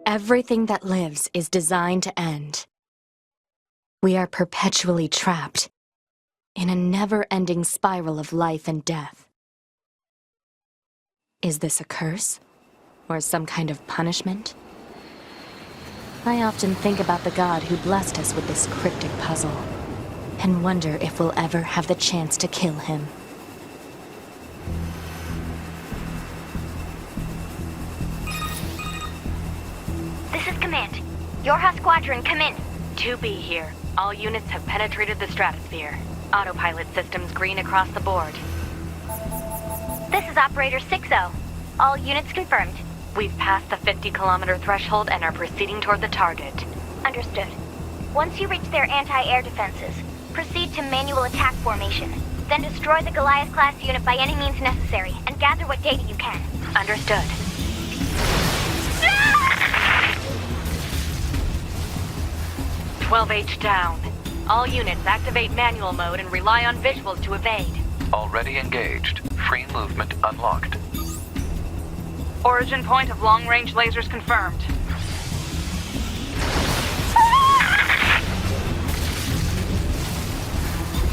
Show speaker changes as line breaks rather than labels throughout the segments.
Everything that lives is designed to end. We are perpetually trapped in a never-ending spiral of life and death. Is this a curse? Or some kind of punishment? I often think about the god who blessed us with this cryptic puzzle, and wonder if we'll ever have the chance to kill him.
This is Command. Yorha Squadron, come in.
2B here. All units have penetrated the stratosphere. Autopilot systems green across the board.
This is Operator 6-0. All units confirmed.
We've passed the 50-kilometer threshold and are proceeding toward the target.
Understood. Once you reach their anti-air defenses, proceed to manual attack formation. Then destroy the Goliath-class unit by any means necessary, and gather what data you can.
Understood. 12H down. All units activate manual mode and rely on visuals to evade.
Already engaged. Free movement unlocked.
Origin point of long-range lasers confirmed.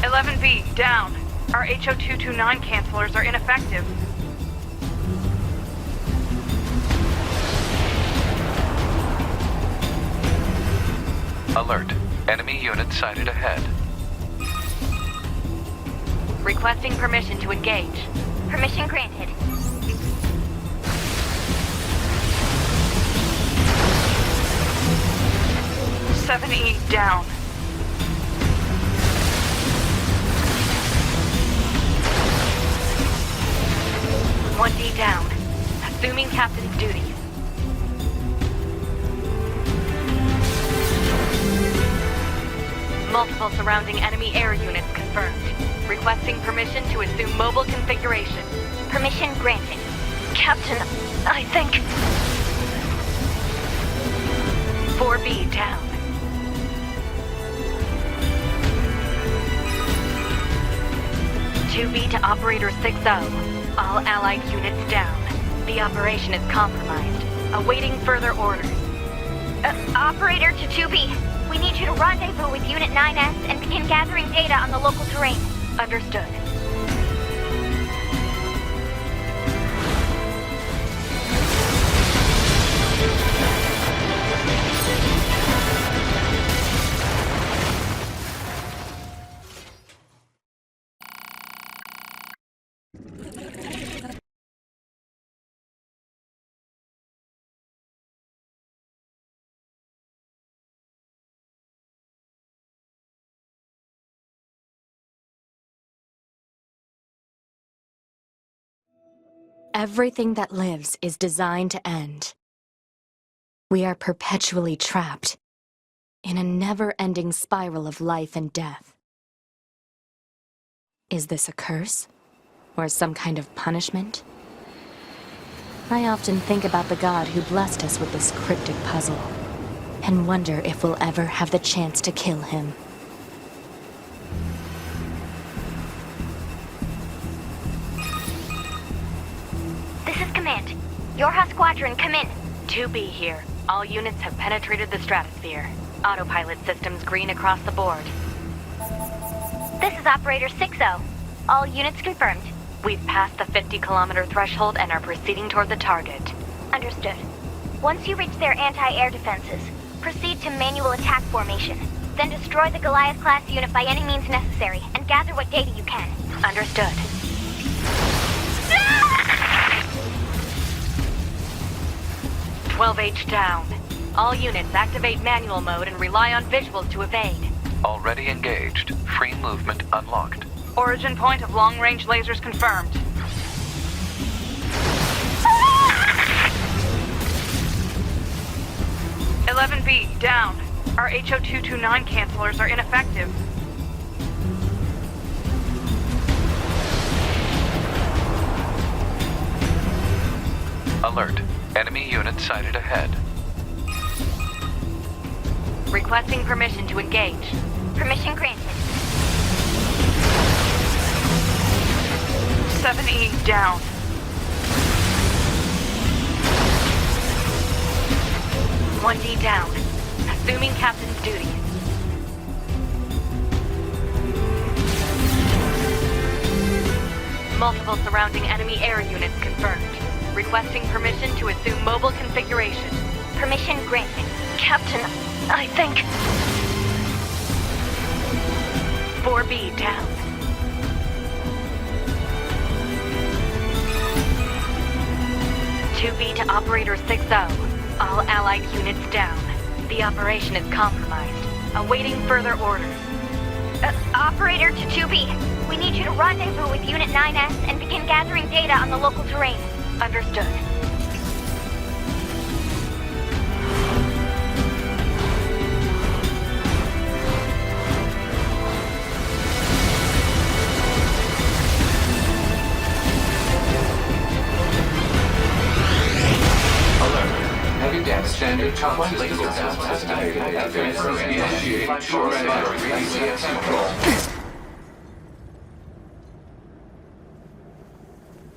"11B, down. Our HO229 cancelers are ineffective.
Alert. Enemy unit sighted ahead.
Requesting permission to engage.
Permission granted.
"7E, down. "1D down. Assuming captain's duties. Multiple surrounding enemy air units confirmed. Requesting permission to assume mobile configuration.
Permission granted. Captain, I think...
4B down. "2B to Operator 6-0. All allied units down. The operation is compromised. Awaiting further orders."
Operator to 2B. We need you to rendezvous with Unit 9S and begin gathering data on the local terrain.
Understood.
Everything that lives is designed to end. We are perpetually trapped in a never-ending spiral of life and death. Is this a curse? Or some kind of punishment? I often think about the god who blessed us with this cryptic puzzle, and wonder if we'll ever have the chance to kill him.
This is Command. Yorha Squadron, come in.
2B here. All units have penetrated the stratosphere. Autopilot systems green across the board.
This is Operator 6-0. All units confirmed.
We've passed the 50-kilometer threshold and are proceeding toward the target.
Understood. Once you reach their anti-air defenses, proceed to manual attack formation. Then destroy the Goliath-class unit by any means necessary, and gather what data you can.
Understood. "12H down. All units activate manual mode and rely on visuals to evade.
Already engaged. Free movement unlocked.
Origin point of long-range lasers confirmed. "11B, down. Our HO229 cancelers are ineffective.
Alert. Enemy unit sighted ahead.
Requesting permission to engage.
Permission granted.
7E down. 1D down. Assuming captain's duties. Multiple surrounding enemy air units confirmed. Requesting permission to assume mobile configuration.
Permission granted. Captain, I think...
4B down. B to Operator 6-0. All allied units down. The operation is compromised. Awaiting further orders.
Operator to 2B. We need you to rendezvous with Unit 9S and begin gathering data on the local terrain.
Understood.
Standard top laser system initiating short range control.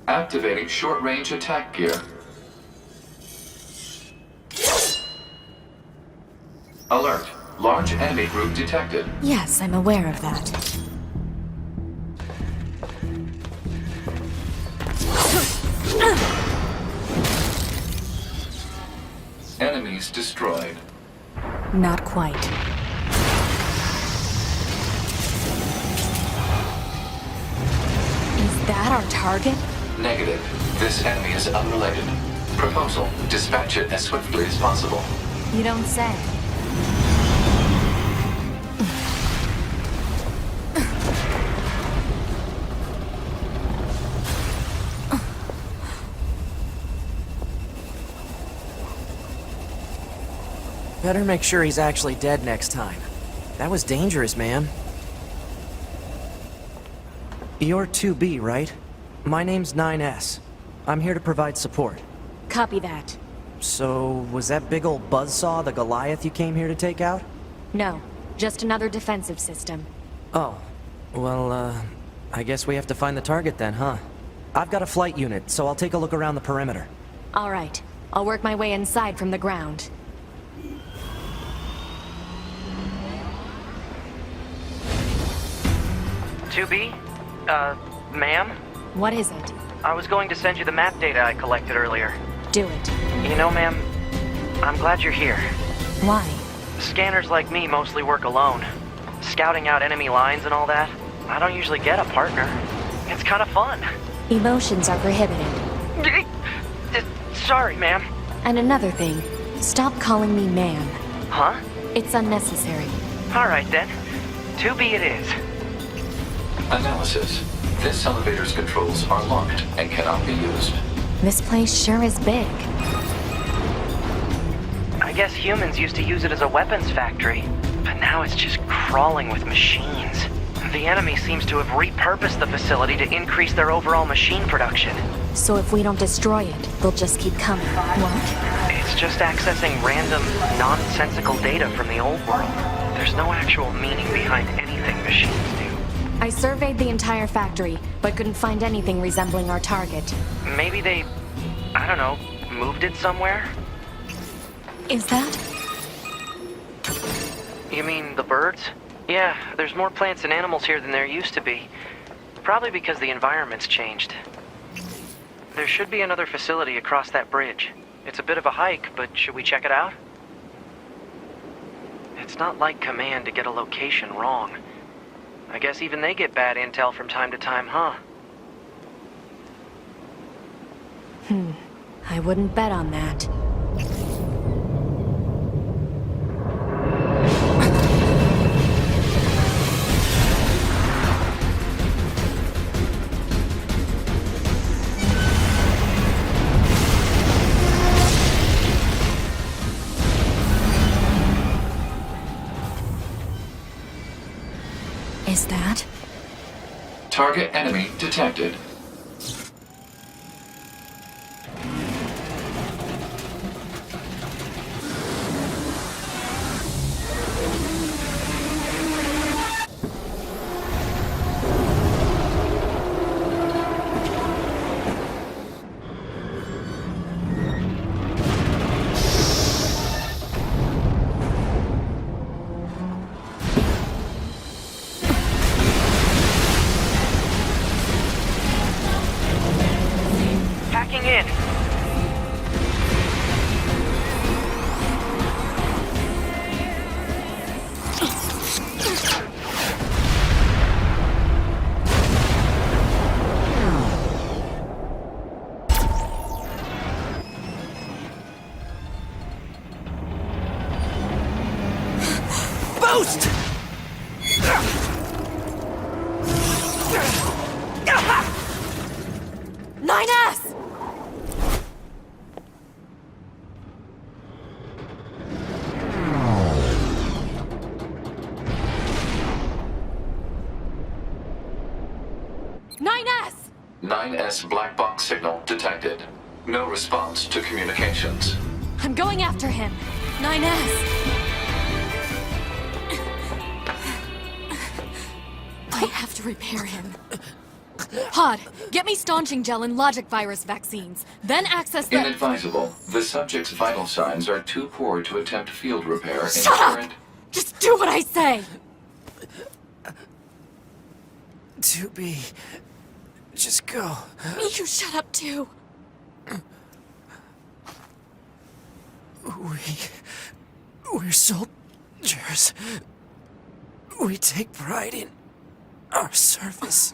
Activating short-range attack gear. Alert. Large enemy group detected.
Yes, I'm aware of that.
Enemies destroyed.
Not quite. Is that our target?
Negative. This enemy is unrelated. Proposal. Dispatch it as swiftly as possible.
You don't say.
Better make sure he's actually dead next time. That was dangerous, man. You're 2B, right? My name's 9S. I'm here to provide support.
Copy that.
So, was that big old buzzsaw the Goliath you came here to take out?
No, just another defensive system.
Oh. Well, I guess we have to find the target then, huh? I've got a flight unit, so I'll take a look around the perimeter.
All right. I'll work my way inside from the ground.
Ma'am?
What is it?
I was going to send you the map data I collected earlier.
Do it.
You know, ma'am, I'm glad you're here.
Why?
Scanners like me mostly work alone. Scouting out enemy lines and all that. I don't usually get a partner. It's kind of fun.
Emotions are prohibited.
Sorry, ma'am.
And another thing, stop calling me ma'am.
Huh?
It's unnecessary.
All right, then. 2B it is.
Analysis. This elevator's controls are locked and cannot be used.
This place sure is big.
I guess humans used to use it as a weapons factory, but now it's just crawling with machines. The enemy seems to have repurposed the facility to increase their overall machine production.
So if we don't destroy it, they'll just keep coming. What?
It's just accessing random, nonsensical data from the old world. There's no actual meaning behind anything machines do.
I surveyed the entire factory, but couldn't find anything resembling our target.
Maybe they, I don't know, moved it somewhere?
Is that?
You mean the birds? Yeah, there's more plants and animals here than there used to be. Probably because the environment's changed. There should be another facility across that bridge. It's a bit of a hike, but should we check it out? It's not like Command to get a location wrong. I guess even they get bad intel from time to time, huh?
I wouldn't bet on that. Is that?
Target enemy detected.
Ghost!
9S! Nine
9S black box signal detected. No response to communications.
I'm going after him. 9S! I have to repair him. Pod, get me staunching gel and logic virus vaccines. Then access the—
Inadvisable. The subject's vital signs are too poor to attempt field repair in
Shut up!
current...
Just do what I say!
2B. Just go.
You shut up too.
We're soldiers. We take pride in our service.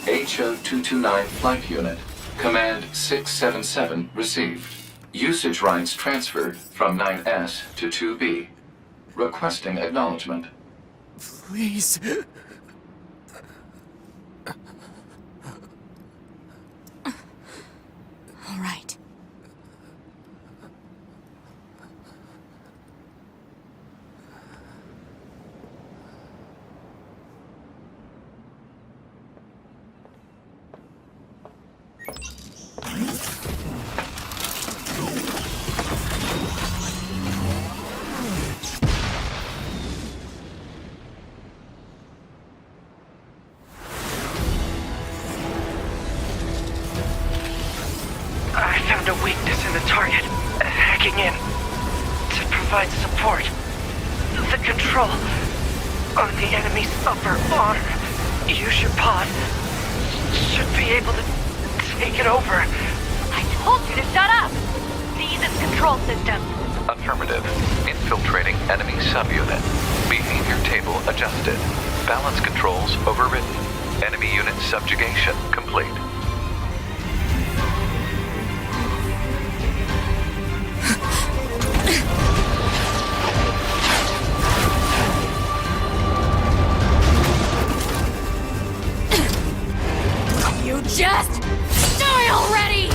HO-229 Flight Unit. Command 677 received. Usage rights transferred from 9S to 2B. Requesting acknowledgement.
Please.
All right.
I found a weakness in the target. Hacking in to provide support. The control on the enemy's upper arm. Use your pod. Should be able to take it over.
I told you to shut up! Seize its control system.
Affirmative. Infiltrating enemy subunit. Behavior table adjusted. Balance controls overridden. Enemy unit subjugation complete.
You just die already!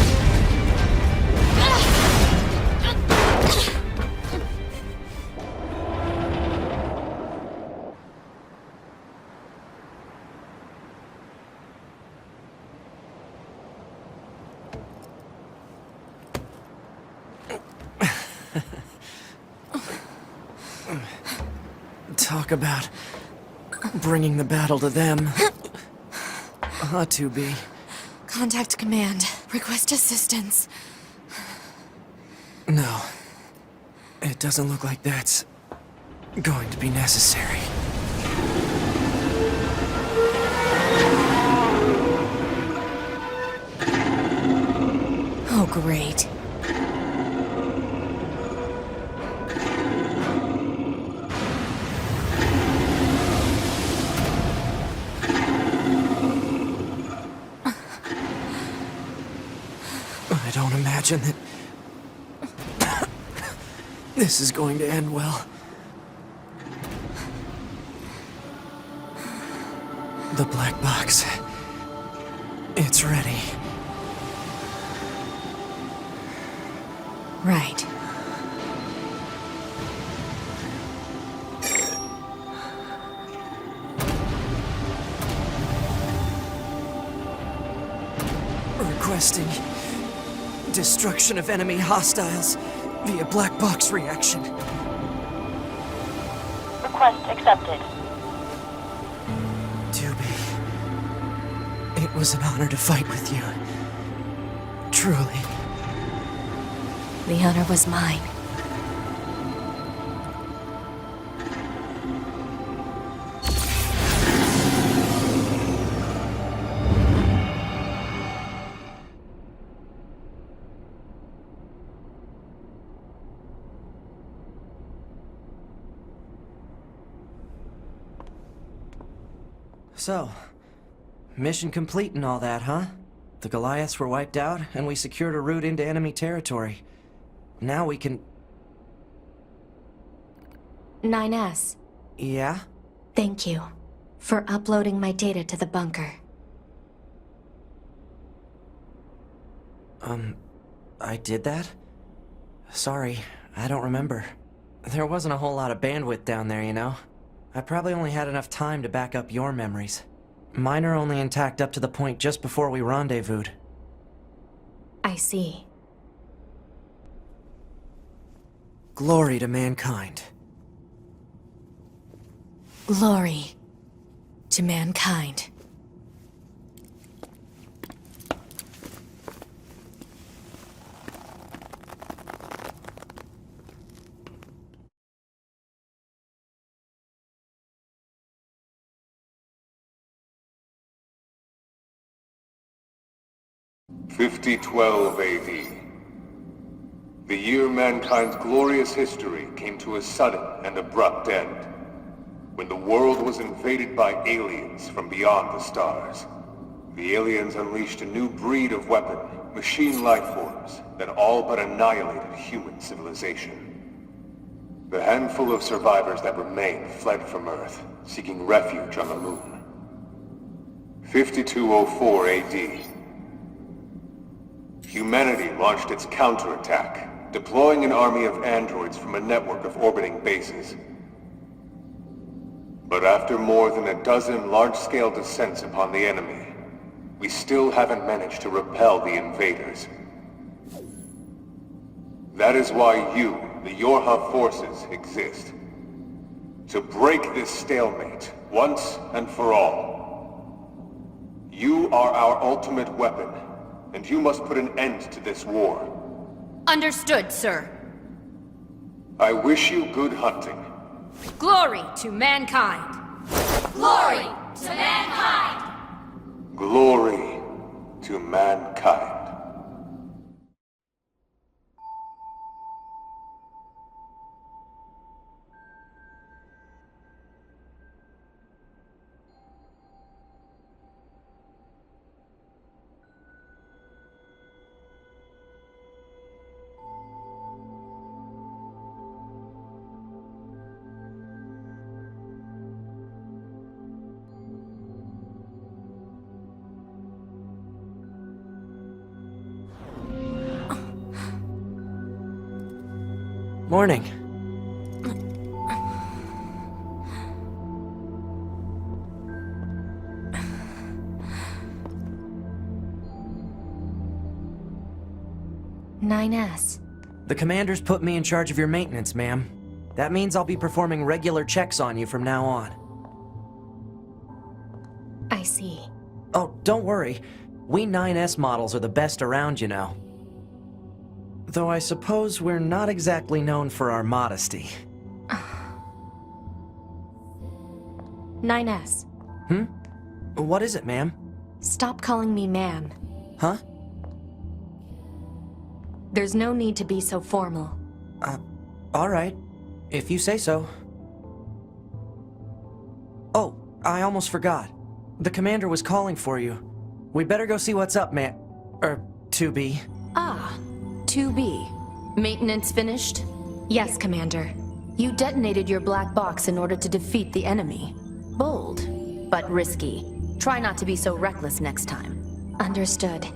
Talk about bringing the battle to them. 2B.
Contact command. Request assistance.
No. It doesn't look like that's going to be necessary.
Oh, great.
I don't imagine that this is going to end well. The black box. It's ready.
Right.
Requesting destruction of enemy hostiles via black box reaction.
Request accepted.
2B. It was an honor to fight with you. Truly.
The honor was mine.
So, mission complete and all that, huh? The Goliaths were wiped out, and we secured a route into enemy territory. Now we can...
9S,
Yeah?
thank you for uploading my data to the bunker.
I did that? Sorry, I don't remember. There wasn't a whole lot of bandwidth down there, you know? I probably only had enough time to back up your memories. Mine are only intact up to the point just before we rendezvoused.
I see.
Glory to mankind.
Glory to mankind.
'5012 AD. The year mankind's glorious history came to a sudden and abrupt end, when the world was invaded by aliens from beyond the stars. The aliens unleashed a new breed of weapon, machine life forms, that all but annihilated human civilization. The handful of survivors that remained fled from Earth, seeking refuge on the moon. 5204 AD. Humanity launched its counterattack, deploying an army of androids from a network of orbiting bases. But after more than a dozen large-scale descents upon the enemy, we still haven't managed to repel the invaders. That is why you, the Yorha forces, exist. To break this stalemate, once and for all. You are our ultimate weapon, and you must put an end to this war.
Understood, sir.
I wish you good hunting.
Glory to mankind! Glory to mankind!
Glory to mankind.
Morning.
"9S,
The commander's put me in charge of your maintenance, ma'am. That means I'll be performing regular checks on you from now on.
I see.
Oh, don't worry. We 9S models are the best around, you know. Though I suppose we're not exactly known for our modesty.
9S,
What is it, ma'am?
stop calling me ma'am.
Huh?
There's no need to be so formal.
All right. If you say so. Oh, I almost forgot. The commander was calling for you. We better go see what's up, 2B.
Ah, 2B. Maintenance finished?
Yes, Commander.
You detonated your black box in order to defeat the enemy. Bold, but risky. Try not to be so reckless next time.
Understood.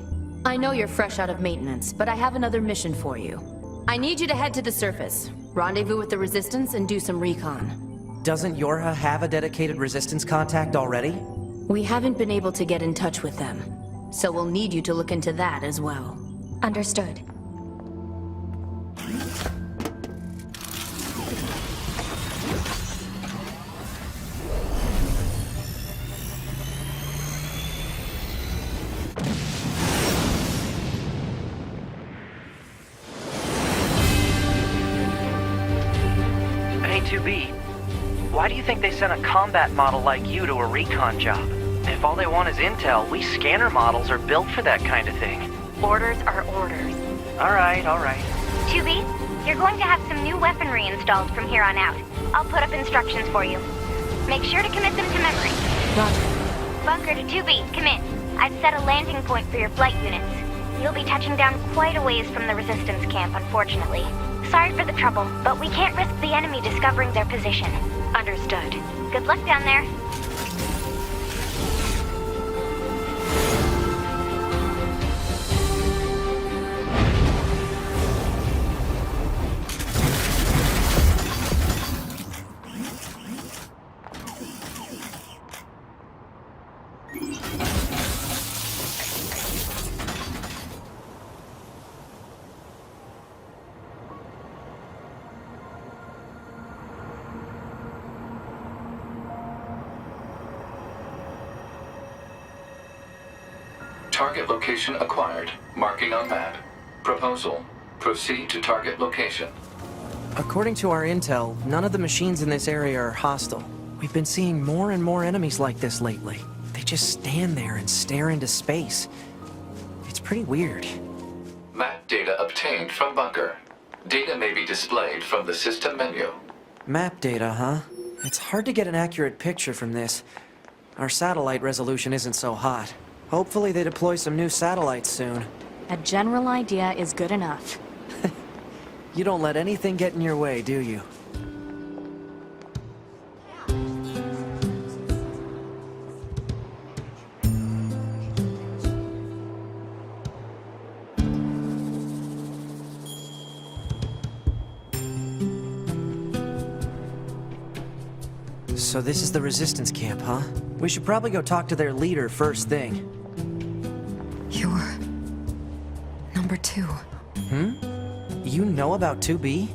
I know you're fresh out of maintenance, but I have another mission for you. I need you to head to the surface, rendezvous with the Resistance, and do some recon.
Doesn't Yorha have a dedicated resistance contact already?
We haven't been able to get in touch with them, so we'll need you to look into that as well.
Understood.
Hey, 2B. Why do you think they sent a combat model like you to a recon job? If all they want is intel, we scanner models are built for that kind of thing.
Orders are orders.
Alright.
2B, you're going to have some new weaponry installed from here on out. I'll put up instructions for you. Make sure to commit them to memory.
Roger.
Bunker to 2B, come in. I've set a landing point for your flight units. You'll be touching down quite a ways from the Resistance camp, unfortunately. Sorry for the trouble, but we can't risk the enemy discovering their position.
Understood.
Good luck down there.
Target location acquired. Marking on map. Proposal. Proceed to target location.
According to our intel, none of the machines in this area are hostile. We've been seeing more and more enemies like this lately. They just stand there and stare into space. It's pretty weird.
Map data obtained from bunker. Data may be displayed from the system menu.
Map data, huh? It's hard to get an accurate picture from this. Our satellite resolution isn't so hot. Hopefully they deploy some new satellites soon.
A general idea is good enough.
You don't let anything get in your way, do you? So this is the Resistance camp, huh? We should probably go talk to their leader first thing.
You're... number 2.
You know about 2B?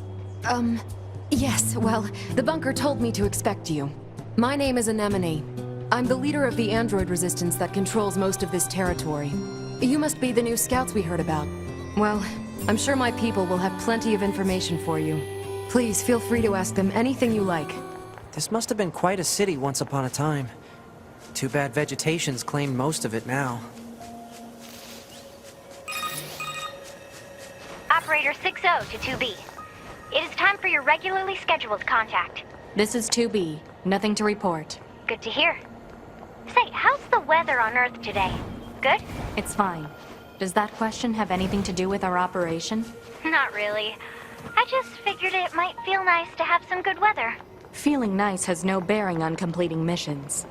Yes, well, the bunker told me to expect you. My name is Anemone. I'm the leader of the android resistance that controls most of this territory. You must be the new scouts we heard about. Well, I'm sure my people will have plenty of information for you. Please feel free to ask them anything you like.
This must have been quite a city once upon a time. Too bad vegetation's claimed most of it now.
Operator 60 to 2B. It is time for your regularly scheduled contact.
This is 2B. Nothing to report.
Good to hear. Say, how's the weather on Earth today? Good?
It's fine. Does that question have anything to do with our operation?
Not really. I just figured it might feel nice to have some good weather.
Feeling nice has no bearing on completing missions.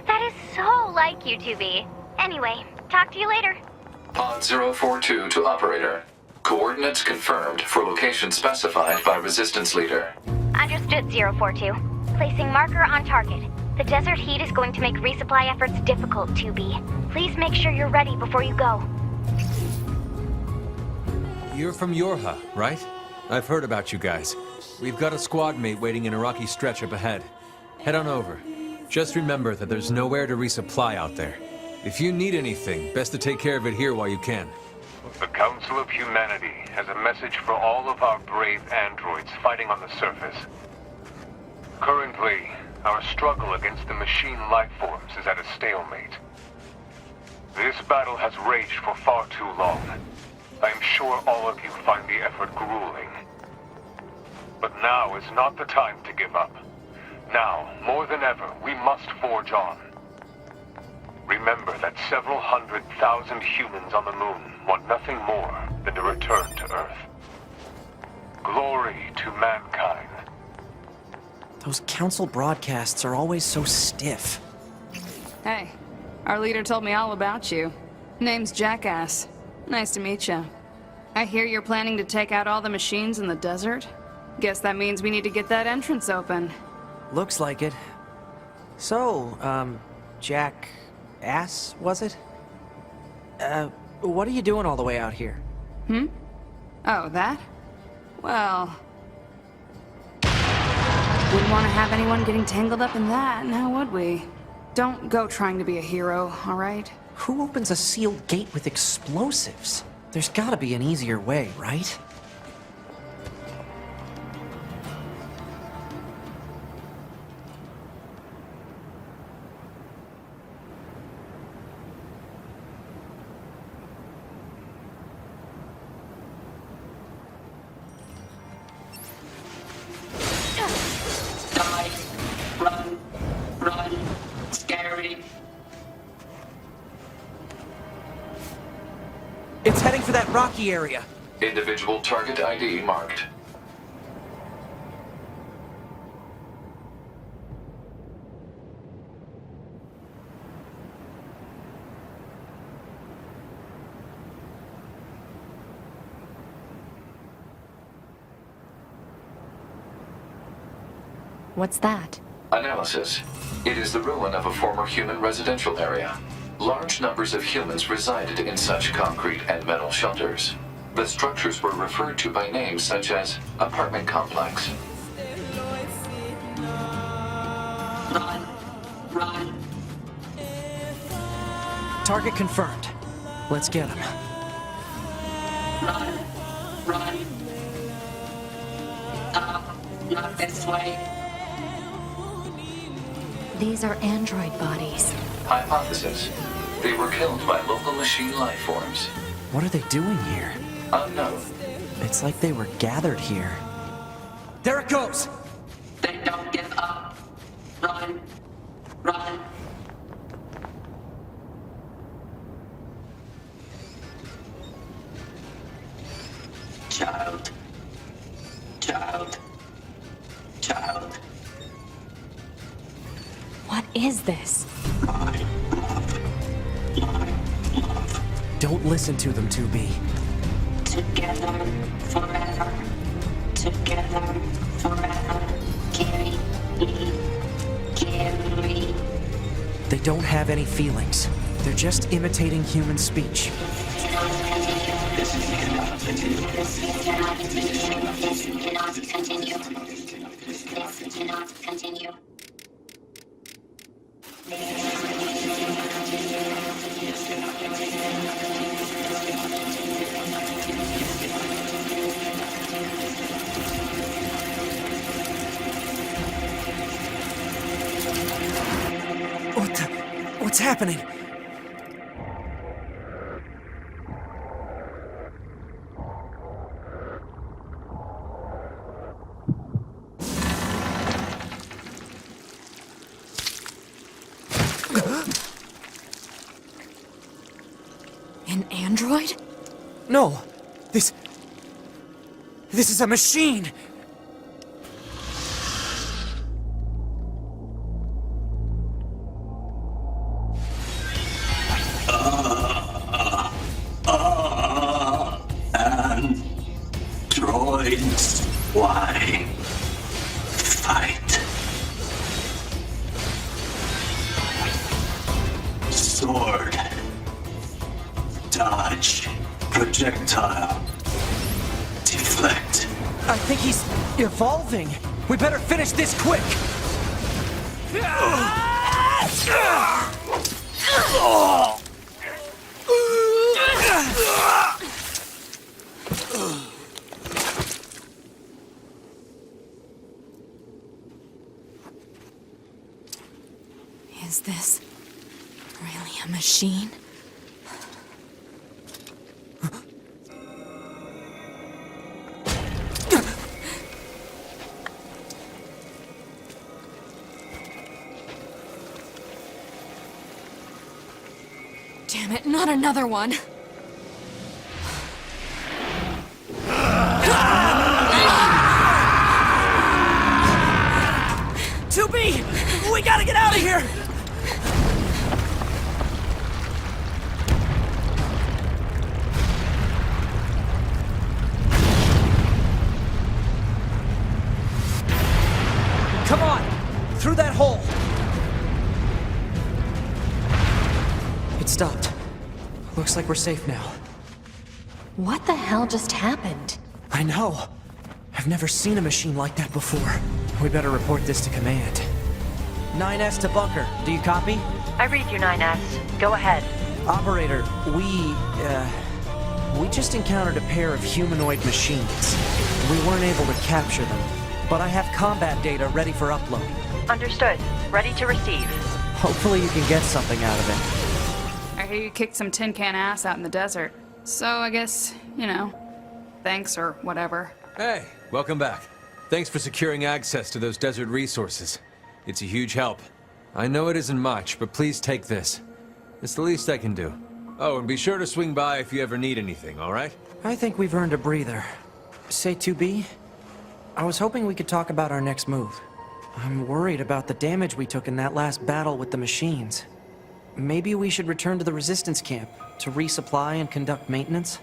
That is so like you, 2B. Anyway, talk to you later.
Pod 042 to operator. Coordinates confirmed for location specified by Resistance Leader.
Understood, 042. Placing marker on target. The desert heat is going to make resupply efforts difficult, 2B. Please make sure you're ready before you go.
You're from Yorha, right? I've heard about you guys. We've got a squad mate waiting in a rocky stretch up ahead. Head on over. Just remember that there's nowhere to resupply out there. If you need anything, best to take care of it here while you can.
The Council of Humanity has a message for all of our brave androids fighting on the surface. Currently, our struggle against the machine life forms is at a stalemate. This battle has raged for far too long. I am sure all of you find the effort grueling. But now is not the time to give up. Now, more than ever, we must forge on. Remember that several 100,000 humans on the moon want nothing more than to return to Earth. Glory to mankind.
Those council broadcasts are always so stiff.
Hey, our leader told me all about you. Name's Jackass. Nice to meet you. I hear you're planning to take out all the machines in the desert? Guess that means we need to get that entrance open.
Looks like it. So, Jackass, was it? What are you doing all the way out here?
Oh, that? Well... wouldn't want to have anyone getting tangled up in that, now would we? Don't go trying to be a hero, alright?
Who opens a sealed gate with explosives? There's gotta be an easier way, right? It's heading for that rocky area.
Individual target ID marked.
What's that?
Analysis. It is the ruin of a former human residential area. Large numbers of humans resided in such concrete and metal shelters. The structures were referred to by names such as apartment complex.
Run. Run.
Target confirmed. Let's get him.
Run. Run. Not this way.
These are android bodies.
Hypothesis. They were killed by local machine life forms.
What are they doing here?
Unknown.
It's like they were gathered here. There it goes!
They don't give up. Run. Run. Child. Child. Child.
What is this?
My love. My love.
Don't listen to them, 2B.
Together forever. Together forever. Carry me. Carry.
They don't have any feelings. They're just imitating human speech.
Continue.
What's happening?
An android?
No! This is a machine!
Androids, why fight? Sword, dodge, projectile, deflect.
I think he's evolving. We better finish this quick!
Is this really a machine? Damn it, not another one!
We gotta get out of here! Come on! Through that hole! It stopped. Looks like we're safe now.
What the hell just happened?
I know. I've never seen a machine like that before. We better report this to command. 9S to bunker. Do you copy?
I read you, 9S. Go ahead.
Operator, we just encountered a pair of humanoid machines. We weren't able to capture them, but I have combat data ready for upload.
Understood. Ready to receive.
Hopefully you can get something out of it.
I hear you kicked some tin can ass out in the desert. So I guess, you know, thanks or whatever.
Hey, welcome back. Thanks for securing access to those desert resources. It's a huge help. I know it isn't much, but please take this. It's the least I can do. Oh, and be sure to swing by if you ever need anything, all right?
I think we've earned a breather. Say 2B? I was hoping we could talk about our next move. I'm worried about the damage we took in that last battle with the machines. Maybe we should return to the Resistance camp to resupply and conduct maintenance?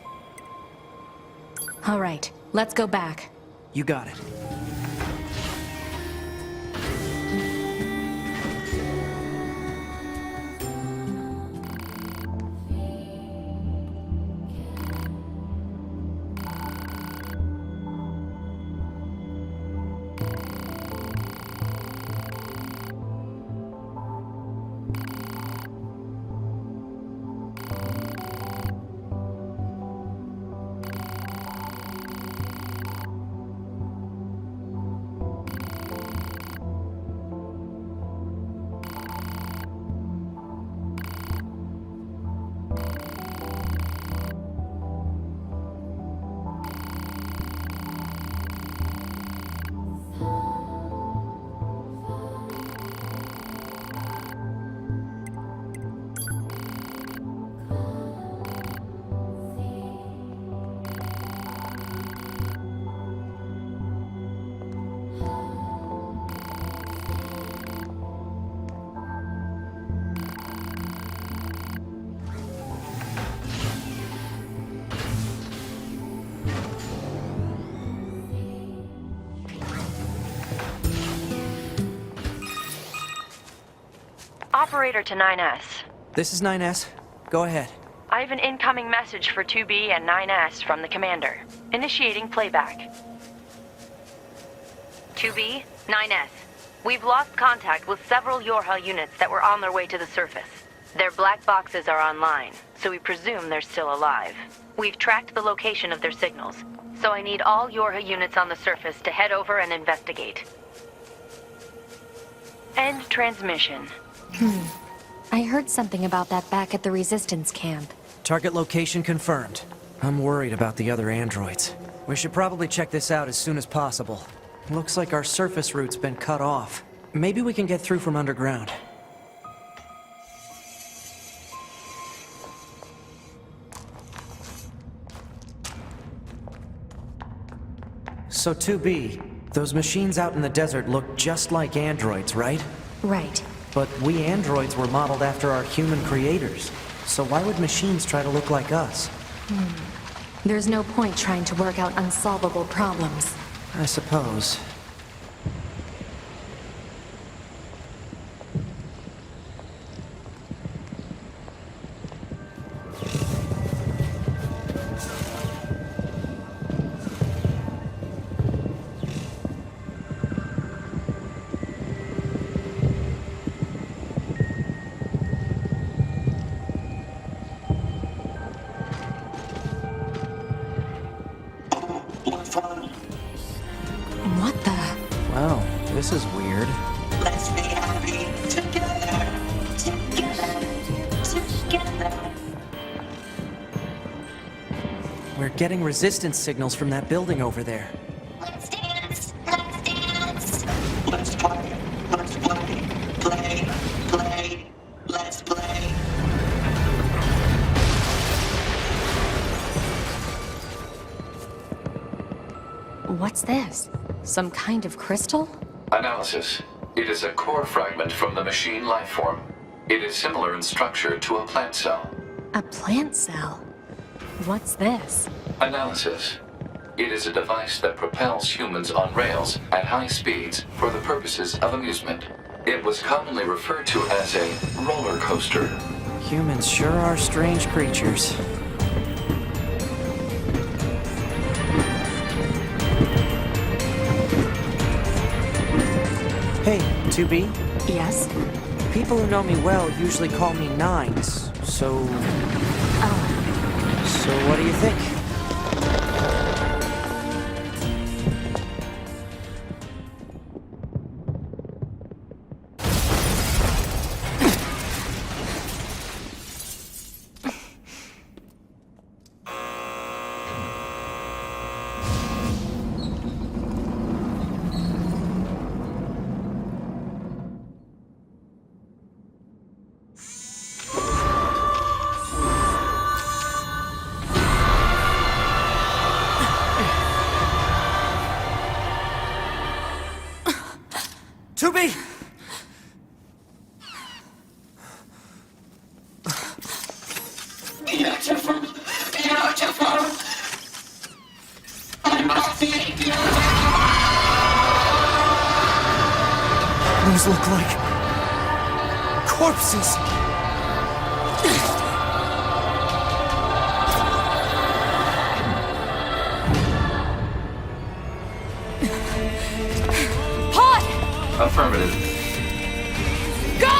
All right, let's go back.
You got it.
Operator to 9S.
This is 9S. Go ahead.
I have an incoming message for 2B and 9S from the commander. Initiating playback. 2B, 9S. We've lost contact with several Yorha units that were on their way to the surface. Their black boxes are online, so we presume they're still alive. We've tracked the location of their signals, so I need all Yorha units on the surface to head over and investigate. End transmission.
I heard something about that back at the Resistance camp.
Target location confirmed. I'm worried about the other androids. We should probably check this out as soon as possible. Looks like our surface route's been cut off. Maybe we can get through from underground. So 2B, those machines out in the desert look just like androids, right?
Right.
But we androids were modeled after our human creators. So why would machines try to look like us?
There's no point trying to work out unsolvable problems.
I suppose.
What the?
Wow, this is weird.
Let's be happy together. Together.
We're getting resistance signals from that building over there.
Let's dance! Let's dance!
Let's play. Let's play. Play. Play. Let's play.
What's this? Some kind of crystal?
Analysis. It is a core fragment from the machine lifeform. It is similar in structure to a plant cell.
A plant cell? What's this?
Analysis. It is a device that propels humans on rails at high speeds for the purposes of amusement. It was commonly referred to as a roller coaster.
Humans sure are strange creatures. Hey, 2B?
Yes?
People who know me well usually call me Nines, so...
Oh,
So what do you think?
Beautiful. Beautiful. I must be beautiful.
Those look like corpses.
Pod!
Affirmative.
Go!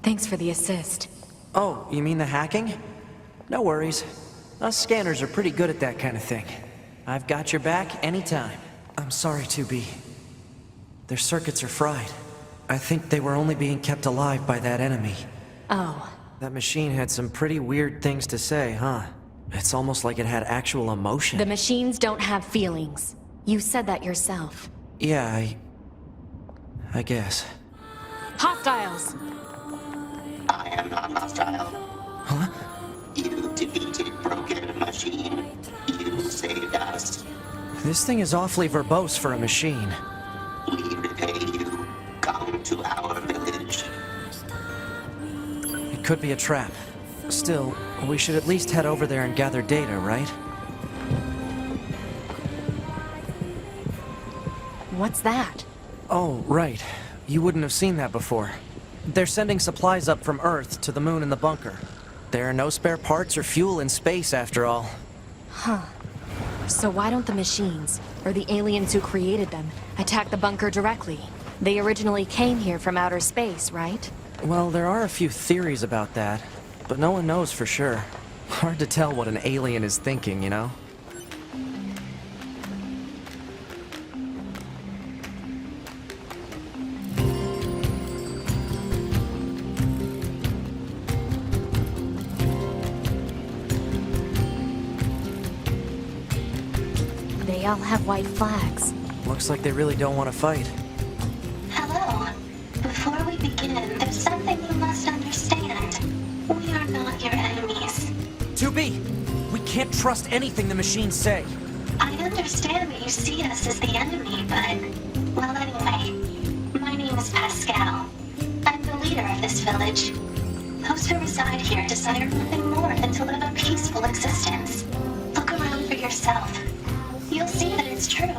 Thanks for the assist.
Oh, you mean the hacking? No worries. Us scanners are pretty good at that kind of thing. I've got your back anytime. I'm sorry, 2B. Their circuits are fried. I think they were only being kept alive by that enemy.
Oh.
That machine had some pretty weird things to say, huh? It's almost like it had actual emotion.
The machines don't have feelings. You said that yourself.
Yeah, I guess.
Hostiles!
I am not hostile.
Huh?
You defeated Broken Machine. You saved us.
This thing is awfully verbose for a machine.
We repay you. Come to our village.
It could be a trap. Still, we should at least head over there and gather data, right?
What's that?
Oh, right. You wouldn't have seen that before. They're sending supplies up from Earth to the moon and the bunker. There are no spare parts or fuel in space, after all.
Huh. So why don't the machines, or the aliens who created them, attack the bunker directly? They originally came here from outer space, right?
Well, there are a few theories about that, but no one knows for sure. Hard to tell what an alien is thinking, you know?
They all have white flags.
Looks like they really don't want to fight.
Hello. Before we begin, there's something you must understand. We are not your enemies.
2B! We can't trust anything the machines say.
I understand that you see us as the enemy, but... Well, anyway. My name is Pascal. I'm the leader of this village. Those who reside here desire nothing more than to live a peaceful existence. Look around for yourself. You'll see that it's true.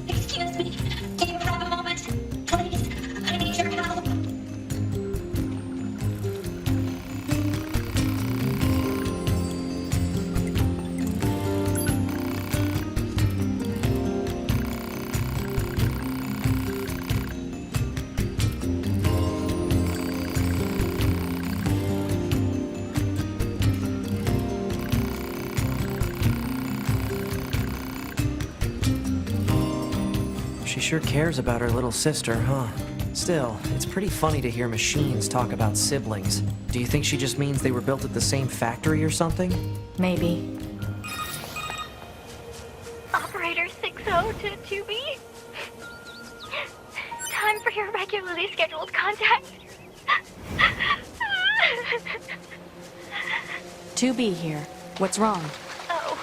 Excuse me. Do you have a moment? Please, I need your help.
She sure cares about her little sister, huh? Still, it's pretty funny to hear machines talk about siblings. Do you think she just means they were built at the same factory or something?
Maybe.
Operator 60 to 2B. Time for your regularly scheduled contact.
2B here. What's wrong?
Oh.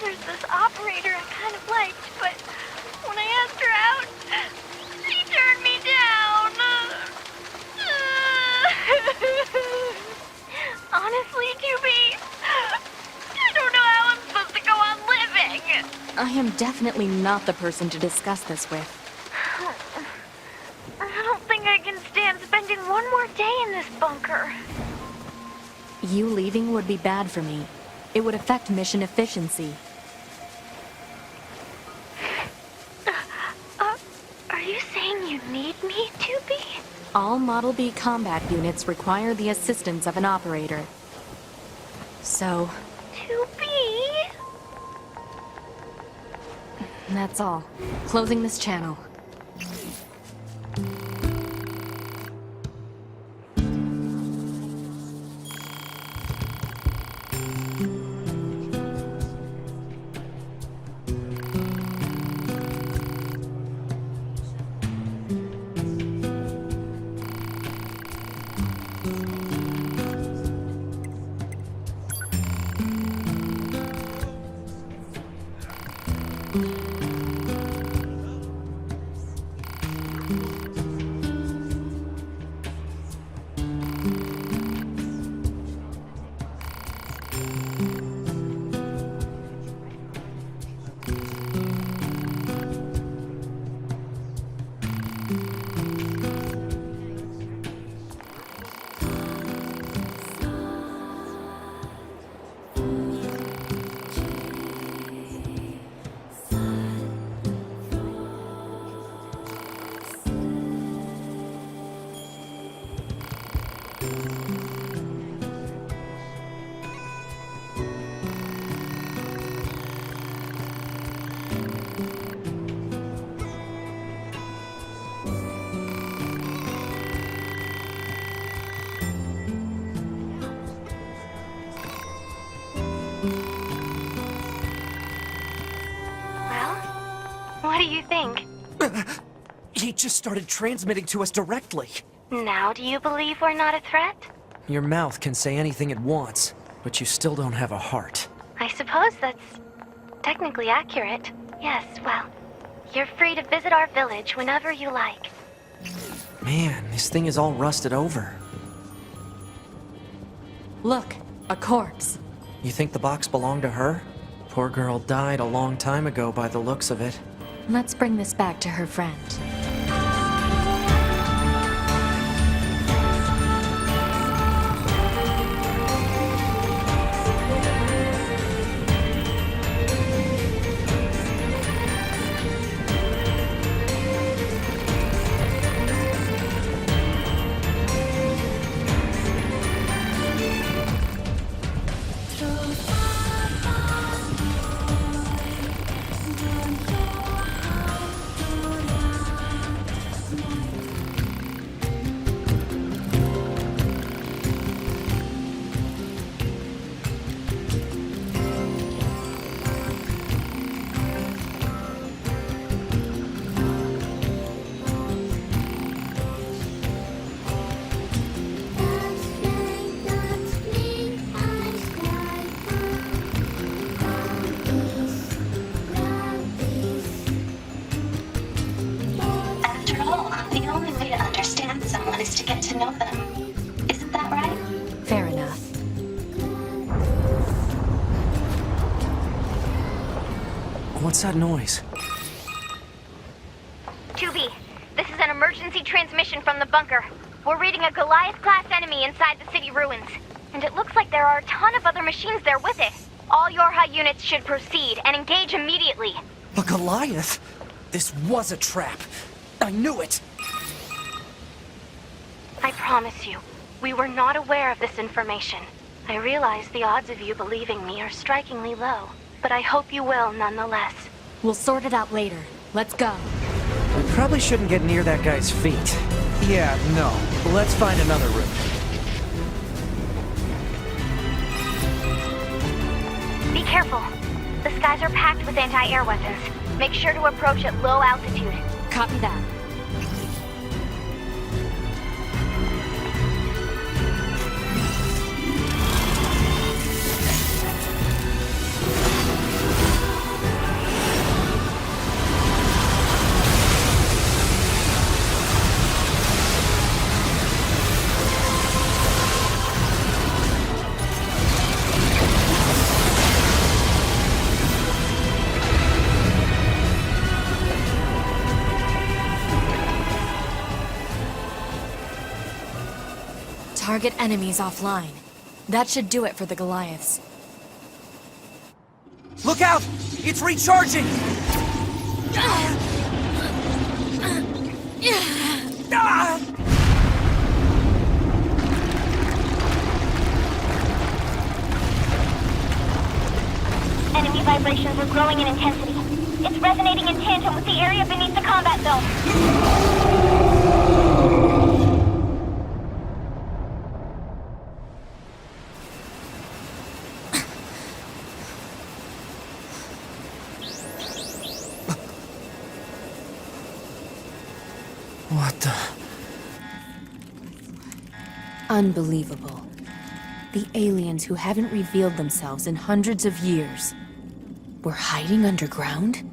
There's this operator I kind of liked, but when I asked her out, she turned me down. Honestly, 2B, I don't know how I'm supposed to go on living.
I am definitely not the person to discuss this with.
I don't think I can stand spending one more day in this bunker.
You leaving would be bad for me. It would affect mission efficiency.
Are you saying you need me, 2B?
All Model B combat units require the assistance of an operator. So,
2B?
that's all. Closing this channel.
What do you think?
He just started transmitting to us directly.
Now do you believe we're not a threat?
Your mouth can say anything it wants, but you still don't have a heart.
I suppose that's technically accurate. Yes, well, you're free to visit our village whenever you like.
Man, this thing is all rusted over.
Look, a corpse.
You think the box belonged to her? Poor girl died a long time ago by the looks of it.
Let's bring this back to her friend.
get to know them. Isn't that right?
Fair enough.
What's that noise?
2B, this is an emergency transmission from the bunker. We're reading a Goliath-class enemy inside the city ruins. And it looks like there are a ton of other machines there with it. All Yorha units should proceed and engage immediately.
A Goliath? This was a trap. I knew it!
I promise you, we were not aware of this information. I realize the odds of you believing me are strikingly low, but I hope you will nonetheless.
We'll sort it out later. Let's go.
We probably shouldn't get near that guy's feet. Yeah, no. Let's find another route.
Be careful. The skies are packed with anti-air weapons. Make sure to approach at low altitude.
Copy that. Target enemies offline. That should do it for the Goliaths.
Look out! It's recharging!
Enemy vibrations are growing in intensity. It's resonating in tandem with the area beneath the combat zone.
What the...
Unbelievable. The aliens who haven't revealed themselves in hundreds of years were hiding underground?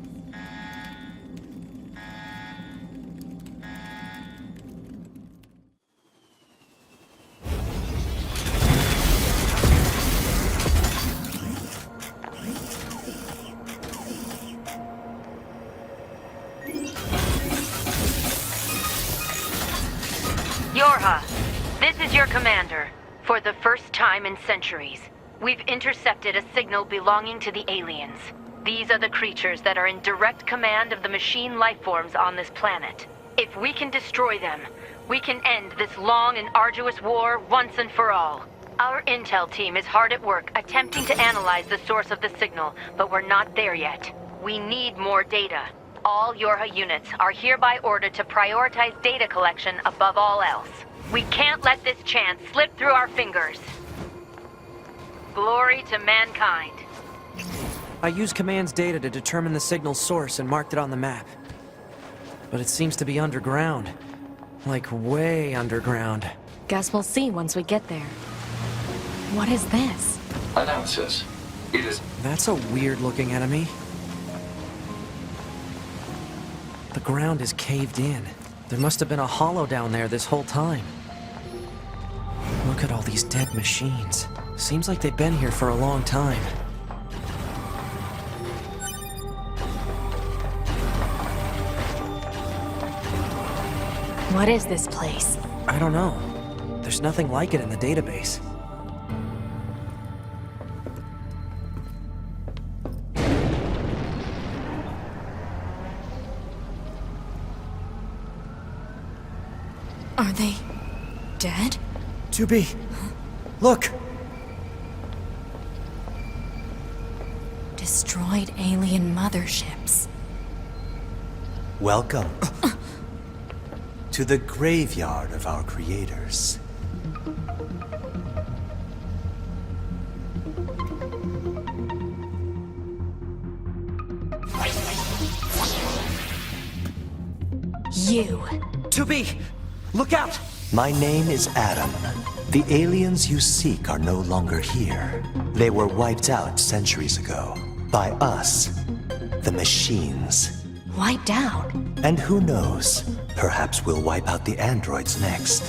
Yorha, this is your commander. For the first time in centuries, we've intercepted a signal belonging to the aliens. These are the creatures that are in direct command of the machine lifeforms on this planet. If we can destroy them, we can end this long and arduous war once and for all. Our intel team is hard at work attempting to analyze the source of the signal, but we're not there yet. We need more data. All Yorha units are hereby ordered to prioritize data collection above all else. We can't let this chance slip through our fingers. Glory to mankind.
I used Command's data to determine the signal's source and marked it on the map. But it seems to be underground. Like way underground.
Guess we'll see once we get there. What is this?
Analysis. It is...
That's a weird-looking enemy. The ground is caved in. There must have been a hollow down there this whole time. Look at all these dead machines. Seems like they've been here for a long time.
What is this place?
I don't know. There's nothing like it in the database.
Are they dead?
2B, look!
Destroyed alien motherships.
Welcome to the graveyard of our creators.
You.
2B, look out!
My name is Adam. The aliens you seek are no longer here. They were wiped out centuries ago. By us, the machines.
Wiped out?
And who knows? Perhaps we'll wipe out the androids next.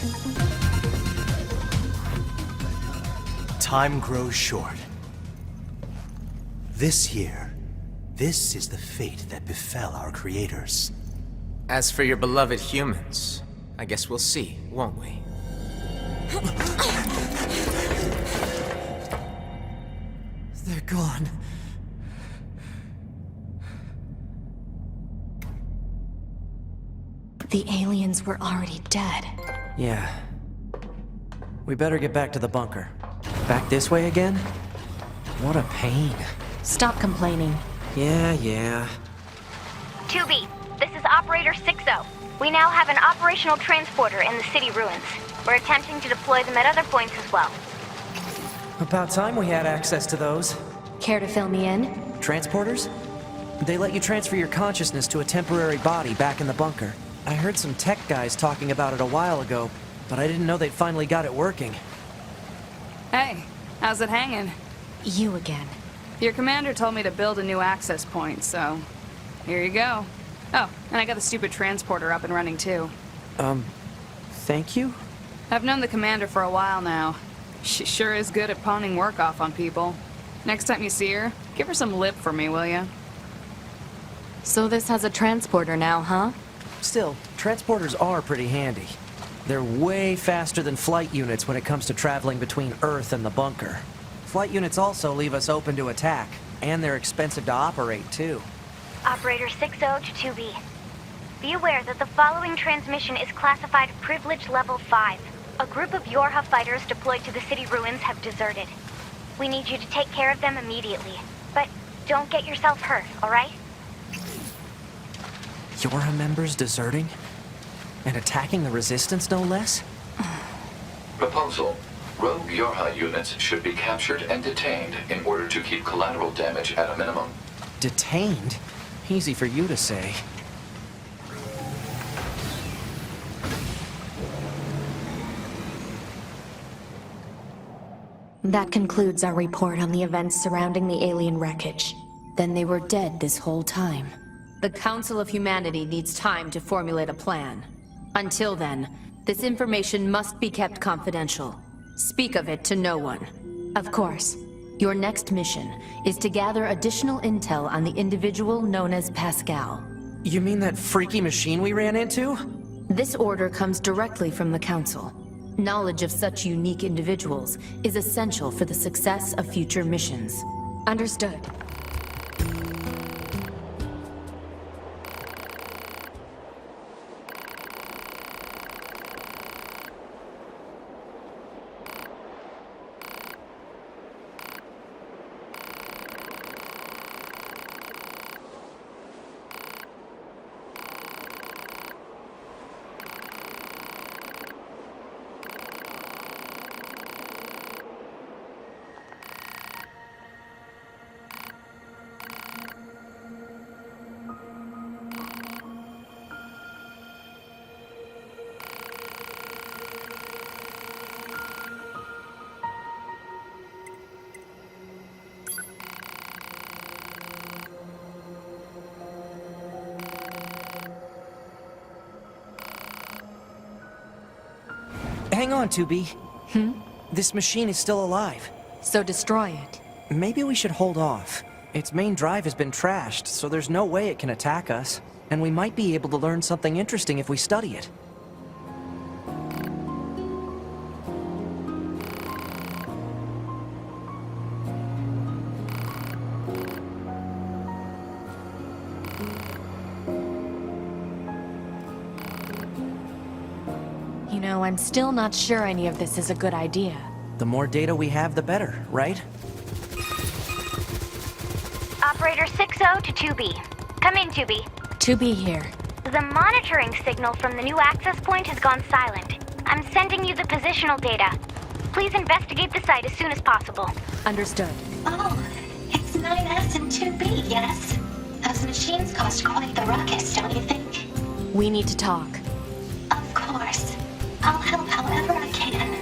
Time grows short. This year, this is the fate that befell our creators.
As for your beloved humans, I guess we'll see, won't we?
They're gone.
The aliens were already dead.
Yeah. We better get back to the bunker. Back this way again? What a pain.
Stop complaining.
Yeah.
2B, this is Operator 6-0. We now have an operational transporter in the city ruins. We're attempting to deploy them at other points as well.
About time we had access to those.
Care to fill me in?
Transporters? They let you transfer your consciousness to a temporary body back in the bunker. I heard some tech guys talking about it a while ago, but I didn't know they'd finally got it working.
Hey, how's it hanging?
You again.
Your commander told me to build a new access point, so here you go. Oh, and I got the stupid transporter up and running too.
Thank you?
I've known the commander for a while now. She sure is good at pawning work off on people. Next time you see her, give her some lip for me, will ya?
So this has a transporter now, huh?
Still, transporters are pretty handy. They're way faster than flight units when it comes to traveling between Earth and the bunker. Flight units also leave us open to attack, and they're expensive to operate, too.
Operator 6-0 to 2B. Be aware that the following transmission is classified Privilege Level 5. A group of Yorha fighters deployed to the city ruins have deserted. We need you to take care of them immediately. But don't get yourself hurt, alright?
Yorha members deserting? And attacking the Resistance, no less?
Proposal. Rogue Yorha units should be captured and detained in order to keep collateral damage at a minimum.
Detained? Easy for you to say.
That concludes our report on the events surrounding the alien wreckage. Then they were dead this whole time.
The Council of Humanity needs time to formulate a plan. Until then, this information must be kept confidential. Speak of it to no one.
Of course.
Your next mission is to gather additional intel on the individual known as Pascal.
You mean that freaky machine we ran into?
This order comes directly from the Council. Knowledge of such unique individuals is essential for the success of future missions.
Understood.
Hang on, 2B. This machine is still alive.
So destroy it.
Maybe we should hold off. Its main drive has been trashed, so there's no way it can attack us. And we might be able to learn something interesting if we study it.
You know, I'm still not sure any of this is a good idea.
The more data we have, the better, right?
Operator 6-0 to 2B. Come in, 2B.
2B here.
The monitoring signal from the new access point has gone silent. I'm sending you the positional data. Please investigate the site as soon as possible.
Understood.
Oh, it's 9S and 2B, yes? Those machines cost quite the ruckus, don't you think?
We need to talk.
Of course. I'll help however I can.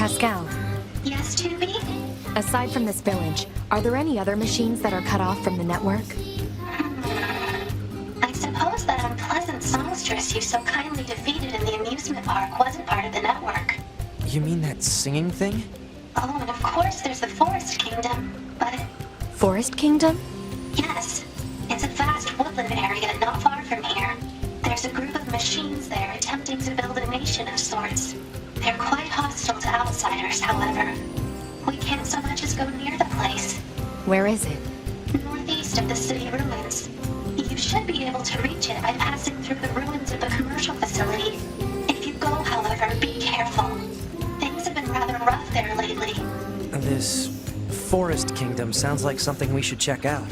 Pascal,
Yes, Tubi?
aside from this village, are there any other machines that are cut off from the network?
I suppose that unpleasant songstress you so kindly defeated in the amusement park wasn't part of the network.
You mean that singing thing?
Oh, and of course there's the Forest Kingdom, but...
Forest Kingdom?
Yes. It's a vast woodland area not far from here. There's a group of machines there attempting to build a nation of sorts. They're quite hostile to outsiders, however. We can't so much as go near the place.
Where is it?
Northeast of the city ruins. You should be able to reach it by passing through the ruins of the commercial facility. If you go, however, be careful. Things have been rather rough there lately.
This Forest Kingdom sounds like something we should check out.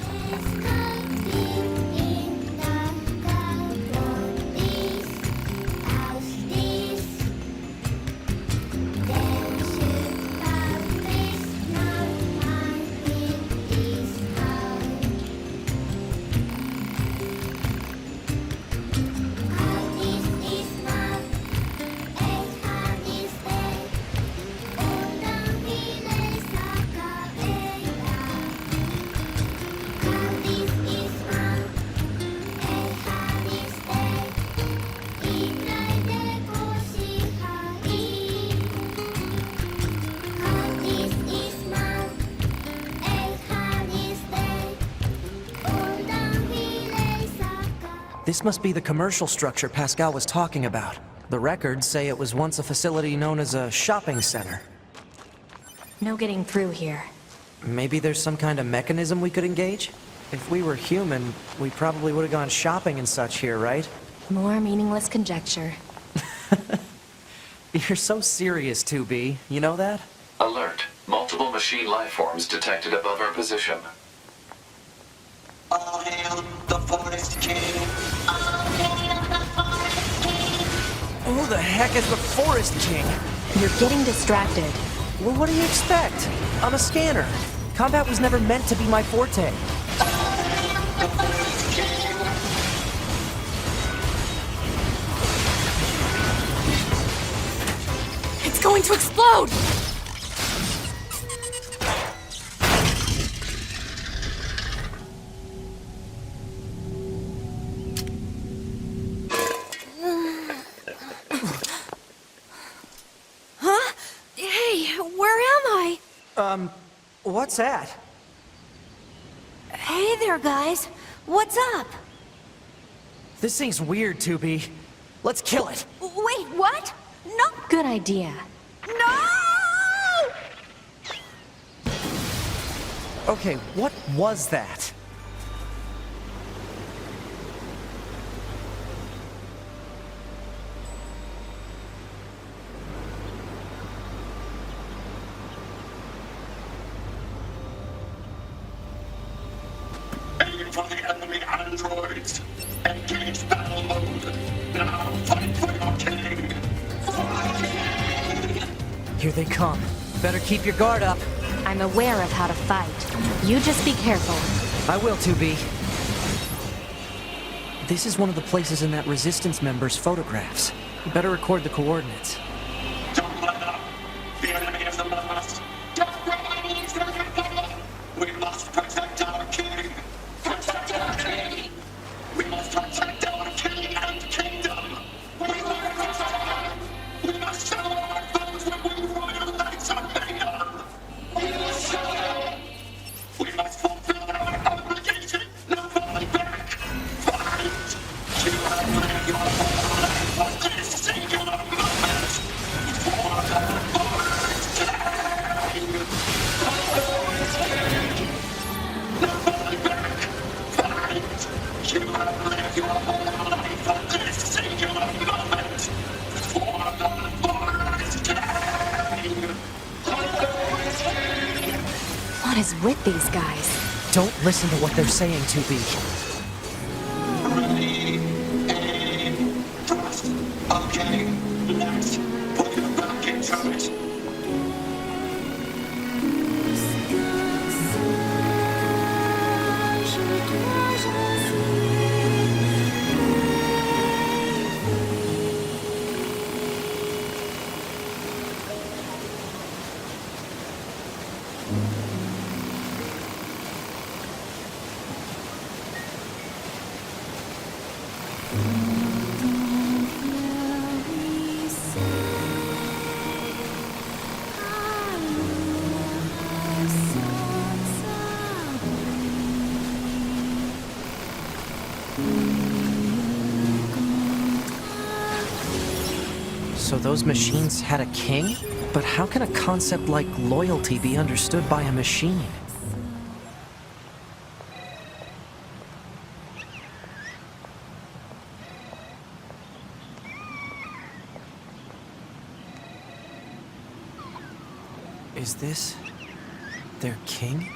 This must be the commercial structure Pascal was talking about. The records say it was once a facility known as a shopping center.
No getting through here.
Maybe there's some kind of mechanism we could engage? If we were human, we probably would have gone shopping and such here, right?
More meaningless conjecture.
You're so serious, 2B. You know that?
Alert. Multiple machine lifeforms detected above our position.
All hail the Forest King.
All hail the Forest King!
Who the heck is the Forest King?
You're getting distracted.
Well, what do you expect? I'm a scanner. Combat was never meant to be my forte.
It's going to explode!
Huh? Hey, where am I?
What's that?
Hey there, guys. What's up?
This thing's weird, 2B. Let's kill it.
Wait, what? No!
Good idea.
No!
Okay, what was that?
Aim for the enemy androids. Engage battle mode. Now fight for your king.
Here they come. Better keep your guard up.
I'm aware of how to fight. You just be careful.
I will, 2B. This is one of the places in that Resistance member's photographs. You better record the coordinates.
Don't let up. The enemy is above us.
Don't let enemies look at it!
We must protect our king. Protect our king. We must protect our king and kingdom. We must show our foes what we royal knights are made of. We must fulfill our obligation. No falling back. Fight. You have made your whole life for this singular moment. For the Forest King. No falling back. Fight. You have lived your whole life for this singular moment. For the Forest King.
What is with these guys?
Don't listen to what they're saying, 2B.
Ready, aim, thrust. Okay, let's put your back into it.
So those machines had a king? But how can a concept like loyalty be understood by a machine? Is this their king?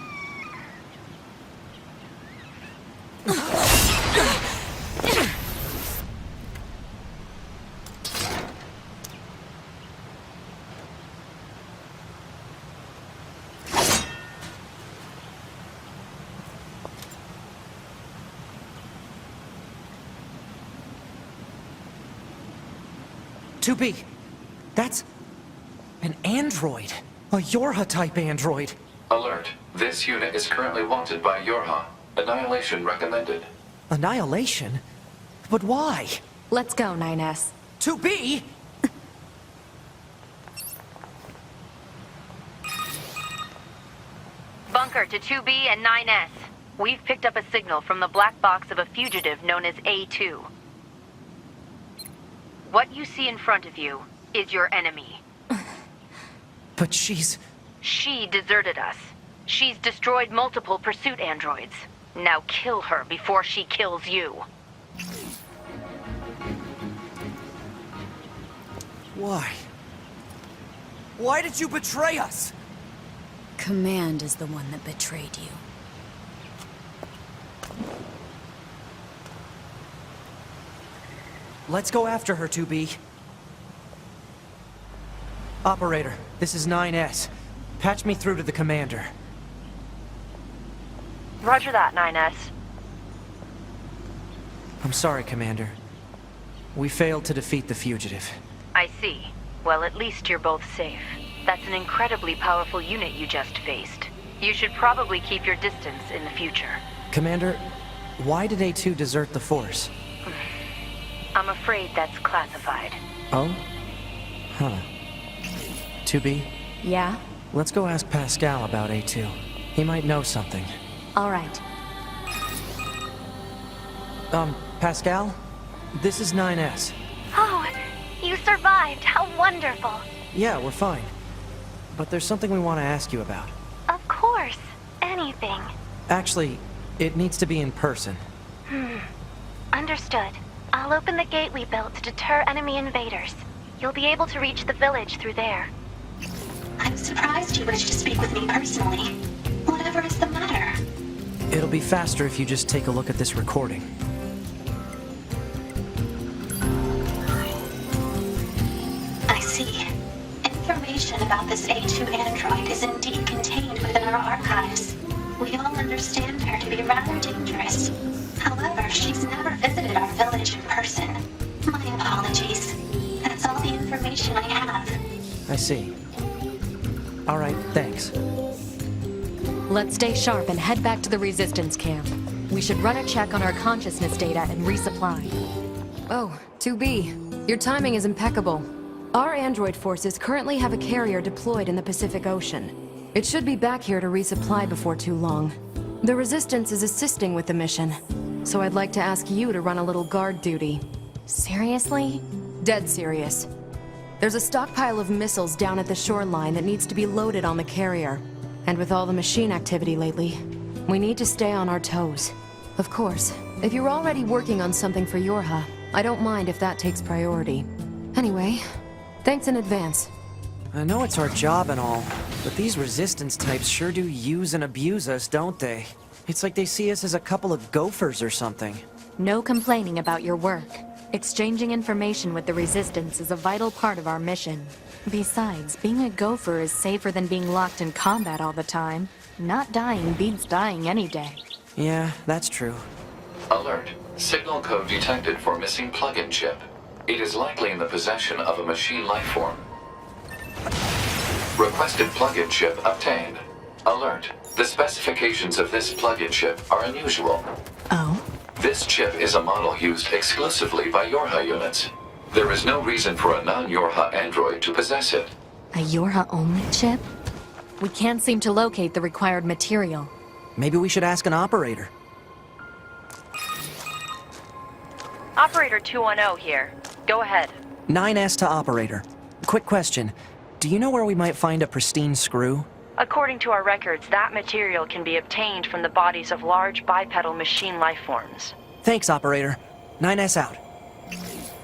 That's an android. A Yorha-type android.
Alert. This unit is currently wanted by Yorha. Annihilation recommended.
Annihilation? But why?
Let's go, 9S.
2B?
Bunker to 2B and 9S. We've picked up a signal from the black box of a fugitive known as A2. What you see in front of you is your enemy.
But she's...
She deserted us. She's destroyed multiple pursuit androids. Now kill her before she kills you.
Why? Why did you betray us?
Command is the one that betrayed you.
Let's go after her, 2B. Operator, this is 9S. Patch me through to the commander.
Roger that, 9S.
I'm sorry, Commander. We failed to defeat the fugitive.
I see. Well, at least you're both safe. That's an incredibly powerful unit you just faced. You should probably keep your distance in the future.
Commander, why did A2 desert the Force?
I'm afraid that's classified.
Oh? Huh. 2B?
Yeah?
Let's go ask Pascal about A2. He might know something.
All right.
Pascal? This is 9S.
Oh, you survived. How wonderful.
Yeah, we're fine. But there's something we want to ask you about.
Of course. Anything.
Actually, it needs to be in person.
Understood. I'll open the gate we built to deter enemy invaders. You'll be able to reach the village through there. I'm surprised you wish to speak with me personally. Whatever is the matter?
It'll be faster if you just take a look at this recording.
I see. Information about this A2 android is indeed contained within our archives. We all understand her to be rather dangerous. However, she's never visited our village in person. My apologies. That's all the information I have.
I see. All right, thanks.
Let's stay sharp and head back to the resistance camp. We should run a check on our consciousness data and resupply.
Oh, 2B. Your timing is impeccable. Our android forces currently have a carrier deployed in the Pacific Ocean. It should be back here to resupply before too long. The Resistance is assisting with the mission, so I'd like to ask you to run a little guard duty.
Seriously?
Dead serious. There's a stockpile of missiles down at the shoreline that needs to be loaded on the carrier. And with all the machine activity lately, we need to stay on our toes. Of course, if you're already working on something for Yorha, I don't mind if that takes priority. Anyway, thanks in advance.
I know it's our job and all, but these Resistance types sure do use and abuse us, don't they? It's like they see us as a couple of gophers or something.
No complaining about your work. Exchanging information with the Resistance is a vital part of our mission. Besides, being a gopher is safer than being locked in combat all the time. Not dying beats dying any day.
Yeah, that's true.
Alert. Signal code detected for missing plug-in chip. It is likely in the possession of a machine lifeform. Requested plug-in chip obtained. Alert. The specifications of this plug-in chip are unusual.
Oh?
This chip is a model used exclusively by Yorha units. There is no reason for a non-Yorha android to possess it.
A Yorha-only chip? We can't seem to locate the required material.
Maybe we should ask an operator.
Operator 210 here. Go ahead.
9S to operator. Quick question. Do you know where we might find a pristine screw?
According to our records, that material can be obtained from the bodies of large bipedal machine life forms.
Thanks, operator. 9S out.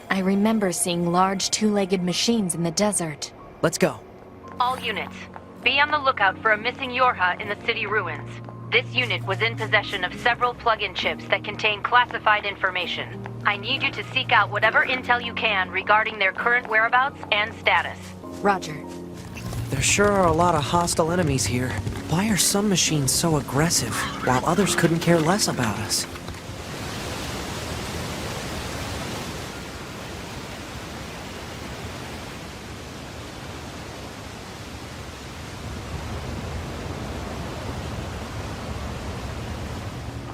I remember seeing large two-legged machines in the desert.
Let's go.
All units, be on the lookout for a missing Yorha in the city ruins. This unit was in possession of several plug-in chips that contain classified information. I need you to seek out whatever intel you can regarding their current whereabouts and status.
Roger.
There sure are a lot of hostile enemies here. Why are some machines so aggressive, while others couldn't care less about us?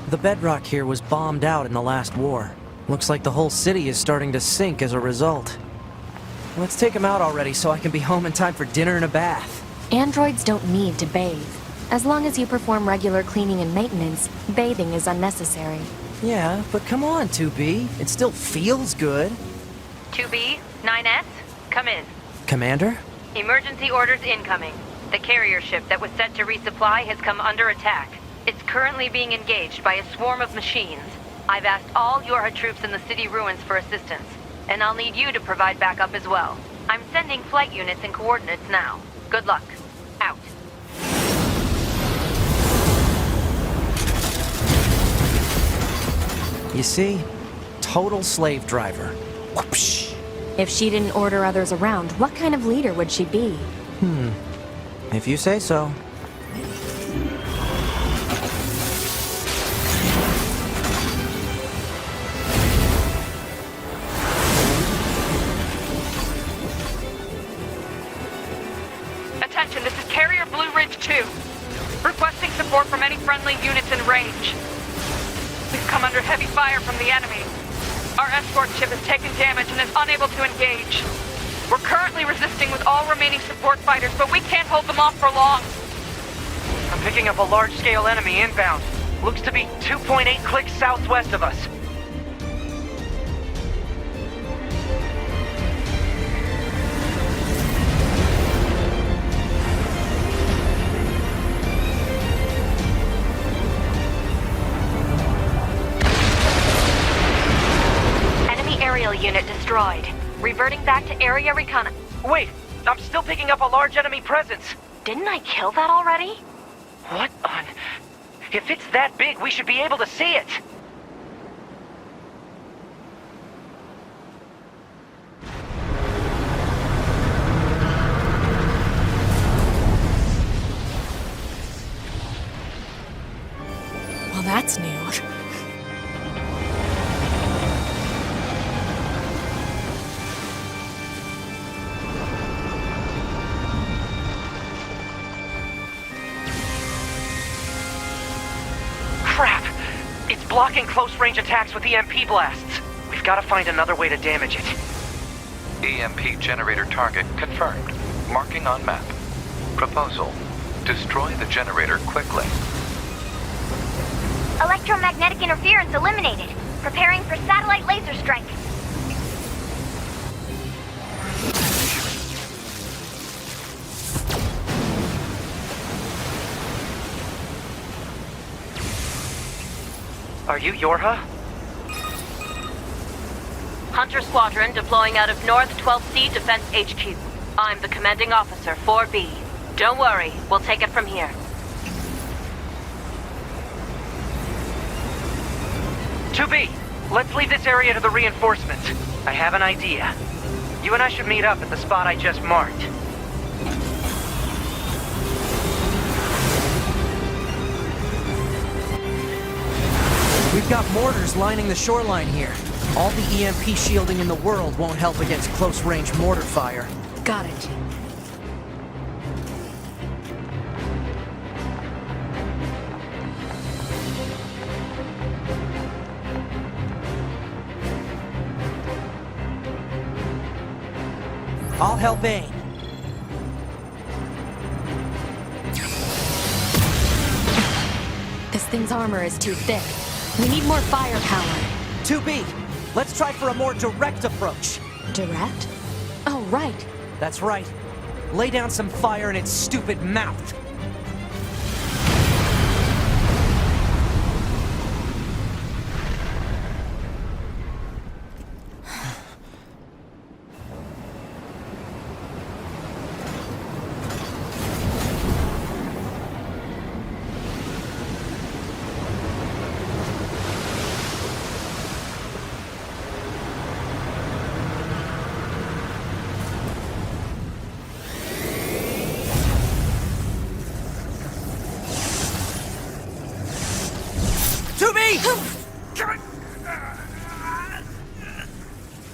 The bedrock here was bombed out in the last war. Looks like the whole city is starting to sink as a result. Let's take him out already so I can be home in time for dinner and a bath.
Androids don't need to bathe. As long as you perform regular cleaning and maintenance, bathing is unnecessary.
Yeah, but come on, 2B. It still feels good.
2B, 9S, come in.
Commander?
Emergency orders incoming. The carrier ship that was set to resupply has come under attack. It's currently being engaged by a swarm of machines. I've asked all Yorha troops in the city ruins for assistance, and I'll need you to provide backup as well. I'm sending flight units and coordinates now. Good luck. Out.
You see? Total slave driver. Whoopsh.
If she didn't order others around, what kind of leader would she be?
If you say so.
Attention, this is Carrier Blue Ridge 2. Requesting support from any friendly units in range. We've come under heavy fire from the enemy. Our escort ship has taken damage and is unable to engage. We're currently resisting with all remaining support fighters, but we can't hold them off for long.
I'm picking up a large-scale enemy inbound. Looks to be 2.8 clicks southwest of us.
Aerial unit destroyed. Reverting back to area recon.
Wait, I'm still picking up a large enemy presence.
Didn't I kill that already?
What on... If it's that big, we should be able to see it.
Well, that's new.
Crap! It's blocking close-range attacks with EMP blasts. We've got to find another way to damage it.
EMP generator target confirmed. Marking on map. Proposal. Destroy the generator quickly.
Electromagnetic interference eliminated. Preparing for satellite laser strike.
Are you Yorha?
Hunter Squadron deploying out of North 12C Defense HQ. I'm the commanding officer, 4B. Don't worry, we'll take it from here.
2B, let's leave this area to the reinforcements. I have an idea. You and I should meet up at the spot I just marked.
We've got mortars lining the shoreline here. All the EMP shielding in the world won't help against close-range mortar fire.
Got it.
I'll help aim.
This thing's armor is too thick. We need more firepower.
2B, let's try for a more direct approach.
Direct? Oh, right.
That's right. Lay down some fire in its stupid mouth.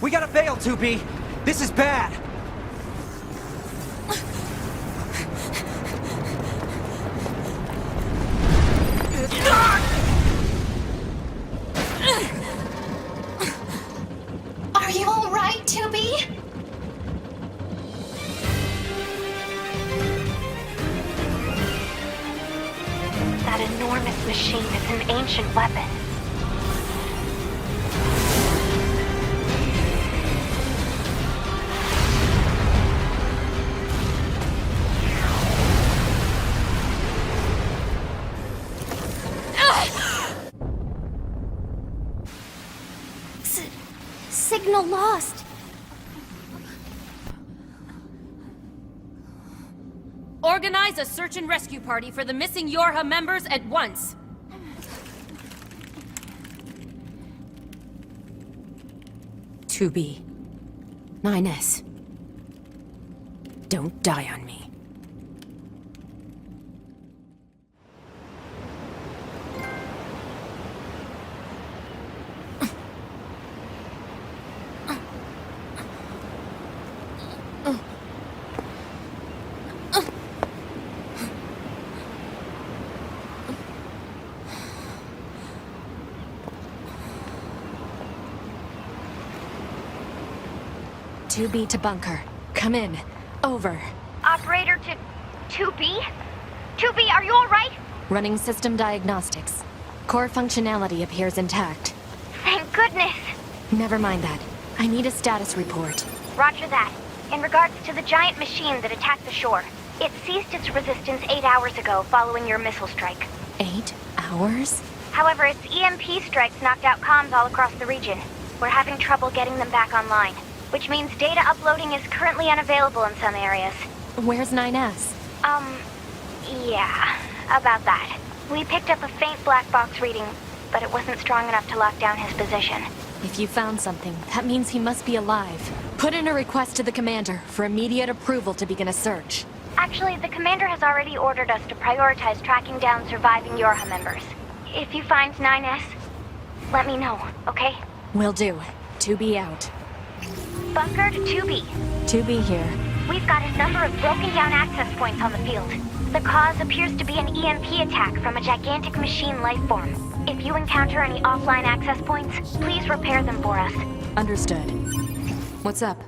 We gotta bail, 2B! This is bad!
Are you alright, 2B?
That enormous machine is an ancient weapon.
Signal lost.
Organize a search and rescue party for the missing Yorha members at once.
To be. 9S. Don't die on me.
To B to bunker. Come in. Over.
Operator to 2B? 2B, are you alright?
Running system diagnostics. Core functionality appears intact.
Thank goodness.
Never mind that. I need a status report.
Roger that. In regards to the giant machine that attacked the shore, it ceased its resistance 8 hours ago following your missile strike.
8 hours?
However, its EMP strikes knocked out comms all across the region. We're having trouble getting them back online, which means data uploading is currently unavailable in some areas.
Where's 9S?
Yeah, about that. We picked up a faint black box reading, but it wasn't strong enough to lock down his position.
If you found something, that means he must be alive. Put in a request to the commander for immediate approval to begin a search.
Actually, the commander has already ordered us to prioritize tracking down surviving Yorha members. If you find 9S, let me know, okay?
Will do. 2B out.
Bunker to 2B.
2B here.
We've got a number of broken down access points on the field. The cause appears to be an EMP attack from a gigantic machine life form. If you encounter any offline access points, please repair them for us.
Understood. What's up?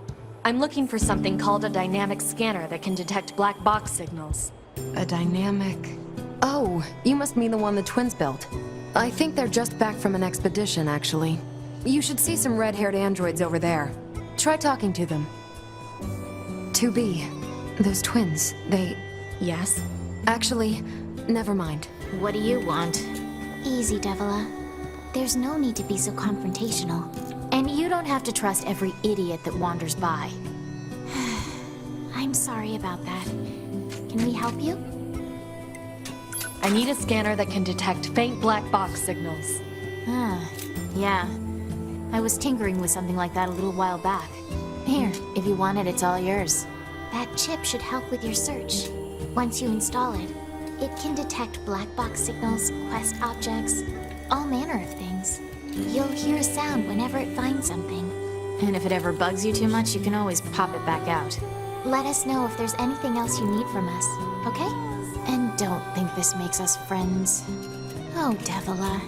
I'm looking for something called a dynamic scanner that can detect black box signals.
A dynamic... Oh, you must mean the one the twins built. I think they're just back from an expedition, actually. You should see some red-haired androids over there. Try talking to them. 2B, those twins, they...
Yes?
Actually, never mind.
What do you want? Easy, Devila. There's no need to be so confrontational. And you don't have to trust every idiot that wanders by. I'm sorry about that. Can we help you?
I need a scanner that can detect faint black box signals.
Yeah. I was tinkering with something like that a little while back. Here, if you want it, it's all yours. That chip should help with your search. Once you install it, it can detect black box signals, quest objects, all manner of things. You'll hear a sound whenever it finds something.
And if it ever bugs you too much, you can always pop it back out.
Let us know if there's anything else you need from us, okay? And don't think this makes us friends. Oh, Devila.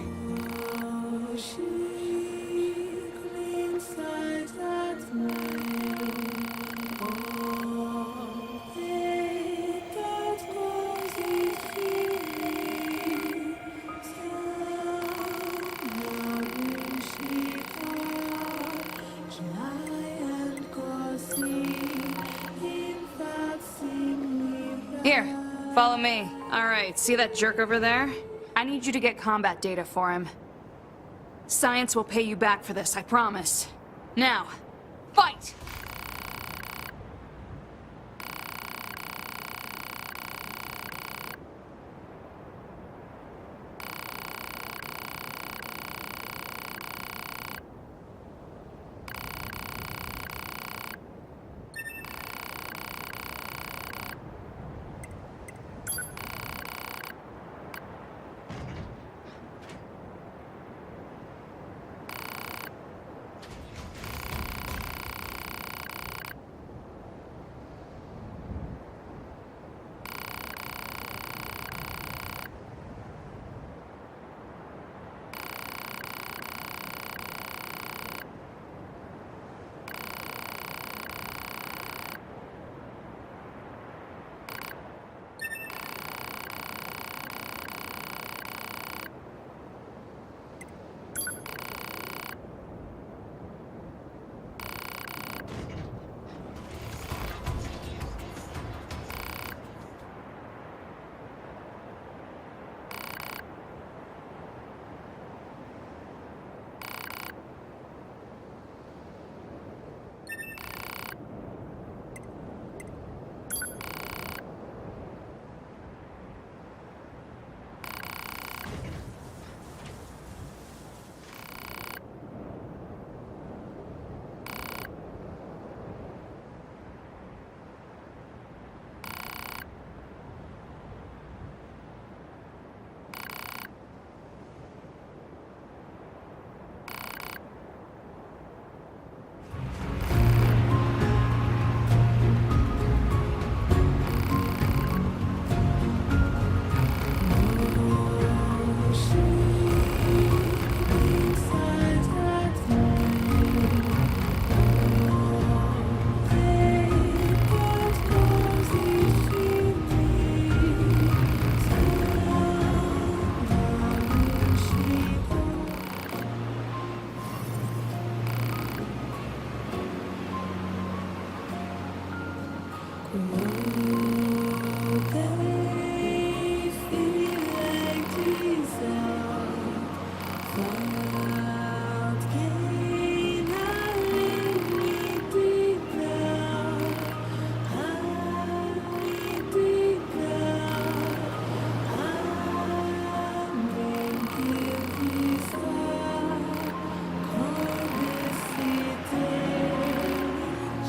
Here, follow me. Alright, see that jerk over there? I need you to get combat data for him. Science will pay you back for this, I promise. Now, fight!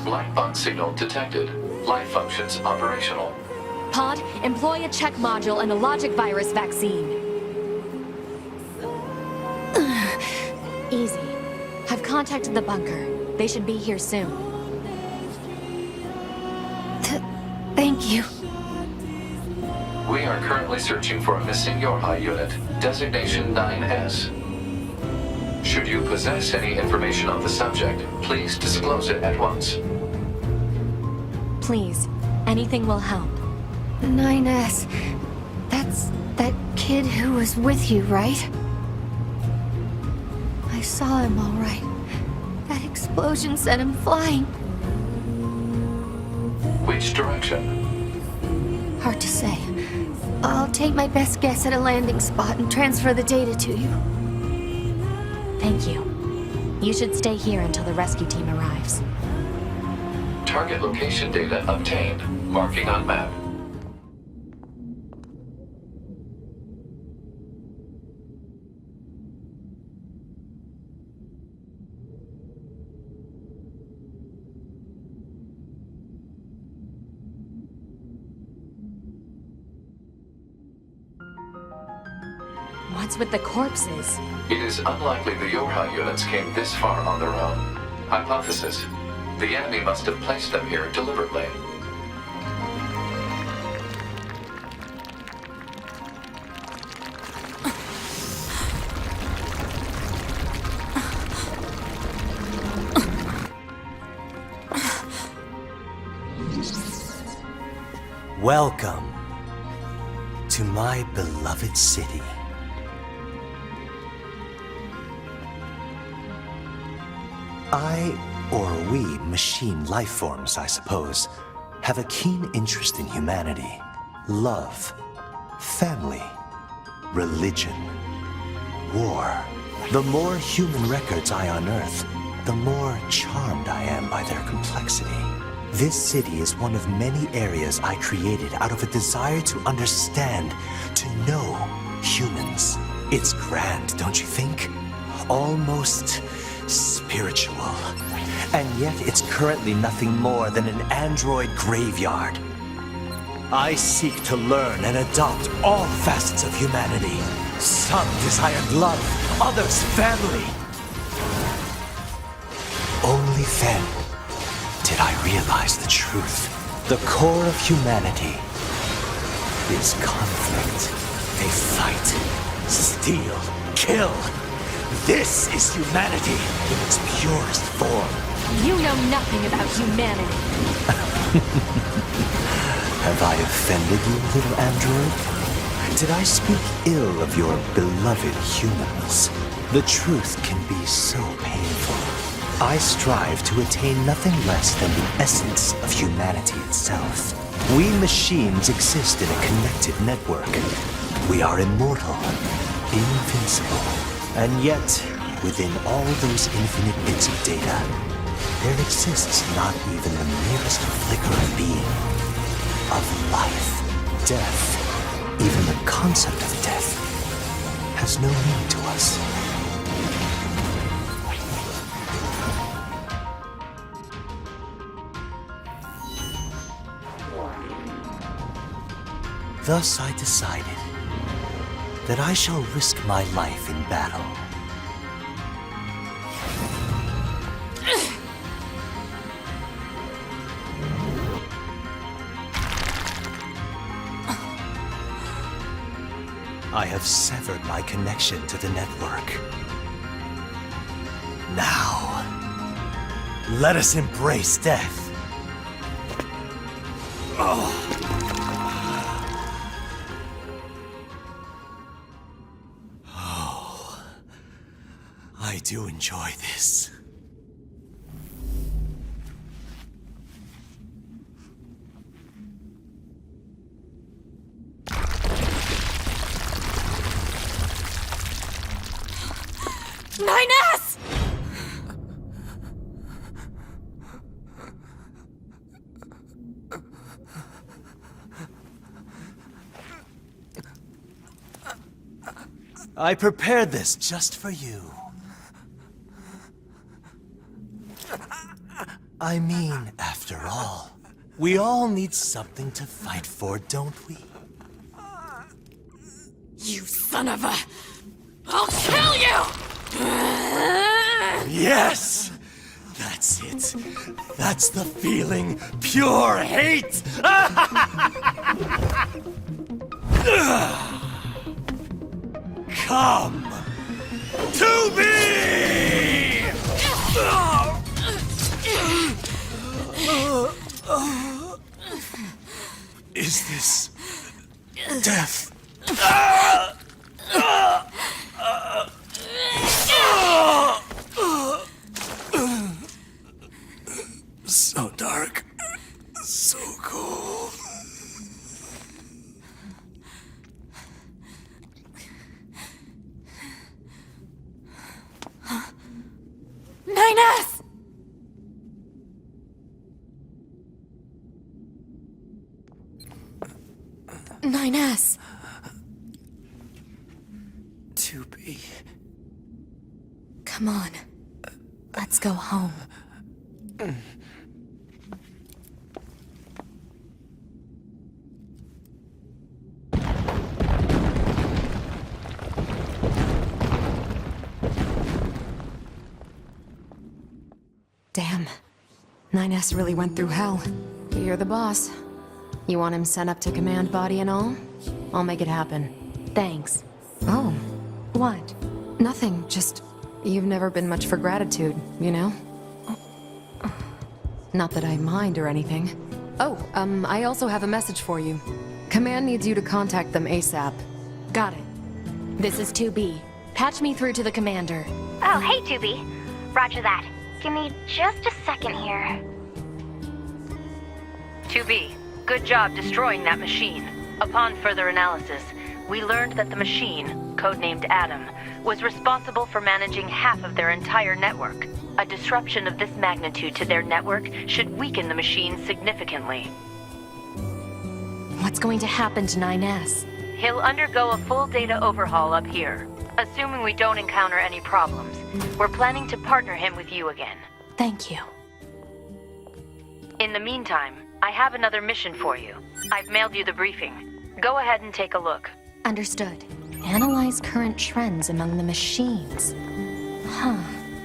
Black box signal detected. Life functions operational.
Pod, employ a check module and a logic virus vaccine. Easy. I've contacted the bunker. They should be here soon.
Thank you.
We are currently searching for a missing Yorha unit, designation 9S. Should you possess any information on the subject, please disclose it at once.
Please, anything will help.
9S. That's that kid who was with you, right? I saw him all right. That explosion sent him flying.
Which direction?
Hard to say. I'll take my best guess at a landing spot and transfer the data to you.
Thank you. You should stay here until the rescue team arrives.
Target location data obtained. Marking on map.
What's with the corpses?
It is unlikely the Yorha units came this far on their own. Hypothesis. The enemy must have placed them here deliberately.
Welcome to my beloved city. Or we, machine life forms, I suppose, have a keen interest in humanity. love, family, religion, war. The more human records I unearth, the more charmed I am by their complexity. This city is one of many areas I created out of a desire to understand, to know humans. It's grand, don't you think? Almost spiritual. And yet it's currently nothing more than an android graveyard. I seek to learn and adopt all facets of humanity. Some desired love, others family. Only then did I realize the truth. The core of humanity is conflict. They fight, steal, kill. This is humanity in its purest form.
You know nothing about humanity.
Have I offended you, little android? Did I speak ill of your beloved humans? The truth can be so painful. I strive to attain nothing less than the essence of humanity itself. We machines exist in a connected network. We are immortal, invincible. And yet, within all those infinite bits of data, there exists not even the merest flicker of being, of life, death. Even the concept of death has no meaning to us. Thus I decided that I shall risk my life in battle. I have severed my connection to the network. Now, let us embrace death. Oh. I do enjoy this.
Nines!
I prepared this just for you. I mean, after all, we all need something to fight for, don't we?
You son of a... I'll kill you!
Yes! That's it. That's the feeling. Pure hate! Come to me! Is this death? So dark, so cold.
Nines!
Nines.
To be.
Come on. Let's go home. Damn. 9S really went through hell. You're the boss. You want him sent up to command body and all? I'll make it happen.
Thanks.
Oh.
What?
Nothing, just... You've never been much for gratitude, you know? Not that I mind or anything. Oh, I also have a message for you. Command needs you to contact them ASAP.
Got it. This is 2B. Patch me through to the commander.
Oh, hey, 2B. Roger that. Give me just a second here.
2B, good job destroying that machine. Upon further analysis, we learned that the machine, codenamed Adam, was responsible for managing half of their entire network. A disruption of this magnitude to their network should weaken the machine significantly.
What's going to happen to 9S?
He'll undergo a full data overhaul up here. Assuming we don't encounter any problems, we're planning to partner him with you again.
Thank you.
In the meantime, I have another mission for you. I've mailed you the briefing. Go ahead and take a look.
Understood. Analyze current trends among the machines. Huh.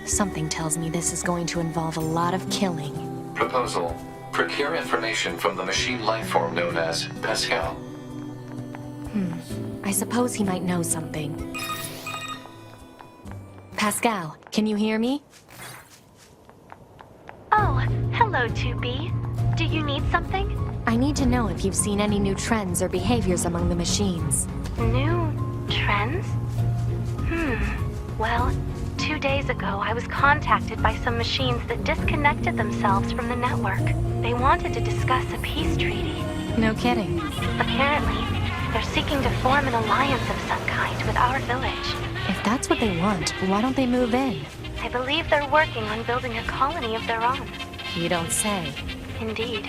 Something tells me this is going to involve a lot of killing.
Proposal. Procure information from the machine lifeform known as Pascal.
I suppose he might know something. Pascal, can you hear me?
Oh, hello, 2B. Do you need something?
I need to know if you've seen any new trends or behaviors among the machines.
New trends? Well, 2 days ago, I was contacted by some machines that disconnected themselves from the network. They wanted to discuss a peace treaty.
No kidding.
Apparently, they're seeking to form an alliance of some kind with our village.
If that's what they want, why don't they move in?
I believe they're working on building a colony of their own.
You don't say.
Indeed.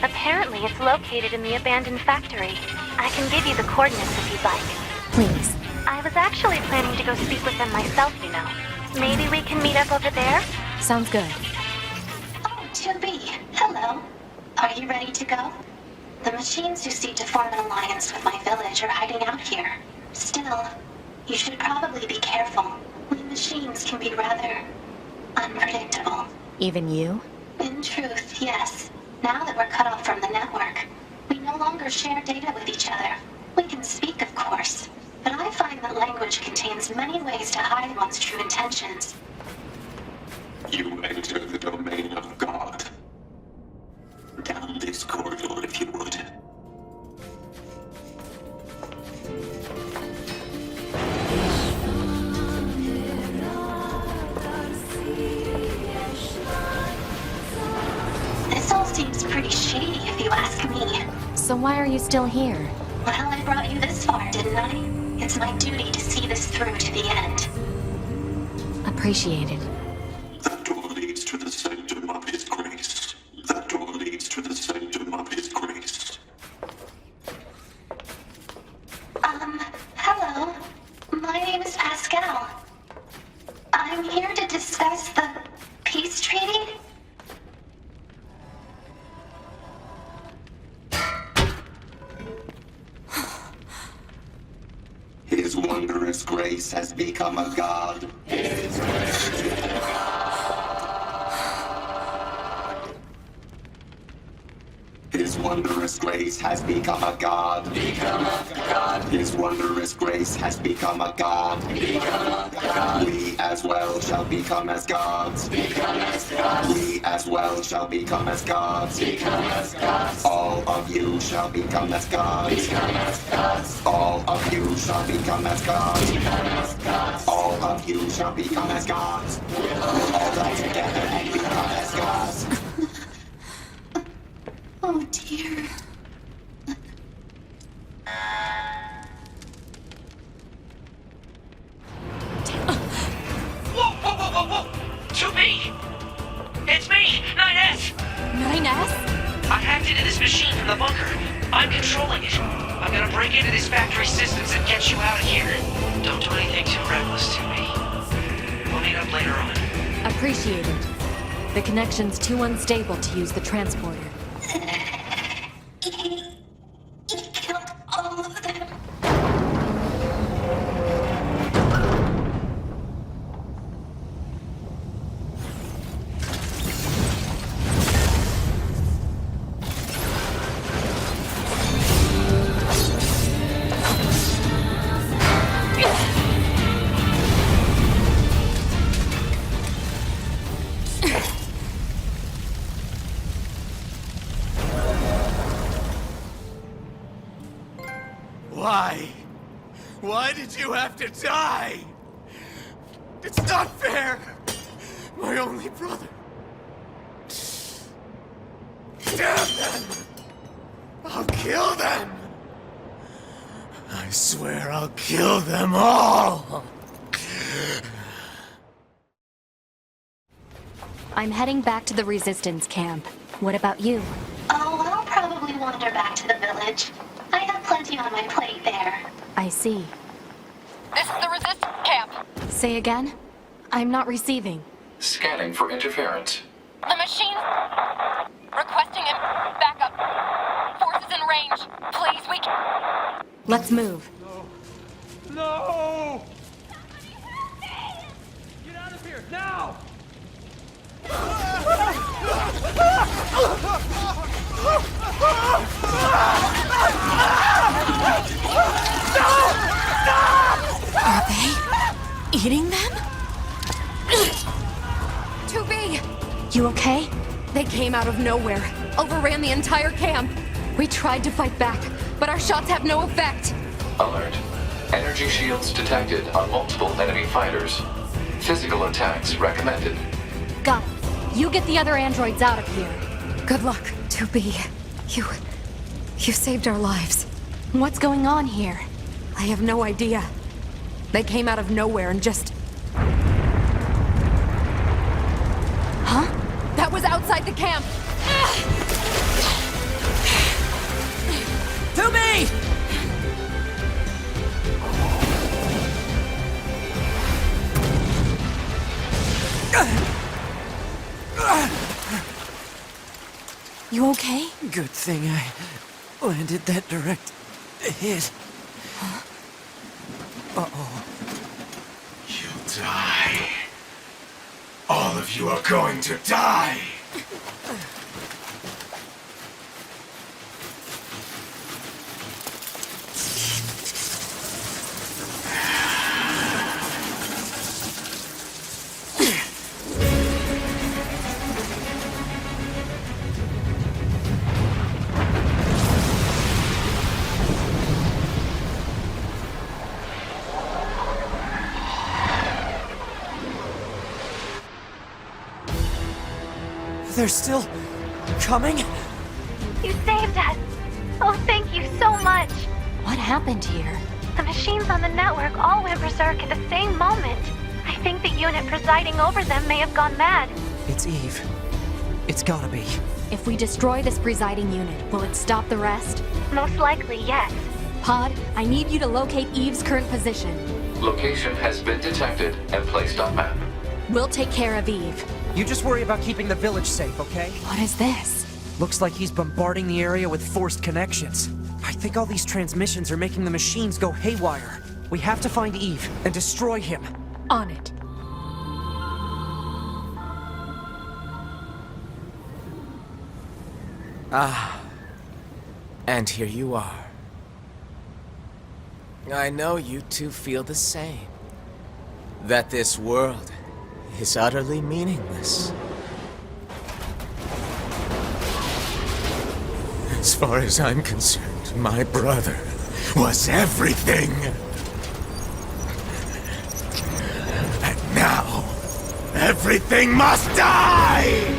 Apparently, it's located in the abandoned factory. I can give you the coordinates if you'd like.
Please.
I was actually planning to go speak with them myself, you know. Maybe we can meet up over there?
Sounds good.
Oh, 2B, hello. Are you ready to go? The machines who seek to form an alliance with my village are hiding out here. Still, you should probably be careful. We machines can be rather unpredictable.
Even you?
In truth, yes. Now that we're cut off from the network, we no longer share data with each other. We can speak, of course, but I find that language contains many ways to hide one's true intentions.
You enter the domain of God. Down this corridor, if you would.
This all seems pretty shady, if you ask me.
So why are you still here?
Well, I brought you this far, didn't I? It's my duty to see this through to the end.
Appreciated.
That door leads to the sanctum of His grace. That door leads to the sanctum of His grace.
Hello. My name is Pascal. I'm here to discuss the peace treaty.
His wondrous grace has become a god. His grace has become a god. His wondrous grace has become a god. Become a god. His wondrous grace has become a god. Become a god. We as well shall become as gods. Become as gods. We as well shall become as gods. Become as gods. All of you shall become as gods. Become as gods. All of you shall become as gods. Become as gods. All of you shall become as gods. We'll all die together and become as gods.
Oh dear.
Whoa! 2B! It's me, 9S!
9S?
I hacked into this machine from the bunker. I'm controlling it. I'm gonna break into this factory systems and get you out of here. Don't do anything too reckless, 2B. We'll meet up later on.
Appreciated. The connection's too unstable to use the transporter.
He killed all of them.
Why? Why did you have to die? It's not fair! My only brother. Damn them! I'll kill them! swear I'll kill them all!
I'm heading back to the Resistance camp. What about you?
Oh, I'll probably wander back to the village. I have plenty on my plate there.
I see.
This is the Resistance camp.
Say again? I'm not receiving.
Scanning for interference.
The machine... Requesting a backup. Forces in range. Please, we can...
Let's move.
No! Get out of here, now!
Are they eating them? 2B!
You okay?
They came out of nowhere, overran the entire camp. We tried to fight back, but our shots have no effect.
Alert. Energy shields detected on multiple enemy fighters. Physical attacks recommended.
Got it. You get the other androids out of here.
Good luck, 2B. You saved our lives.
What's going on here?
I have no idea. They came out of nowhere and just...
Huh?
That was outside the camp!
2B!
You okay?
Good thing I landed that direct hit.
Huh?
Uh-oh. You'll die. All of you are going to die!
They're still coming?
You saved us. Oh, thank you so much.
What happened here?
The machines on the network all went berserk at the same moment. I think the unit presiding over them may have gone mad.
It's Eve. It's gotta be.
If we destroy this presiding unit, will it stop the rest?
Most likely, yes.
Pod, I need you to locate Eve's current position.
Location has been detected and placed on map.
We'll take care of Eve.
You just worry about keeping the village safe, okay?
What is this?
Looks like he's bombarding the area with forced connections. I think all these transmissions are making the machines go haywire. We have to find Eve and destroy him.
On it.
Ah. And here you are. I know you two feel the same. That this world is utterly meaningless.
As far as I'm concerned, my brother was everything. And now, everything must die!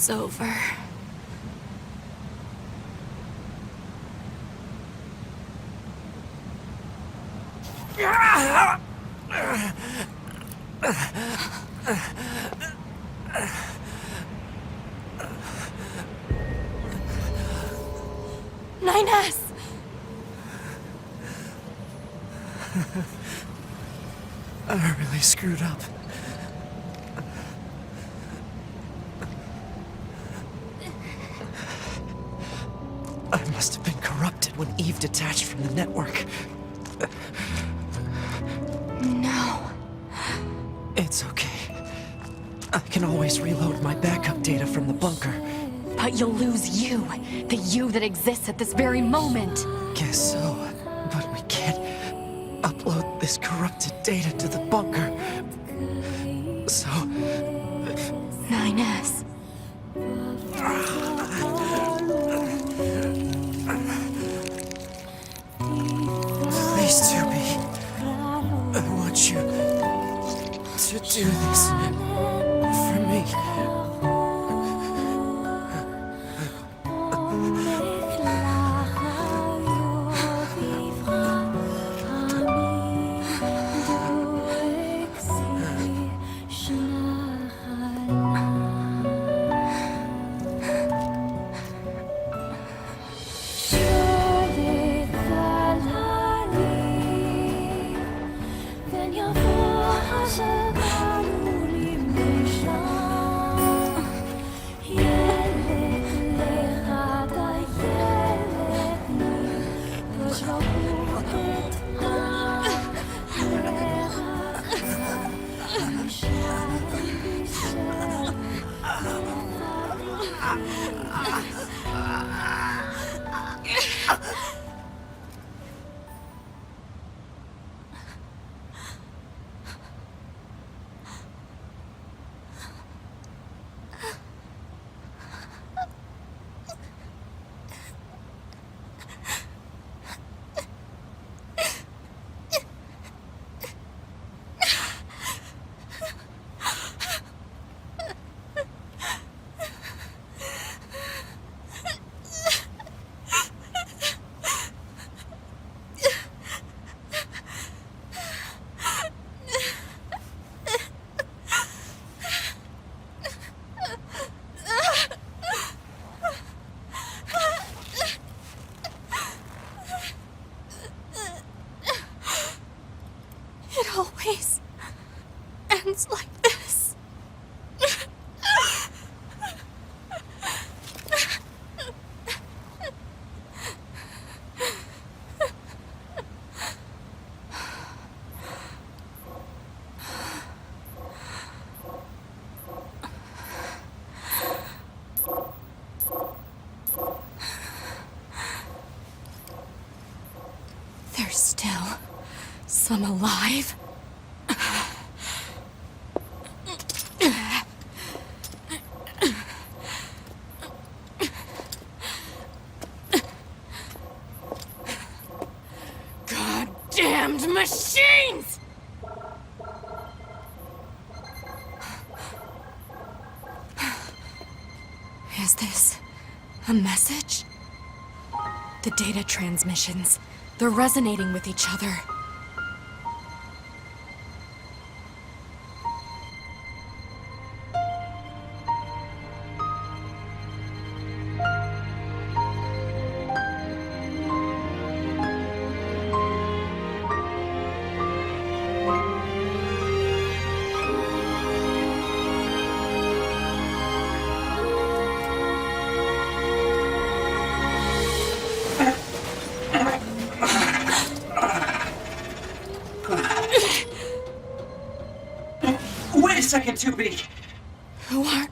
It's over. Nines!
I really screwed up. I must have been corrupted when Eve detached from the network.
No.
It's okay. I can always reload my backup data from the bunker.
But you'll lose you. The you that exists at this very moment.
Guess so. But we can't upload this corrupted data to the bunker. So...
9S.
Please, 2B. I want you to do this for me.
It always ends like this. There's still some alive. Goddamned machines! Is this a message? The data transmissions. They're resonating with each other.
Wait a second, 2B.
Who are...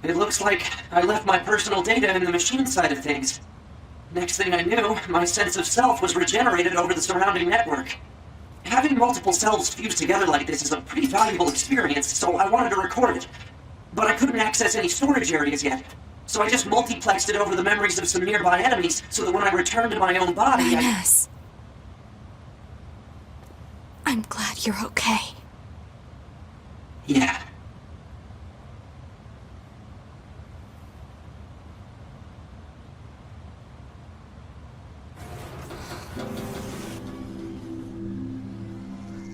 It looks like I left my personal data in the machine side of things. Next thing I knew, my sense of self was regenerated over the surrounding network. Having multiple selves fused together like this is a pretty valuable experience, so I wanted to record it. But I couldn't access any storage areas yet, so I just multiplexed it over the memories of some nearby enemies so that when I returned to my own body,
Yes. I'm glad you're okay.
Yeah.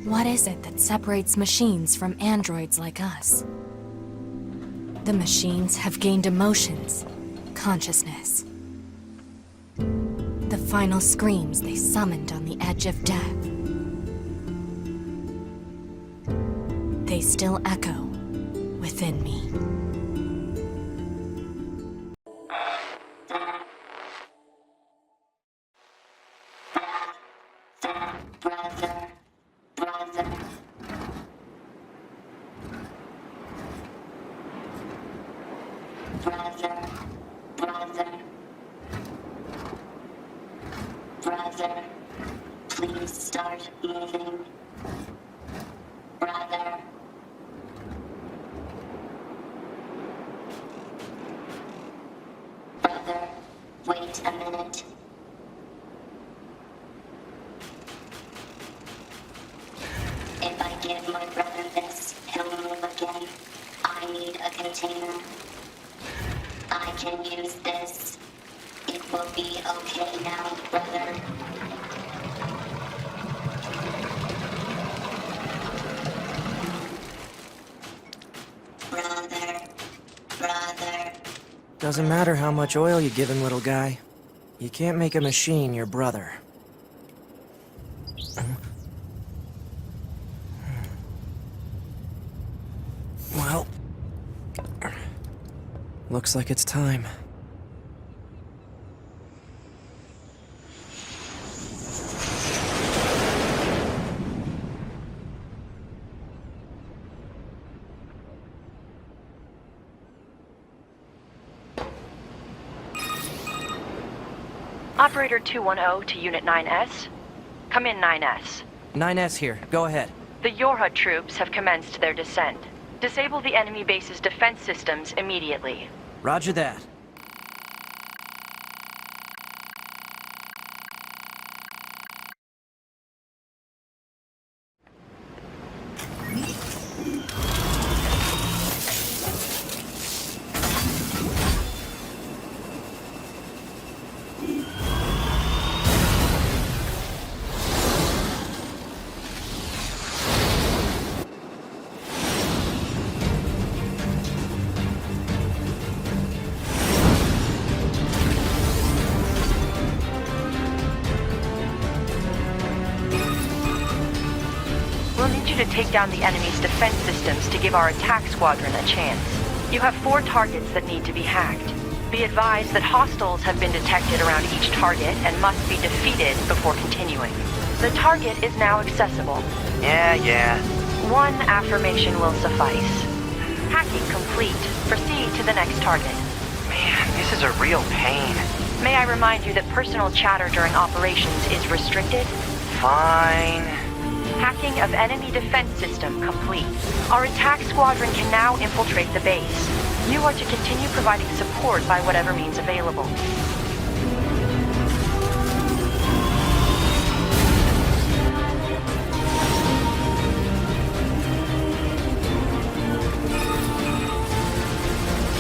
What is it that separates machines from androids like us? The machines have gained emotions, consciousness. The final screams they summoned on the edge of death. They still echo within me.
Brother, please start moving. Brother. Brother, wait a minute. If I give my brother this, he'll move again. I need a container. I can use this. It will be okay now, brother. Brother.
Doesn't matter how much oil you give him, little guy. You can't make a machine your brother. Well, looks like it's time.
Operator 210 to Unit 9S. Come in, 9S.
9S here. Go ahead.
The Yorha troops have commenced their descent. Disable the enemy base's defense systems immediately.
Roger that.
To take down the enemy's defense systems to give our attack squadron a chance. You have 4 targets that need to be hacked. Be advised that hostiles have been detected around each target and must be defeated before continuing. The target is now accessible.
Yeah.
1 affirmation will suffice. Hacking complete. Proceed to the next target.
Man, this is a real pain.
May I remind you that personal chatter during operations is restricted?
Fine.
Hacking of enemy defense system complete. Our attack squadron can now infiltrate the base. You are to continue providing support by whatever means available.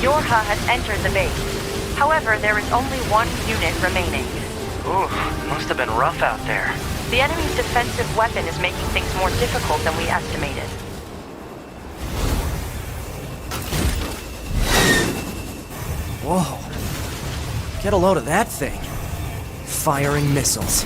Yorha has entered the base. However, there is only 1 unit remaining.
Ooh, must have been rough out there.
The enemy's defensive weapon is making things more difficult than we estimated.
Whoa. Get a load of that thing. Firing missiles.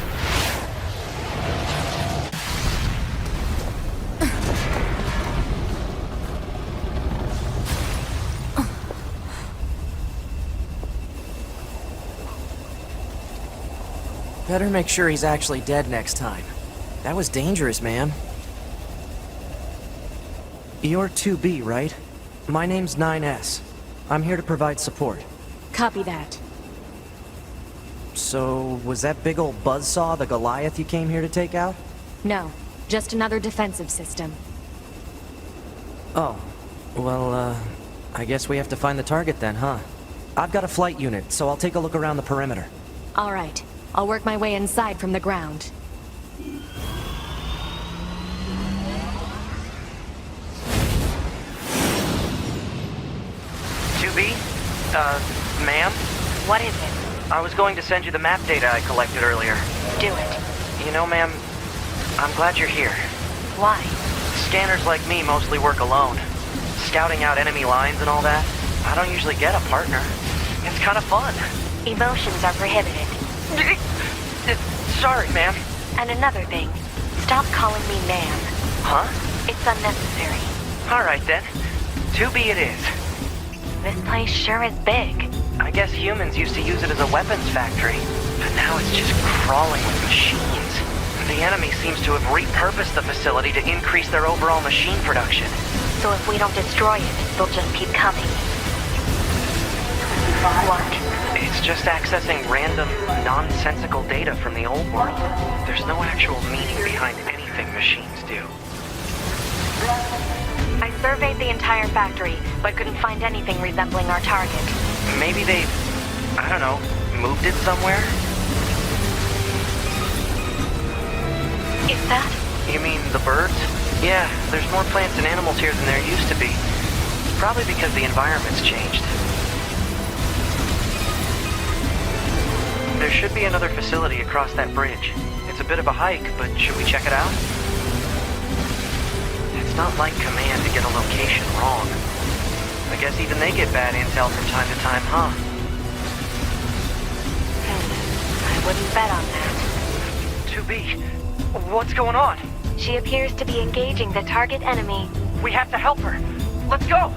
Better make sure he's actually dead next time. That was dangerous, man. You're 2B, right? My name's 9S. I'm here to provide support.
Copy that.
So, was that big old buzzsaw the Goliath you came here to take out?
No, just another defensive system.
Oh, well, I guess we have to find the target then, huh? I've got a flight unit, so I'll take a look around the perimeter.
All right. I'll work my way inside from the ground.
Ma'am?
What is it?
I was going to send you the map data I collected earlier.
Do it.
You know, ma'am, I'm glad you're here.
Why?
Scanners like me mostly work alone. Scouting out enemy lines and all that, I don't usually get a partner. It's kind of fun.
Emotions are prohibited.
Sorry, ma'am.
And another thing, stop calling me ma'am.
Huh?
It's unnecessary.
Alright then. 2B it is.
This place sure is big.
I guess humans used to use it as a weapons factory, but now it's just crawling with machines. The enemy seems to have repurposed the facility to increase their overall machine production.
So if we don't destroy it, they'll just keep coming. What?
It's just accessing random, nonsensical data from the old world. There's no actual meaning behind anything machines do.
I surveyed the entire factory, but couldn't find anything resembling our target.
Maybe they, I don't know, moved it somewhere?
Is that?
You mean the birds? Yeah, there's more plants and animals here than there used to be. Probably because the environment's changed. There should be another facility across that bridge. It's a bit of a hike, but should we check it out? It's not like Command to get a location wrong. I guess even they get bad intel from time to time, huh?
I wouldn't bet on that.
2B, what's going on?
She appears to be engaging the target enemy.
We have to help her. Let's go!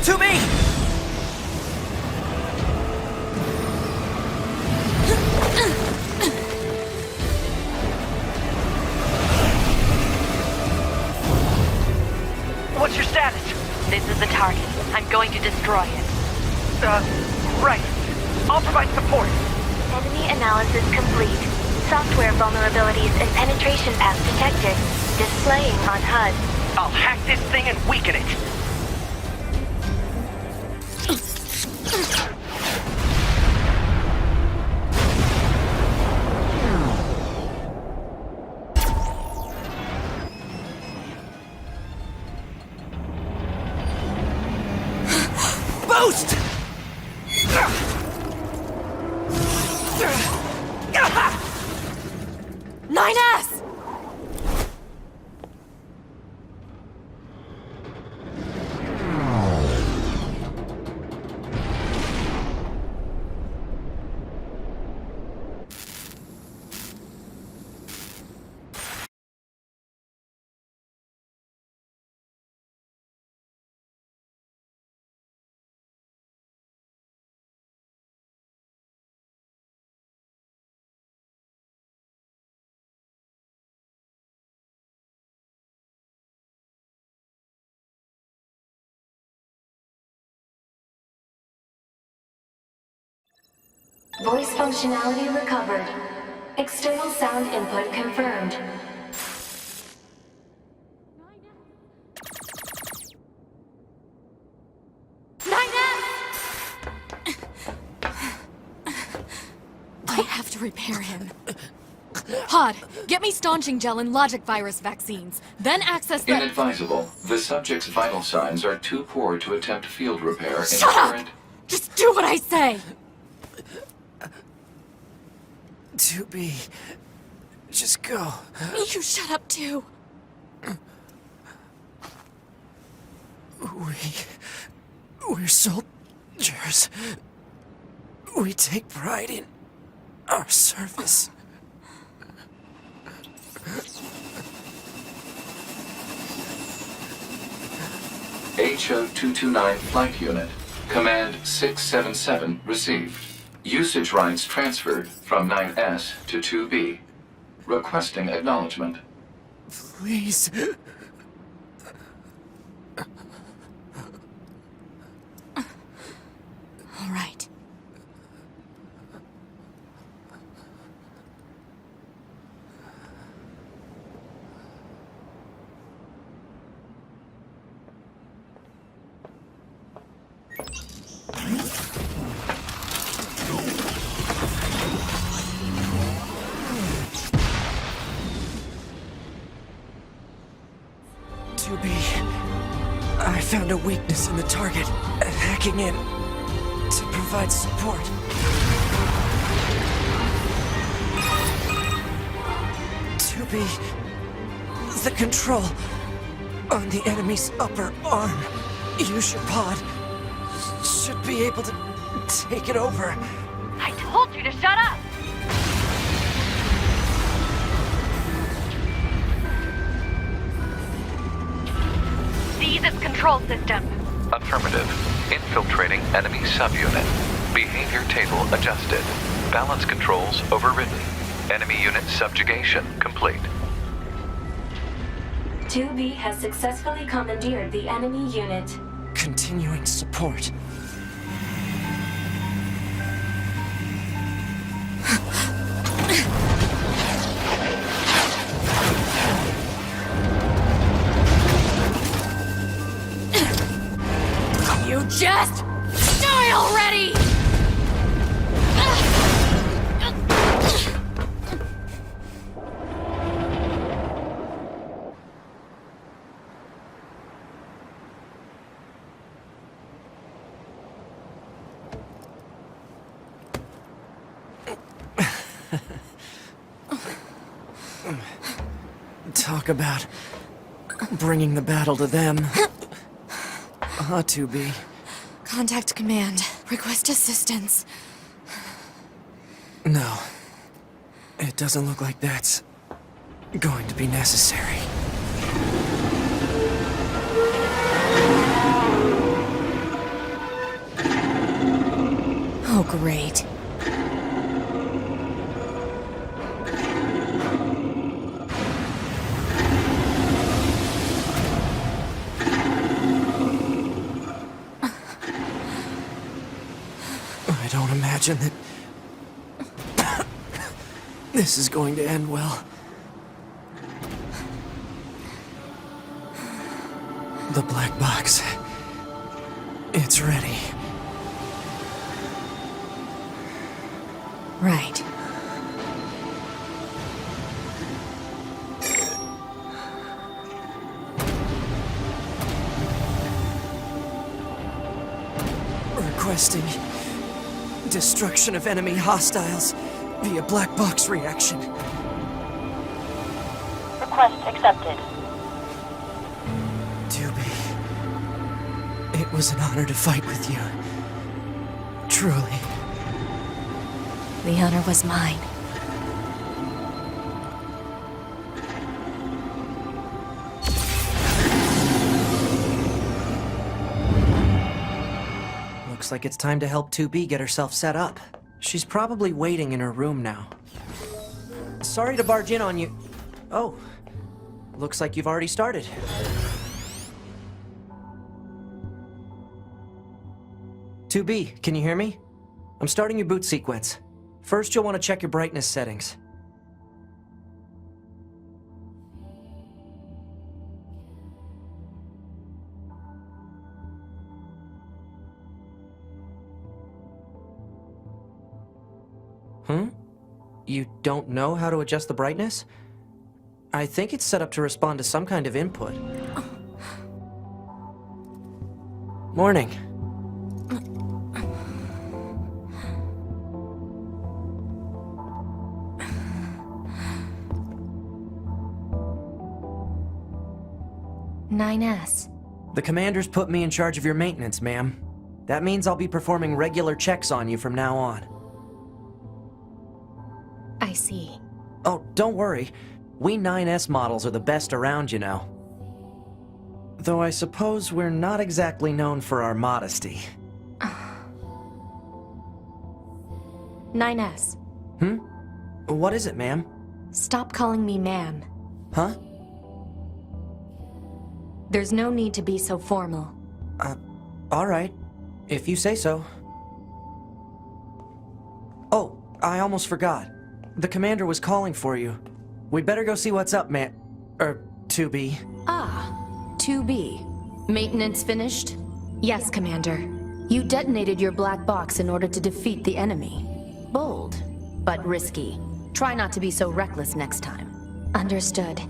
To me!
What's your status?
This is the target. I'm going to destroy it.
Right. I'll provide support.
Enemy analysis complete. Software vulnerabilities and penetration paths detected. Displaying on HUD.
I'll hack this thing and weaken it.
Boost!
9S!
Voice functionality recovered. External sound input confirmed.
I have to repair him. Hod, get me staunching gel and logic virus vaccines. Then access the—
Inadvisable. The subject's vital signs are too poor to attempt field repair in
Shut up!
current...
Just do what I say!
2B, just go.
You shut up too.
We're soldiers. We take pride in our service.
HO-229 Flight Unit. Command 677 received. Usage rights transferred from 9S to 2B. Requesting acknowledgement.
Please.
All right.
I found a weakness in the target, hacking in to provide support. To be the control on the enemy's upper arm. Use your pod. Should be able to take it over.
I told you to shut up! Seize its control system.
Affirmative. Infiltrating enemy subunit. Behavior table adjusted. Balance controls overridden. Enemy unit subjugation complete.
2B has successfully commandeered the enemy unit.
Continuing support.
You just die already!
Talk about bringing the battle to them. 2B.
Contact command. Request assistance.
No. It doesn't look like that's going to be necessary.
Oh, great.
I don't imagine that this is going to end well. The black box. It's ready.
Right.
Requesting destruction of enemy hostiles via black box reaction.
Request accepted.
2B. It was an honor to fight with you. Truly.
The honor was mine.
Looks like it's time to help 2B get herself set up. She's probably waiting in her room now. Sorry to barge in on you. Oh, looks like you've already started. "2B, can you hear me? I'm starting your boot sequence. First, you'll want to check your brightness settings. You don't know how to adjust the brightness? I think it's set up to respond to some kind of input. Morning.
"9S.
The commander's put me in charge of your maintenance, ma'am. That means I'll be performing regular checks on you from now on.
I see.
Oh, don't worry. We 9S models are the best around, you know. Though I suppose we're not exactly known for our modesty.
9S.
What is it, ma'am?
Stop calling me ma'am.
Huh?
There's no need to be so formal.
All right. If you say so. Oh, I almost forgot. The commander was calling for you. We'd better go see what's up, 2B.
2B. Maintenance finished? Yes, Commander. You detonated your black box in order to defeat the enemy. Bold, but risky. Try not to be so reckless next time. Understood.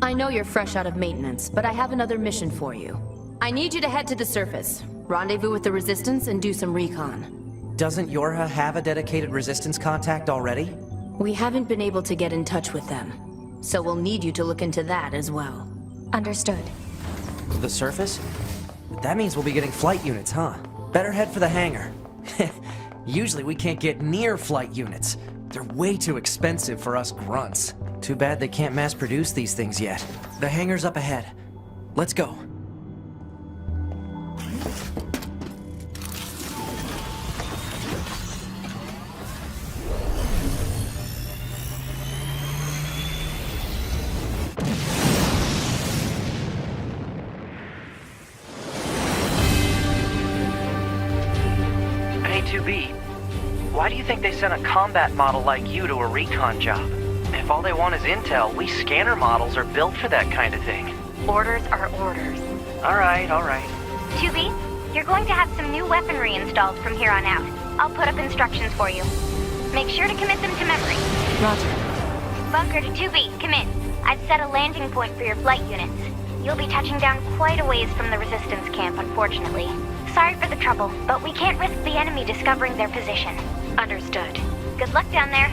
I know you're fresh out of maintenance, but I have another mission for you. I need you to head to the surface, rendezvous with the Resistance, and do some recon.
Doesn't Yorha have a dedicated resistance contact already?
We haven't been able to get in touch with them, so we'll need you to look into that as well.
Understood.
The surface? That means we'll be getting flight units, huh? Better head for the hangar. Usually we can't get near flight units. They're way too expensive for us grunts. Too bad they can't mass produce these things yet. The hangar's up ahead. Let's go.
Hey, 2B. Why do you think they sent a combat model like you to a recon job? If all they want is intel, we scanner models are built for that kind of thing.
Orders are orders.
Alright.
2B, you're going to have some new weaponry installed from here on out. I'll put up instructions for you. Make sure to commit them to memory.
Roger.
Bunker to 2B, come in. I've set a landing point for your flight units. You'll be touching down quite a ways from the resistance camp, unfortunately. Sorry for the trouble, but we can't risk the enemy discovering their position.
Understood.
Good luck down there.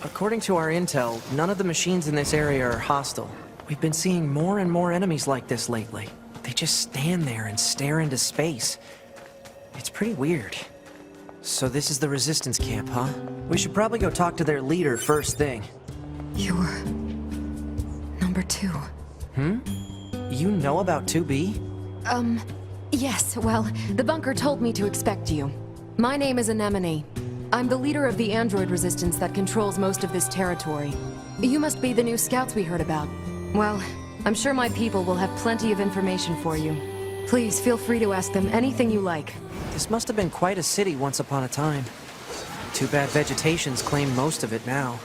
According to our intel, none of the machines in this area are hostile. We've been seeing more and more enemies like this lately. They just stand there and stare into space. It's pretty weird. So this is the resistance camp, huh? We should probably go talk to their leader first thing.
You're... number 2.
You know about 2B?
Yes, well, the bunker told me to expect you. My name is Anemone. I'm the leader of the android resistance that controls most of this territory. You must be the new scouts we heard about. Well, I'm sure my people will have plenty of information for you. Please feel free to ask them anything you like.
This must have been quite a city once upon a time. Too bad vegetation's claimed most of it now.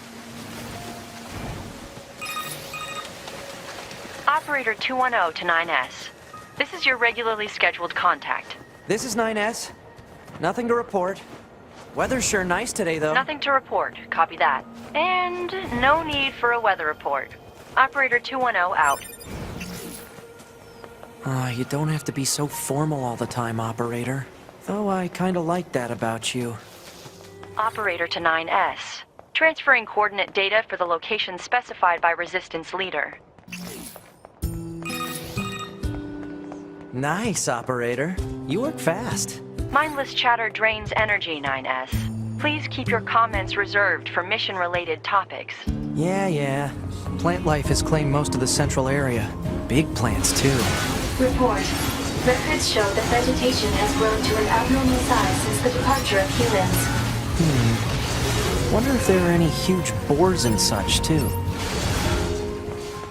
Operator 210 to 9S. This is your regularly scheduled contact.
This is 9S. Nothing to report. Weather's sure nice today, though.
Nothing to report. Copy that. And no need for a weather report. Operator 210 out.
You don't have to be so formal all the time, Operator. Though I kinda like that about you.
Operator to 9S. Transferring coordinate data for the location specified by Resistance Leader.
Nice, Operator. You work fast.
Mindless chatter drains energy, 9S. Please keep your comments reserved for mission-related topics.
Yeah. Plant life has claimed most of the central area. Big plants, too.
Report. Records show that vegetation has grown to an abnormal size since the departure of humans.
Wonder if there are any huge boars and such, too.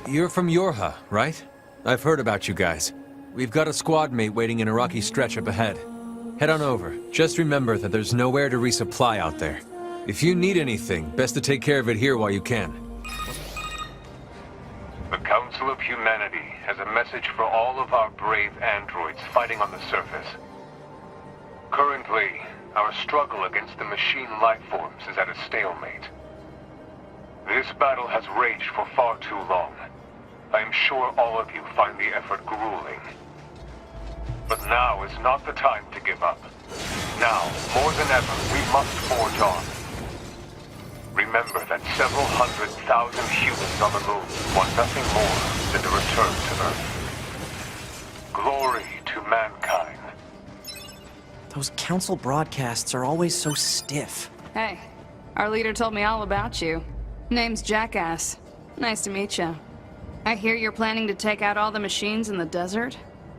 You're from Yorha, right? I've heard about you guys. We've got a squad mate waiting in a rocky stretch up ahead. Head on over. Just remember that there's nowhere to resupply out there. If you need anything, best to take care of it here while you can.
The Council of Humanity has a message for all of our brave androids fighting on the surface. Currently, our struggle against the machine lifeforms is at a stalemate. This battle has raged for far too long. I am sure all of you find the effort grueling. But now is not the time to give up. Now, more than ever, we must forge on. Remember that several 100,000 humans on the moon want nothing more than to return to Earth. Glory to mankind.
Those council broadcasts are always so stiff.
Hey, our leader told me all about you. Name's Jackass. Nice to meet you. I hear you're planning to take out all the machines in the desert?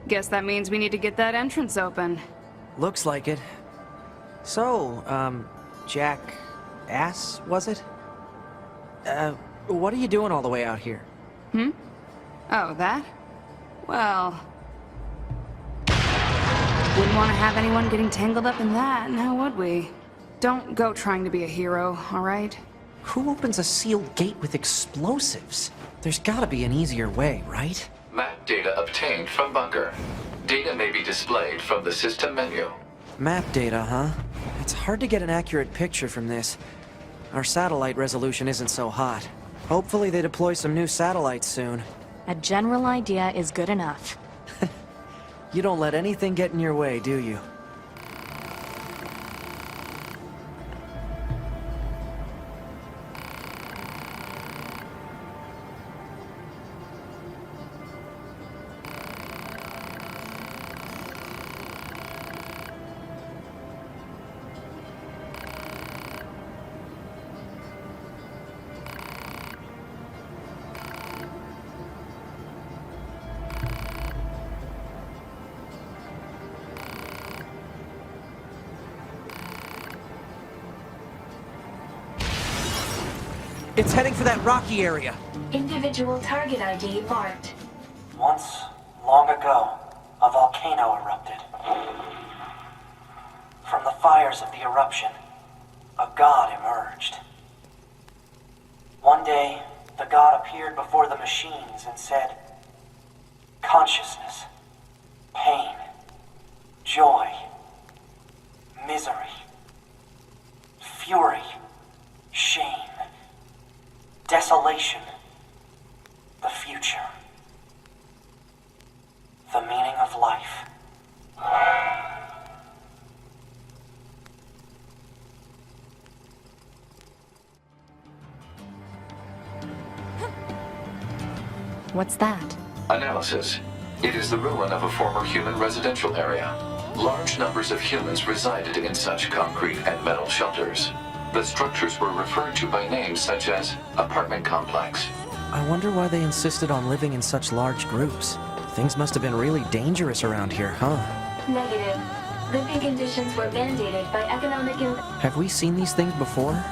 Guess that means we need to get that entrance open.
Looks like it. So, Jackass, was it? What are you doing all the way out here?
Oh, that? Well... wouldn't want to have anyone getting tangled up in that, now would we? Don't go trying to be a hero, alright?
Who opens a sealed gate with explosives? There's gotta be an easier way, right?
Map data obtained from bunker. Data may be displayed from the system menu.
Map data, huh? It's hard to get an accurate picture from this. Our satellite resolution isn't so hot. Hopefully they deploy some new satellites soon.
A general idea is good enough.
You don't let anything get in your way, do you? It's heading for that rocky area.
Individual target ID marked.
Once, long ago, a volcano erupted. From the fires of the eruption, a god emerged. One day, the god appeared before the machines and said, "Consciousness, pain, joy, misery, fury, shame, desolation, the future, the meaning of life."
What's that?
Analysis. It is the ruin of a former human residential area. Large numbers of humans resided in such concrete and metal shelters. The structures were referred to by names such as apartment complex.
I wonder why they insisted on living in such large groups. Things must have been really dangerous around here, huh?
Negative. Living conditions were mandated by economic
Have we seen these things before?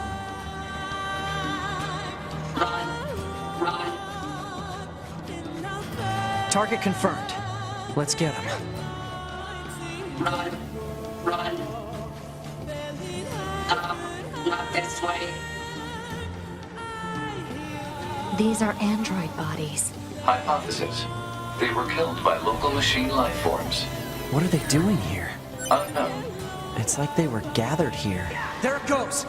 Target confirmed. Let's get him.
Run. Run. Not this way.
These are android bodies.
Hypothesis. They were killed by local machine life forms.
What are they doing here?
Unknown.
It's like they were gathered here. There it goes!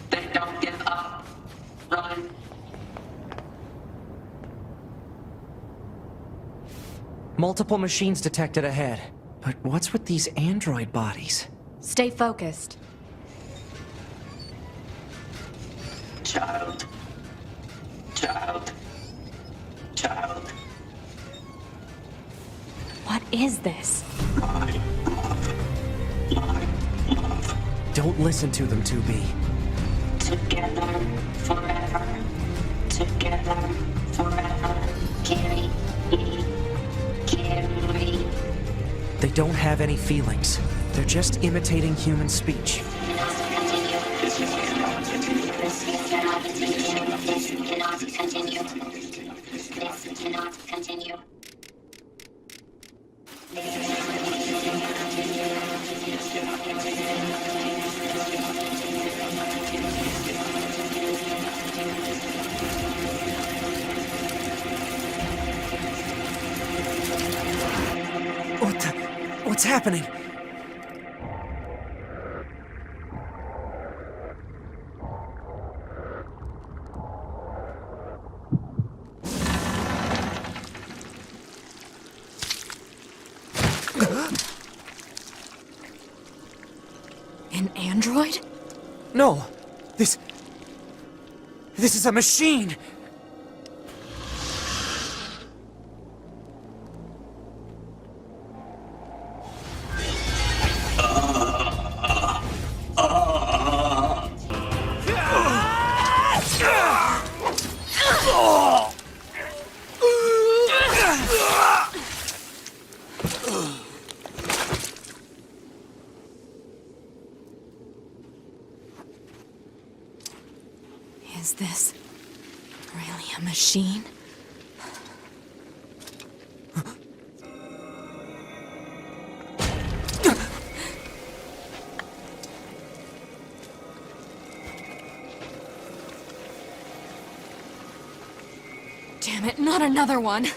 They don't give up. Run.
Multiple machines detected ahead. But what's with these android bodies?
Stay focused.
Child. Child. Child.
What is this?
Don't listen to them, 2B.
Together forever. Together forever. Carry. Carry.
They don't have any feelings. They're just imitating human speech. What's happening?
An android?
No! This is a machine!
Is this really a machine? Damn it, not another one!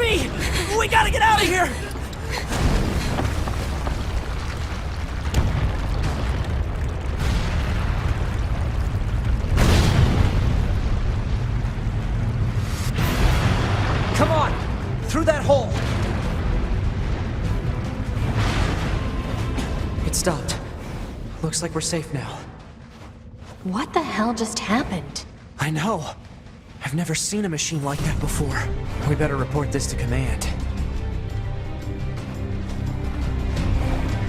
2B! We gotta get out of here! Come on! Through that hole! It stopped. Looks like we're safe now.
What the hell just happened?
I know. I've never seen a machine like that before. We better report this to command.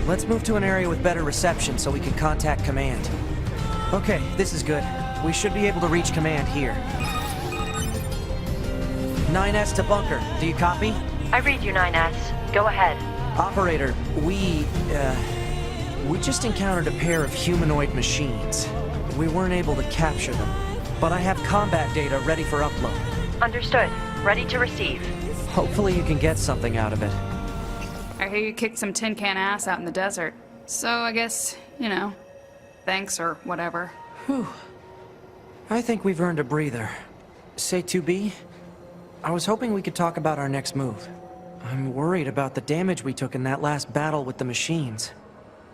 Let's move to an area with better reception so we can contact command. Okay, this is good. We should be able to reach command here. 9S to bunker. Do you copy?
I read you, 9S. Go ahead.
Operator, we just encountered a pair of humanoid machines. We weren't able to capture them, but I have combat data ready for upload.
Understood. Ready to receive.
Hopefully you can get something out of it.
I hear you kicked some tin can ass out in the desert. So I guess, you know, thanks or whatever.
Whew. I think we've earned a breather. Say 2B? I was hoping we could talk about our next move. I'm worried about the damage we took in that last battle with the machines.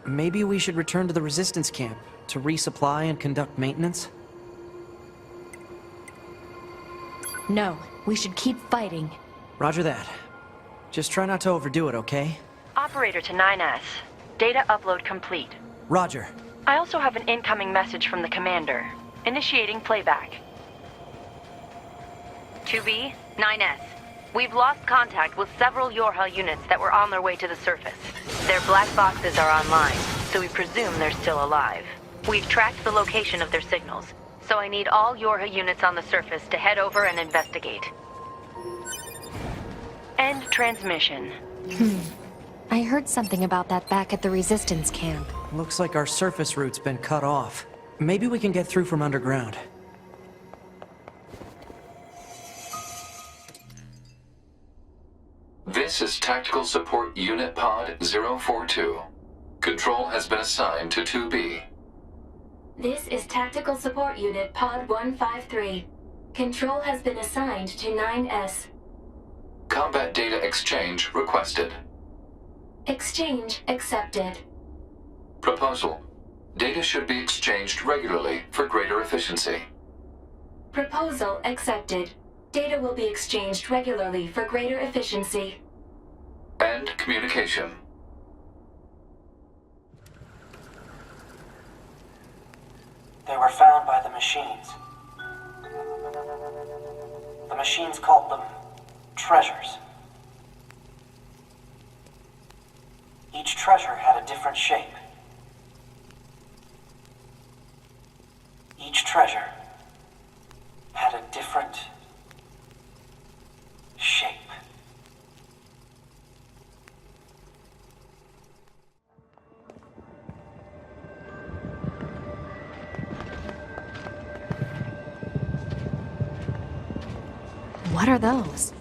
Maybe we should return to the resistance camp to resupply and conduct maintenance?
No, we should keep fighting.
Roger that. Just try not to overdo it, okay?
Operator to 9S. Data upload complete.
Roger.
I also have an incoming message from the commander. Initiating playback. 2B, 9S. We've lost contact with several Yorha units that were on their way to the surface. Their black boxes are online, so we presume they're still alive. We've tracked the location of their signals, so I need all Yorha units on the surface to head over and investigate. End transmission.
I heard something about that back at the resistance camp.
Looks like our surface route's been cut off. Maybe we can get through from underground.
This is Tactical Support Unit Pod 042. Control has been assigned to 2B.
This is Tactical Support Unit Pod 153. Control has been assigned to 9S.
Combat data exchange requested.
Exchange accepted.
Proposal. Data should be exchanged regularly for greater efficiency.
Proposal accepted. Data will be exchanged regularly for greater efficiency.
End communication.
They were found by the machines. The machines called them treasures. Each treasure had a different shape. Each treasure had a different shape.
What are those?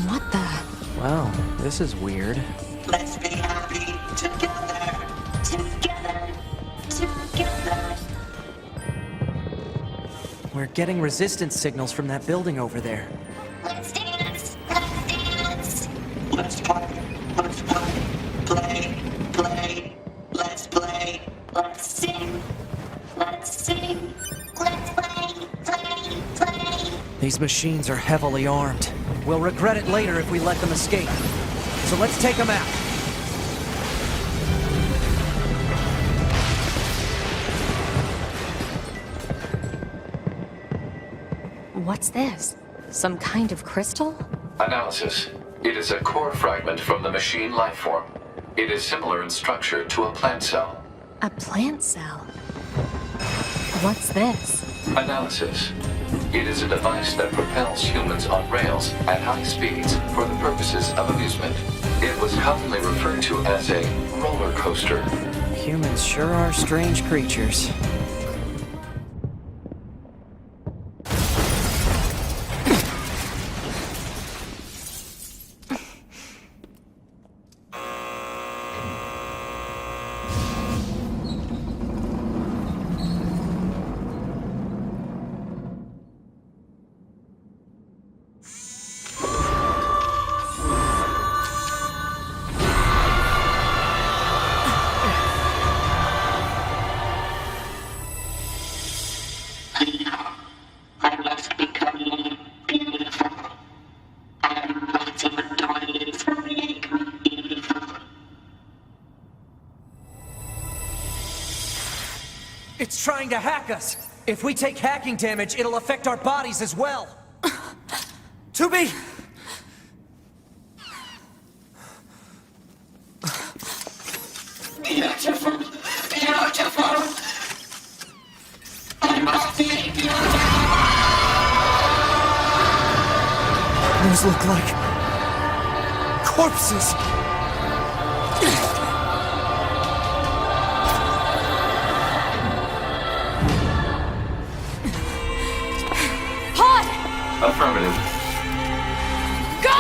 What the?
Wow, this is weird.
Let's be happy together. Together. Together.
We're getting resistance signals from that building over there.
Let's dance. Let's dance. Let's play. Let's play. Play. Play. Let's play. Let's sing. Let's sing. Let's play. Play. Play.
These machines are heavily armed. We'll regret it later if we let them escape. So let's take them out.
What's this? Some kind of crystal?
Analysis. It is a core fragment from the machine lifeform. It is similar in structure to a plant cell.
A plant cell? What's this?
Analysis. It is a device that propels humans on rails at high speeds for the purposes of amusement. It was commonly referred to as a roller coaster.
Humans sure are strange creatures. trying to hack us. If we take hacking damage, it'll affect our bodies as well. Tubi!
Beautiful, beautiful. I must be beautiful.
Those look like corpses.
Affirmative.
Go!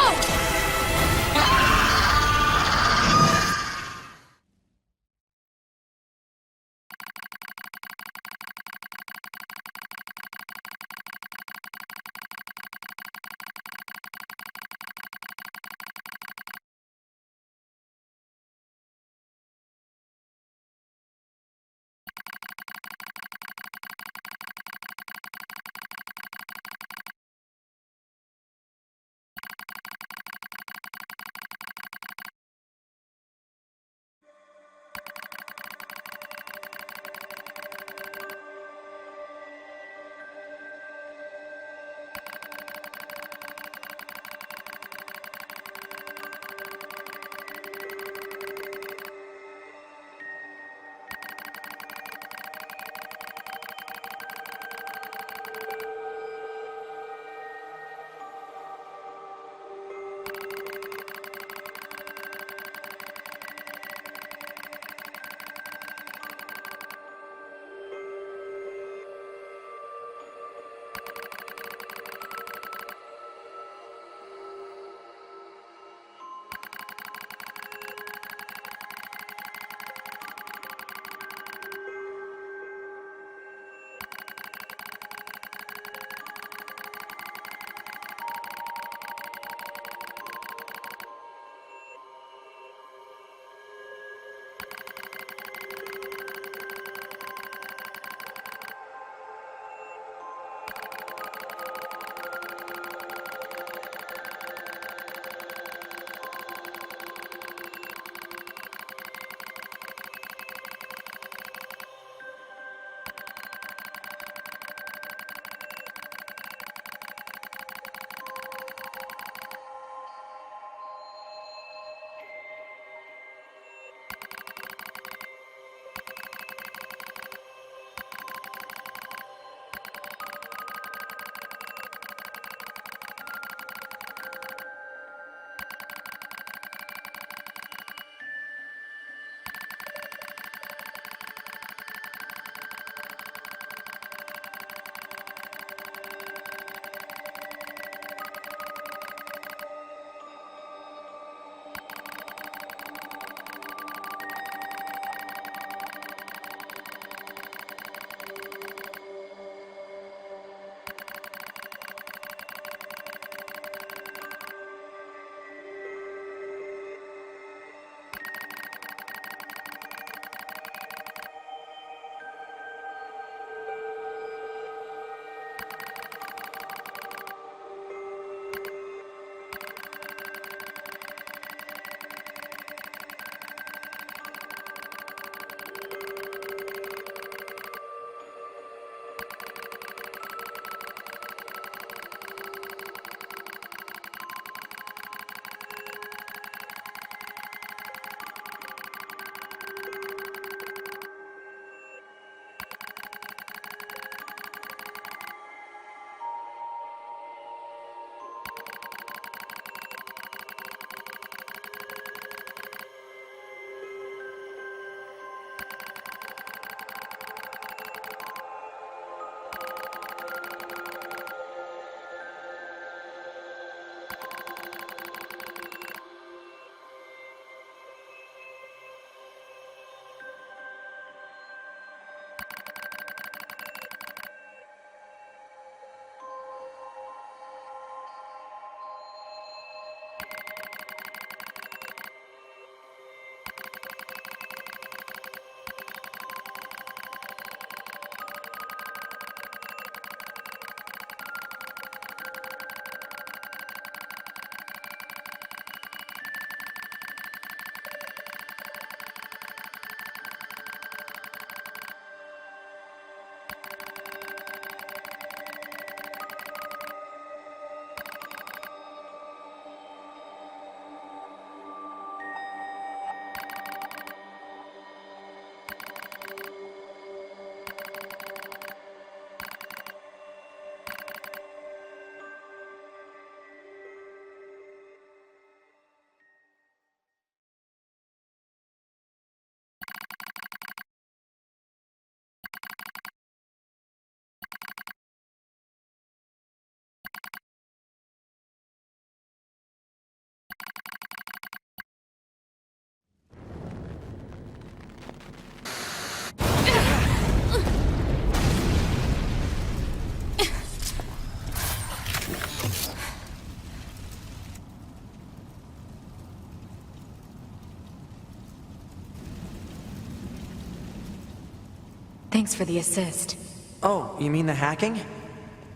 Thanks for the assist.
Oh, you mean the hacking?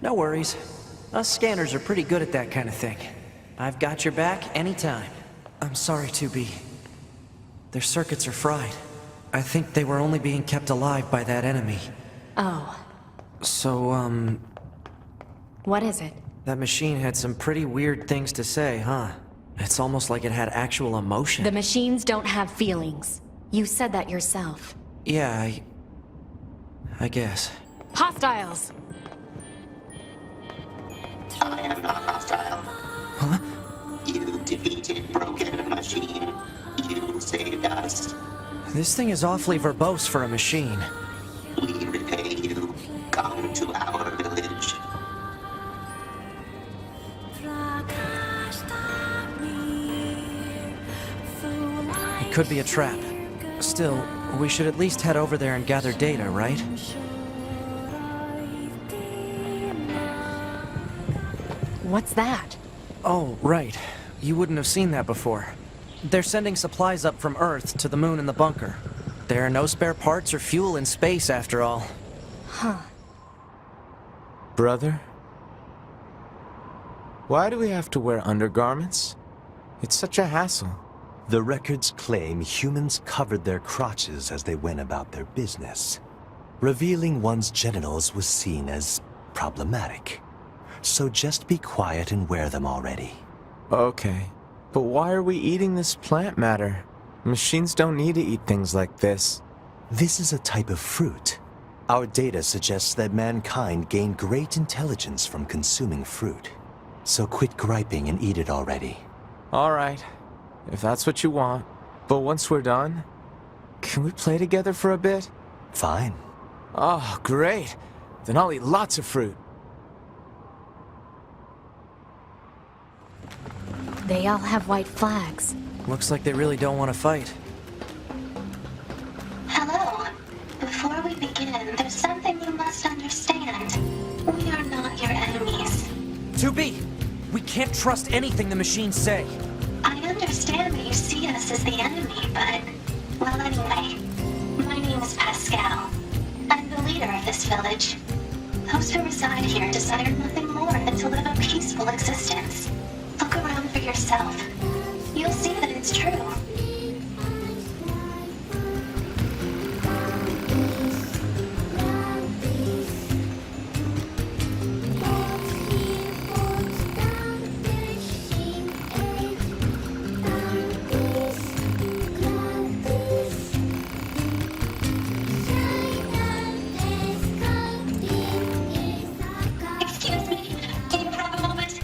No worries. Us scanners are pretty good at that kind of thing. I've got your back anytime. I'm sorry, 2B. Their circuits are fried. I think they were only being kept alive by that enemy.
Oh.
So,
What is it?
that machine had some pretty weird things to say, huh? It's almost like it had actual emotion.
The machines don't have feelings. You said that yourself.
Yeah, I guess.
Hostiles!
I am not hostile.
Huh?
You defeated Broken Machine. You saved us.
This thing is awfully verbose for a machine.
We repay you. Come to our village.
It could be a trap. Still, we should at least head over there and gather data, right?
What's that?
Oh, right. You wouldn't have seen that before. They're sending supplies up from Earth to the moon and the bunker. There are no spare parts or fuel in space, after all.
Huh.
Brother? Why do we have to wear undergarments? It's such a hassle.
The records claim humans covered their crotches as they went about their business. Revealing one's genitals was seen as problematic. So just be quiet and wear them already.
Okay, but why are we eating this plant matter? Machines don't need to eat things like this.
This is a type of fruit. Our data suggests that mankind gained great intelligence from consuming fruit. So quit griping and eat it already.
All right, if that's what you want. But once we're done, can we play together for a bit?
Fine.
Oh, great. Then I'll eat lots of fruit.
They all have white flags.
Looks like they really don't want to fight.
Hello. Before we begin, there's something you must understand. We are not your enemies.
2B! We can't trust anything the machines say.
I understand that you see us as the enemy, but... Well, anyway. My name is Pascal. I'm the leader of this village. Those who reside here desire nothing more than to live a peaceful existence. Look around for yourself. You'll see that it's true. Excuse me, can you have a moment?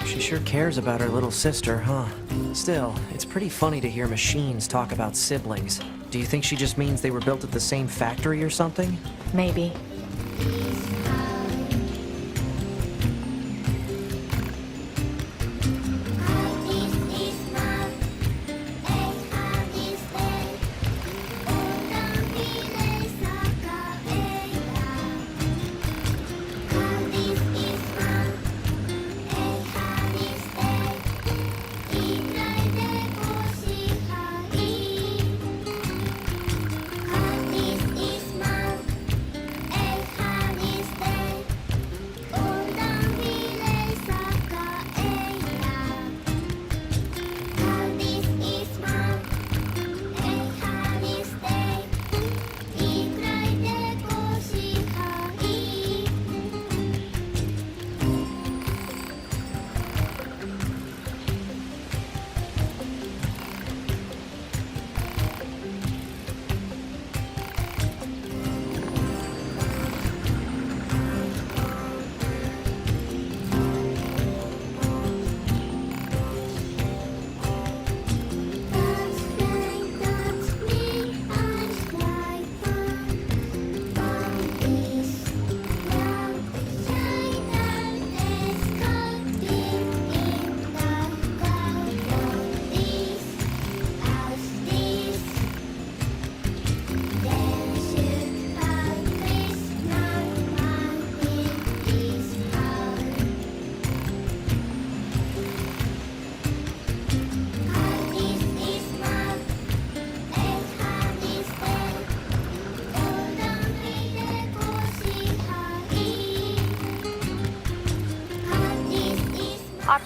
She sure cares about her little sister, huh? Still, it's pretty funny to hear machines talk about siblings. Do you think she just means they were built at the same factory or something?
Maybe.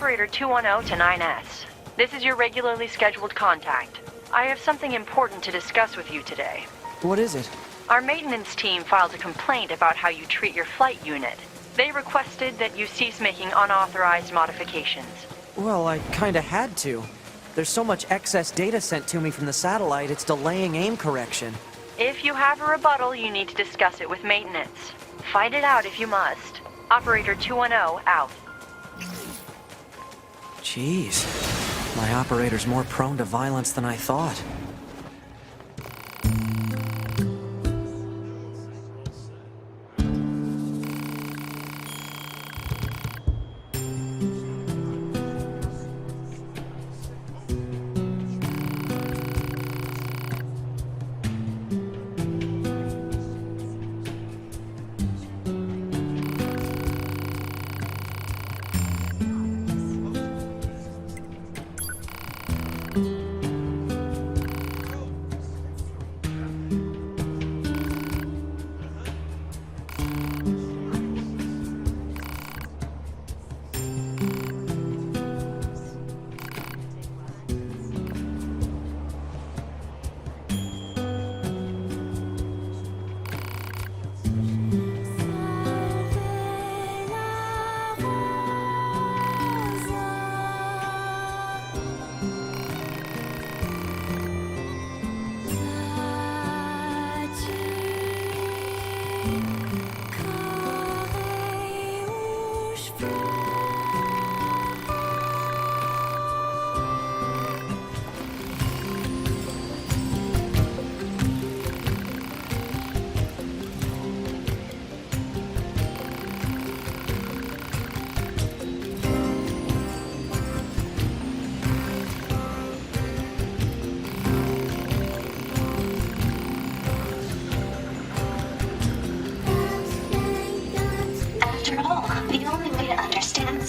Operator 210 to 9S. This is your regularly scheduled contact. I have something important to discuss with you today.
What is it?
Our maintenance team filed a complaint about how you treat your flight unit. They requested that you cease making unauthorized modifications.
Well, I kinda had to. There's so much excess data sent to me from the satellite, it's delaying aim correction.
If you have a rebuttal, you need to discuss it with maintenance. Fight it out if you must. Operator 210 out.
Jeez. My operator's more prone to violence than I thought.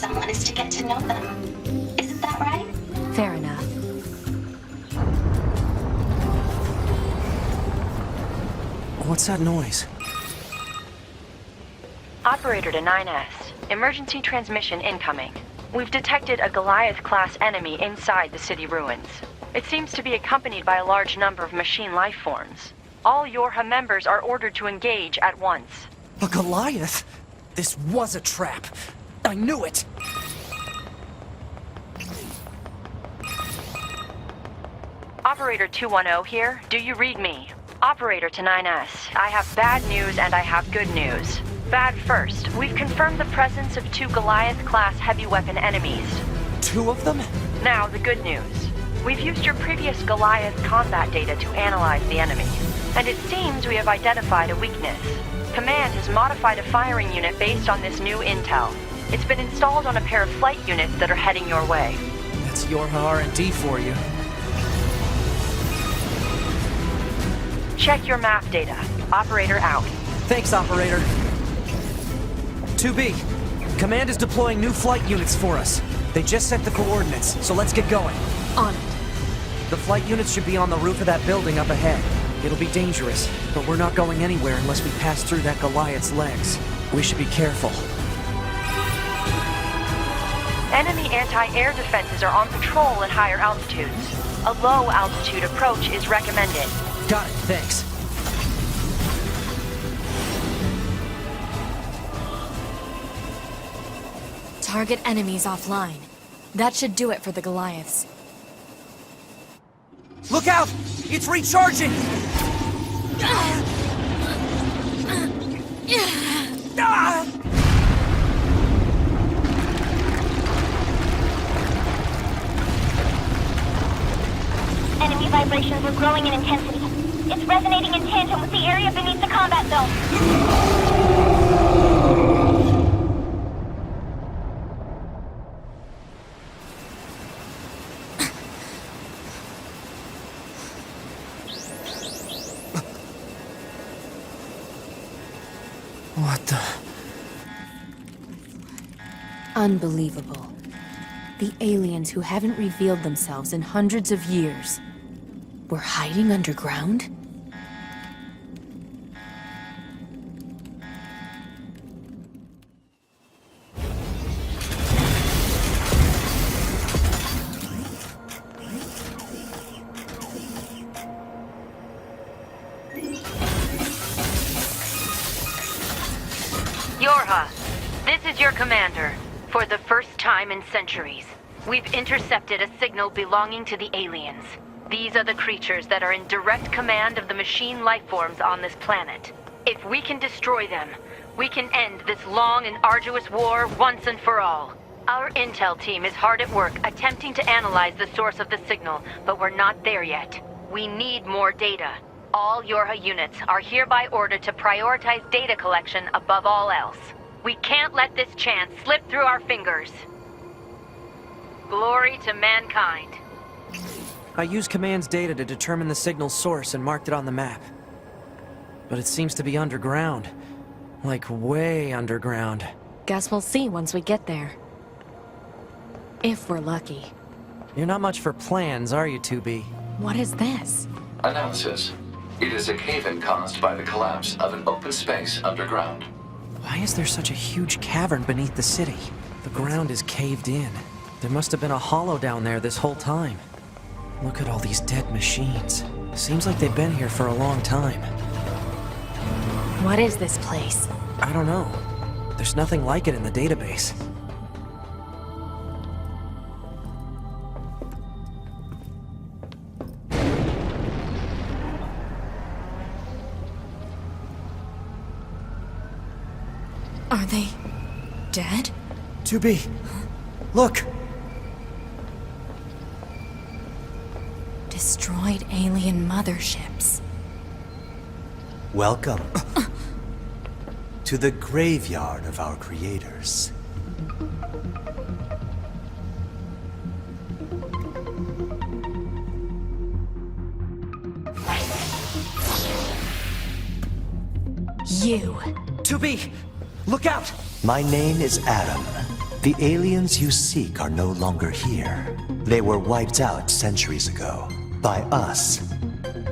someone is to get to know them. Isn't that right?
Fair enough.
What's that noise?
Operator to 9S. Emergency transmission incoming. We've detected a Goliath-class enemy inside the city ruins. It seems to be accompanied by a large number of machine life forms. All Yorha members are ordered to engage at once.
A Goliath? This was a trap. I knew it!
Operator 210 here. Do you read me? Operator to 9S. I have bad news and I have good news. Bad first. We've confirmed the presence of 2 Goliath-class heavy weapon enemies.
2 of them?
Now, the good news. We've used your previous Goliath combat data to analyze the enemy. And it seems we have identified a weakness. Command has modified a firing unit based on this new intel. It's been installed on a pair of flight units that are heading your way.
That's Yorha R&D for you.
Check your map data. Operator out.
Thanks, Operator. 2B, Command is deploying new flight units for us. They just sent the coordinates, so let's get going.
On it.
The flight units should be on the roof of that building up ahead. It'll be dangerous, but we're not going anywhere unless we pass through that Goliath's legs. We should be careful.
Enemy anti-air defenses are on patrol at higher altitudes. A low-altitude approach is recommended.
Got it, thanks.
Target enemies offline. That should do it for the Goliaths.
Look out! It's recharging!
Enemy vibrations are growing in intensity. It's resonating in tandem with the area beneath the combat zone.
What the...
Unbelievable. The aliens who haven't revealed themselves in hundreds of years were hiding underground?
Yorha. This is your commander. For the first time in centuries, we've intercepted a signal belonging to the aliens. These are the creatures that are in direct command of the machine lifeforms on this planet. If we can destroy them, we can end this long and arduous war once and for all. Our intel team is hard at work attempting to analyze the source of the signal, but we're not there yet. We need more data. All Yorha units are hereby ordered to prioritize data collection above all else. We can't let this chance slip through our fingers. Glory to mankind.
I used Command's data to determine the signal's source and marked it on the map. But it seems to be underground. Like, way underground.
Guess we'll see once we get there. If we're lucky.
You're not much for plans, are you, 2B?
What is this?
Analysis. It is a cave-in caused by the collapse of an open space underground.
Why is there such a huge cavern beneath the city? The ground is caved in. There must have been a hollow down there this whole time. Look at all these dead machines. Seems like they've been here for a long time.
What is this place?
I don't know. There's nothing like it in the database.
Are they dead?
2B, look!
Destroyed alien motherships.
Welcome to the graveyard of our creators.
You.
2B, look out!
My name is Adam. The aliens you seek are no longer here. They were wiped out centuries ago. By us,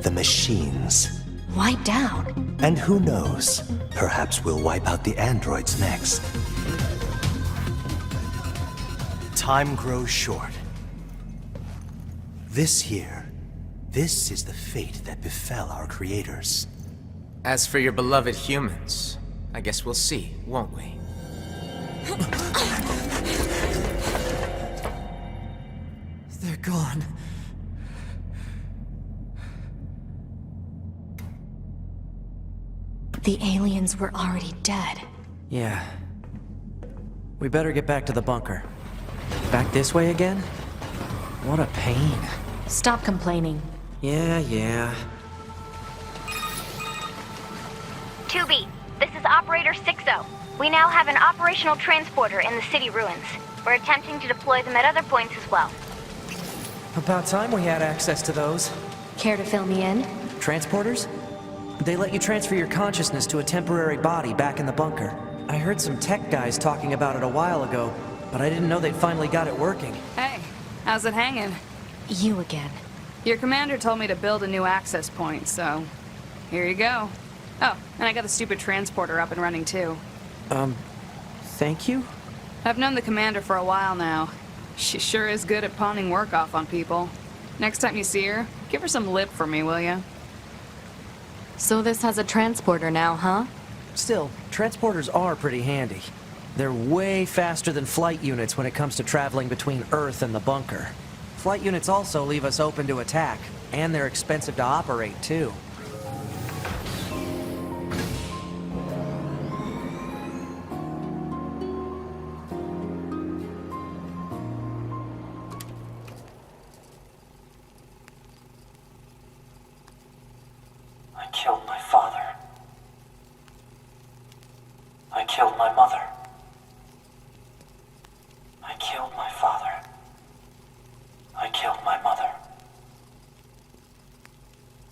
the machines.
Wiped out?
And who knows, perhaps we'll wipe out the androids next. Time grows short. This is the fate that befell our creators.
As for your beloved humans, I guess we'll see, won't we?
They're gone.
The aliens were already dead.
Yeah. We better get back to the bunker. Back this way again? What a pain.
Stop complaining.
Yeah.
2B, this is Operator 6-0. We now have an operational transporter in the city ruins. We're attempting to deploy them at other points as well.
About time we had access to those.
Care to fill me in?
Transporters? They let you transfer your consciousness to a temporary body back in the bunker. I heard some tech guys talking about it a while ago, but I didn't know they'd finally got it working.
Hey, how's it hanging?
You again.
Your commander told me to build a new access point, so here you go. Oh, and I got the stupid transporter up and running too.
Thank you?
I've known the commander for a while now. She sure is good at pawning work off on people. Next time you see her, give her some lip for me, will ya?
So this has a transporter now, huh?
Still, transporters are pretty handy. They're way faster than flight units when it comes to traveling between Earth and the bunker. Flight units also leave us open to attack, and they're expensive to operate, too.
I killed my father. I killed my mother. I killed my father. I killed my mother.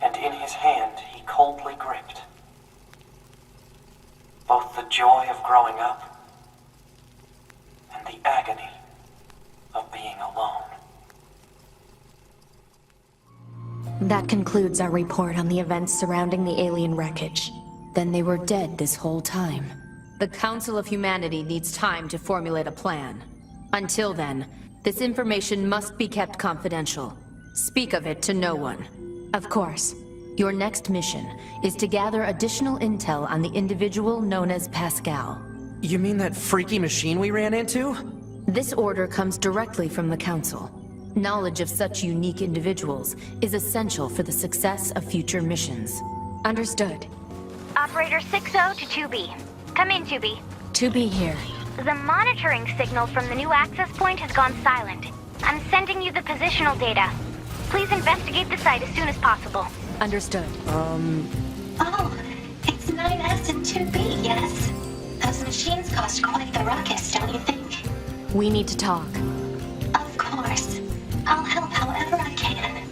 And in his hand he coldly gripped both the joy of growing up and the agony of being alone.
That concludes our report on the events surrounding the alien wreckage.
Then they were dead this whole time. The Council of Humanity needs time to formulate a plan. Until then, this information must be kept confidential. Speak of it to no one.
Of course.
Your next mission is to gather additional intel on the individual known as Pascal.
You mean that freaky machine we ran into?
This order comes directly from the Council. Knowledge of such unique individuals is essential for the success of future missions. Understood.
Operator 60 to 2B. Come in, 2B.
2B here.
The monitoring signal from the new access point has gone silent. I'm sending you the positional data. Please investigate the site as soon as possible.
Understood.
Oh, it's 9S and 2B, yes? Those machines caused quite the ruckus, don't you think?
We need to talk.
Of course. I'll help however I can.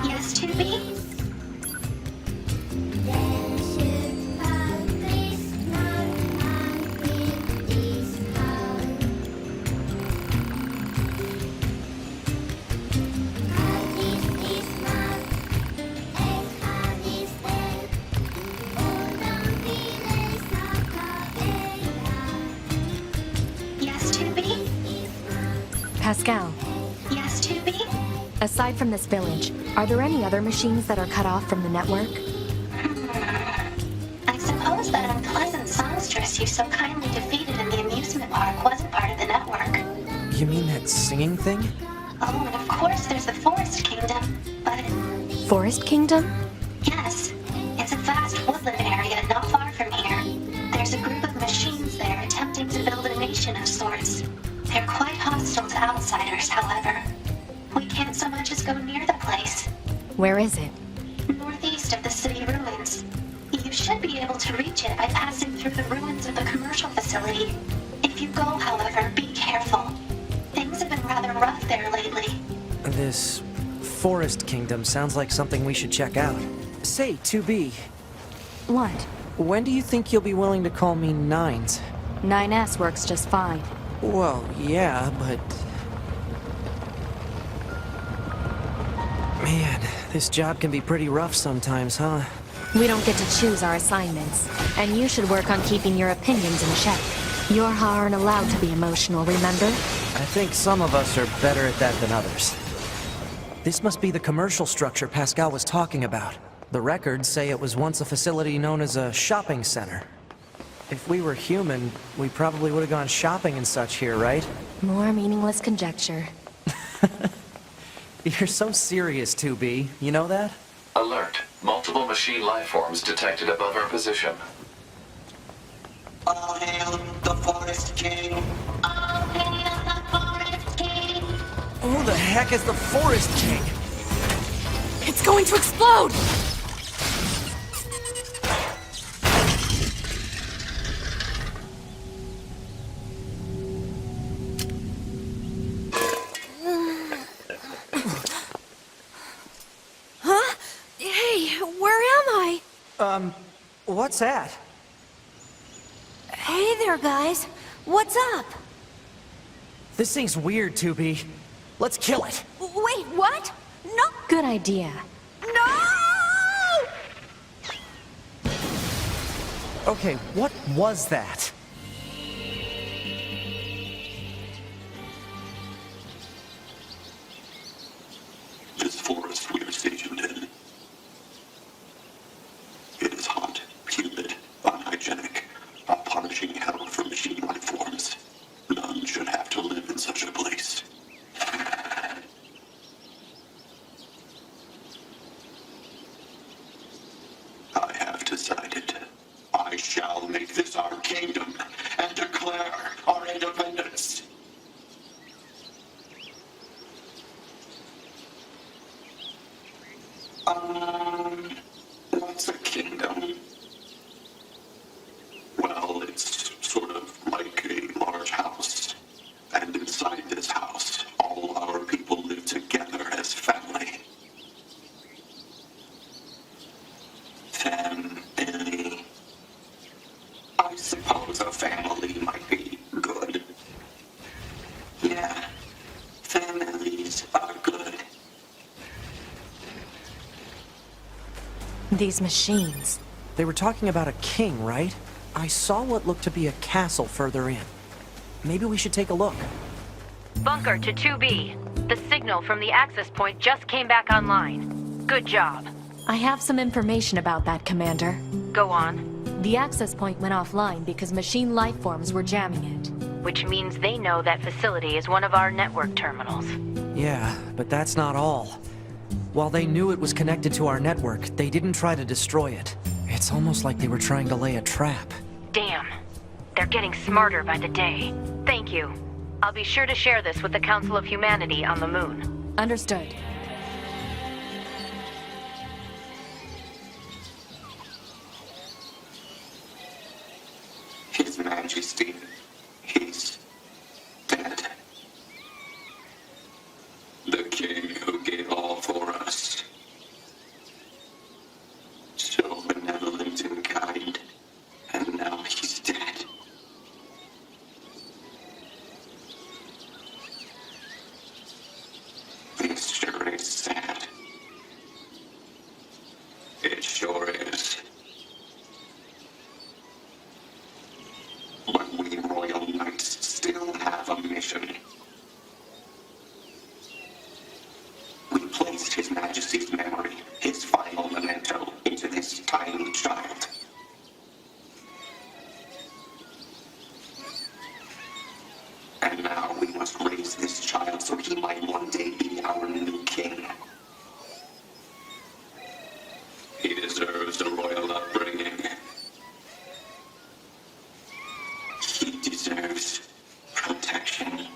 Yes, 2B? Yes, 2B?
Pascal,
Yes, 2B?
aside from this village, are there any other machines that are cut off from the network?
I suppose that unpleasant songstress you so kindly defeated in the amusement park wasn't part of the network.
You mean that singing thing?
Oh, and of course there's the Forest Kingdom, but
Forest Kingdom?
yes, it's a vast woodland area not far from here. There's a group of machines there attempting to build a nation of sorts. They're quite hostile to outsiders, however. We can't so much as go near the place.
Where is it?
Northeast of the city ruins. You should be able to reach it by passing through the ruins of the commercial facility. If you go, however, be careful. Things have been rather rough there lately.
This Forest Kingdom sounds like something we should check out. Say, 2B,
What?
when do you think you'll be willing to call me Nines?
9S works just fine.
Well, yeah, but... Man, this job can be pretty rough sometimes, huh?
We don't get to choose our assignments, and you should work on keeping your opinions in check. Yorha aren't allowed to be emotional, remember?
I think some of us are better at that than others. This must be the commercial structure Pascal was talking about. The records say it was once a facility known as a shopping center. If we were human, we probably would have gone shopping and such here, right?
More meaningless conjecture.
You're so serious, 2B. You know that?
Alert. Multiple machine life forms detected above our position.
All hail the Forest King.
All hail the Forest King!
Who the heck is the Forest King?
It's going to explode!
Huh? Hey, where am I?
What's that?
Hey there, guys. What's up?
This thing's weird, 2B. Let's kill it.
Wait, what? No!
Good idea.
No!
Okay, what was that?
This forest we are stationed in. It is hot, humid, unhygienic, a punishing hell for machine life forms. None should have to live in such a place. I have decided I shall make this our kingdom and declare our independence. What's a kingdom? Well, it's sort of like a large house. And inside this house, all our people live together as family. Family. I suppose a family might be good.
These machines.
They were talking about a king, right? I saw what looked to be a castle further in. Maybe we should take a look.
Bunker to 2B. The signal from the access point just came back online. Good job.
I have some information about that, Commander.
Go on.
The access point went offline because machine life forms were jamming it.
Which means they know that facility is one of our network terminals.
Yeah, but that's not all. While they knew it was connected to our network, they didn't try to destroy it. It's almost like they were trying to lay a trap.
Damn. They're getting smarter by the day. Thank you. I'll be sure to share this with the Council of Humanity on the Moon.
Understood.
His Majesty, he's dead. The king who gave all for us. So benevolent and kind, and now he's dead. This sure is sad. It sure is. But we Royal Knights still have a mission. We placed His Majesty's memory, his final memento, into this tiny child. And now we must raise this child so he might one day be our new king. He deserves a royal upbringing. He deserves protection.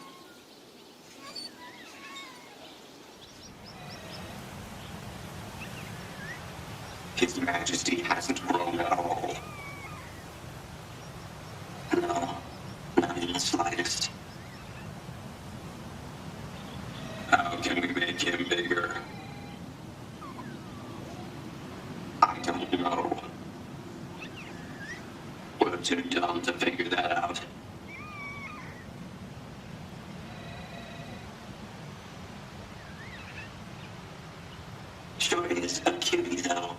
His Majesty hasn't grown at all. No, not in the slightest. How can we make him bigger? I don't know. We're too dumb to figure that out. Sure is a cutie, though.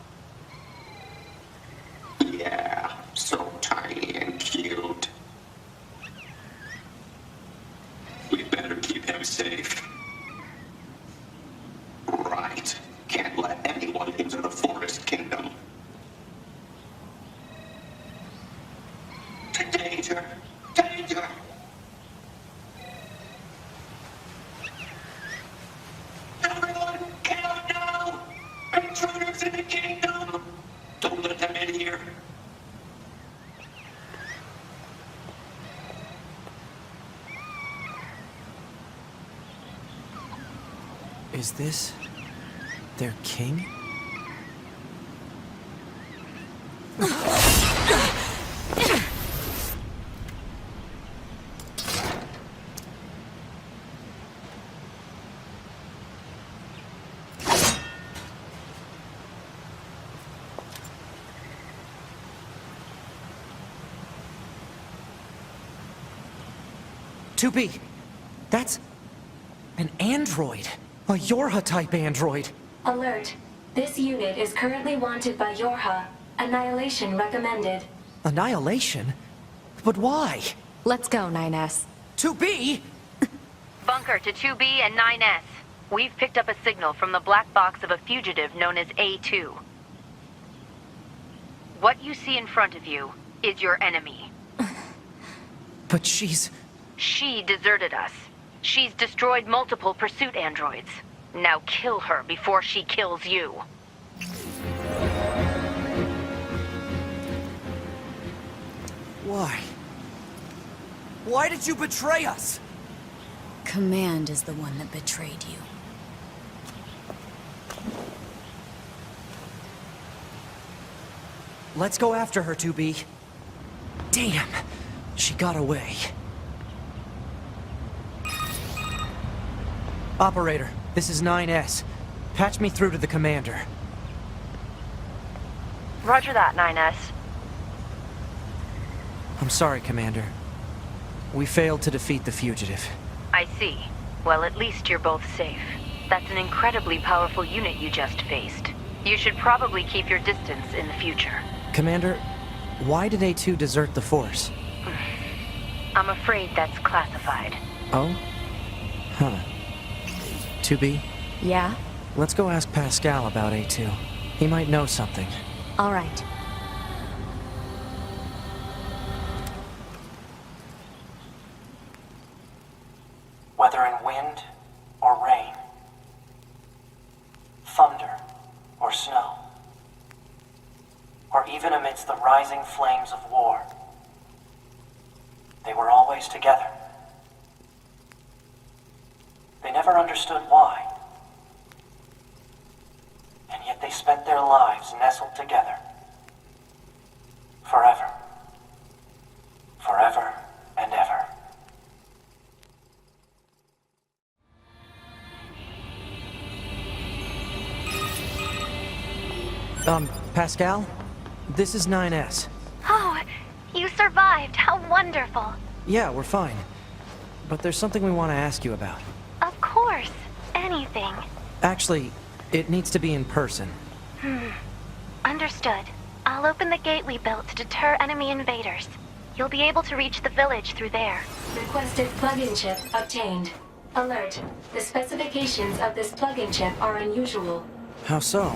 Yeah, so tiny and cute. We better keep him safe. Right. Can't let anyone into the Forest Kingdom. Danger! Danger! Everyone, get out now! Intruders in the kingdom! Don't let them in here.
Is this their king? Tupi, that's an android. A Yorha-type android.
Alert. This unit is currently wanted by Yorha. Annihilation recommended.
Annihilation? But why?
Let's go, 9S.
2B?
Bunker to 2B and 9S. We've picked up a signal from the black box of a fugitive known as A2. What you see in front of you is your enemy.
But she's...
She deserted us. She's destroyed multiple pursuit androids. Now kill her before she kills you.
Why? Why did you betray us?
Command is the one that betrayed you.
Let's go after her, 2B. Damn, she got away. Operator, this is 9S. Patch me through to the commander.
Roger that, 9S.
I'm sorry, Commander. We failed to defeat the fugitive.
I see. Well, at least you're both safe. That's an incredibly powerful unit you just faced. You should probably keep your distance in the future.
Commander, why did A2 desert the Force?
I'm afraid that's classified.
Oh? Huh. 2B?
Yeah?
Let's go ask Pascal about A2. He might know something.
All right.
Whether in wind or rain, thunder or snow, or even amidst the rising flames of war, they were always together. They never understood why, and yet they spent their lives nestled together. Forever. Forever and ever. Pascal? This is 9S.
Oh, you survived. How wonderful.
Yeah, we're fine. But there's something we want to ask you about.
Of course. Anything.
Actually, it needs to be in person.
Understood. I'll open the gate we built to deter enemy invaders. You'll be able to reach the village through there.
Requested plug-in chip obtained. Alert. The specifications of this plug-in chip are unusual.
How so?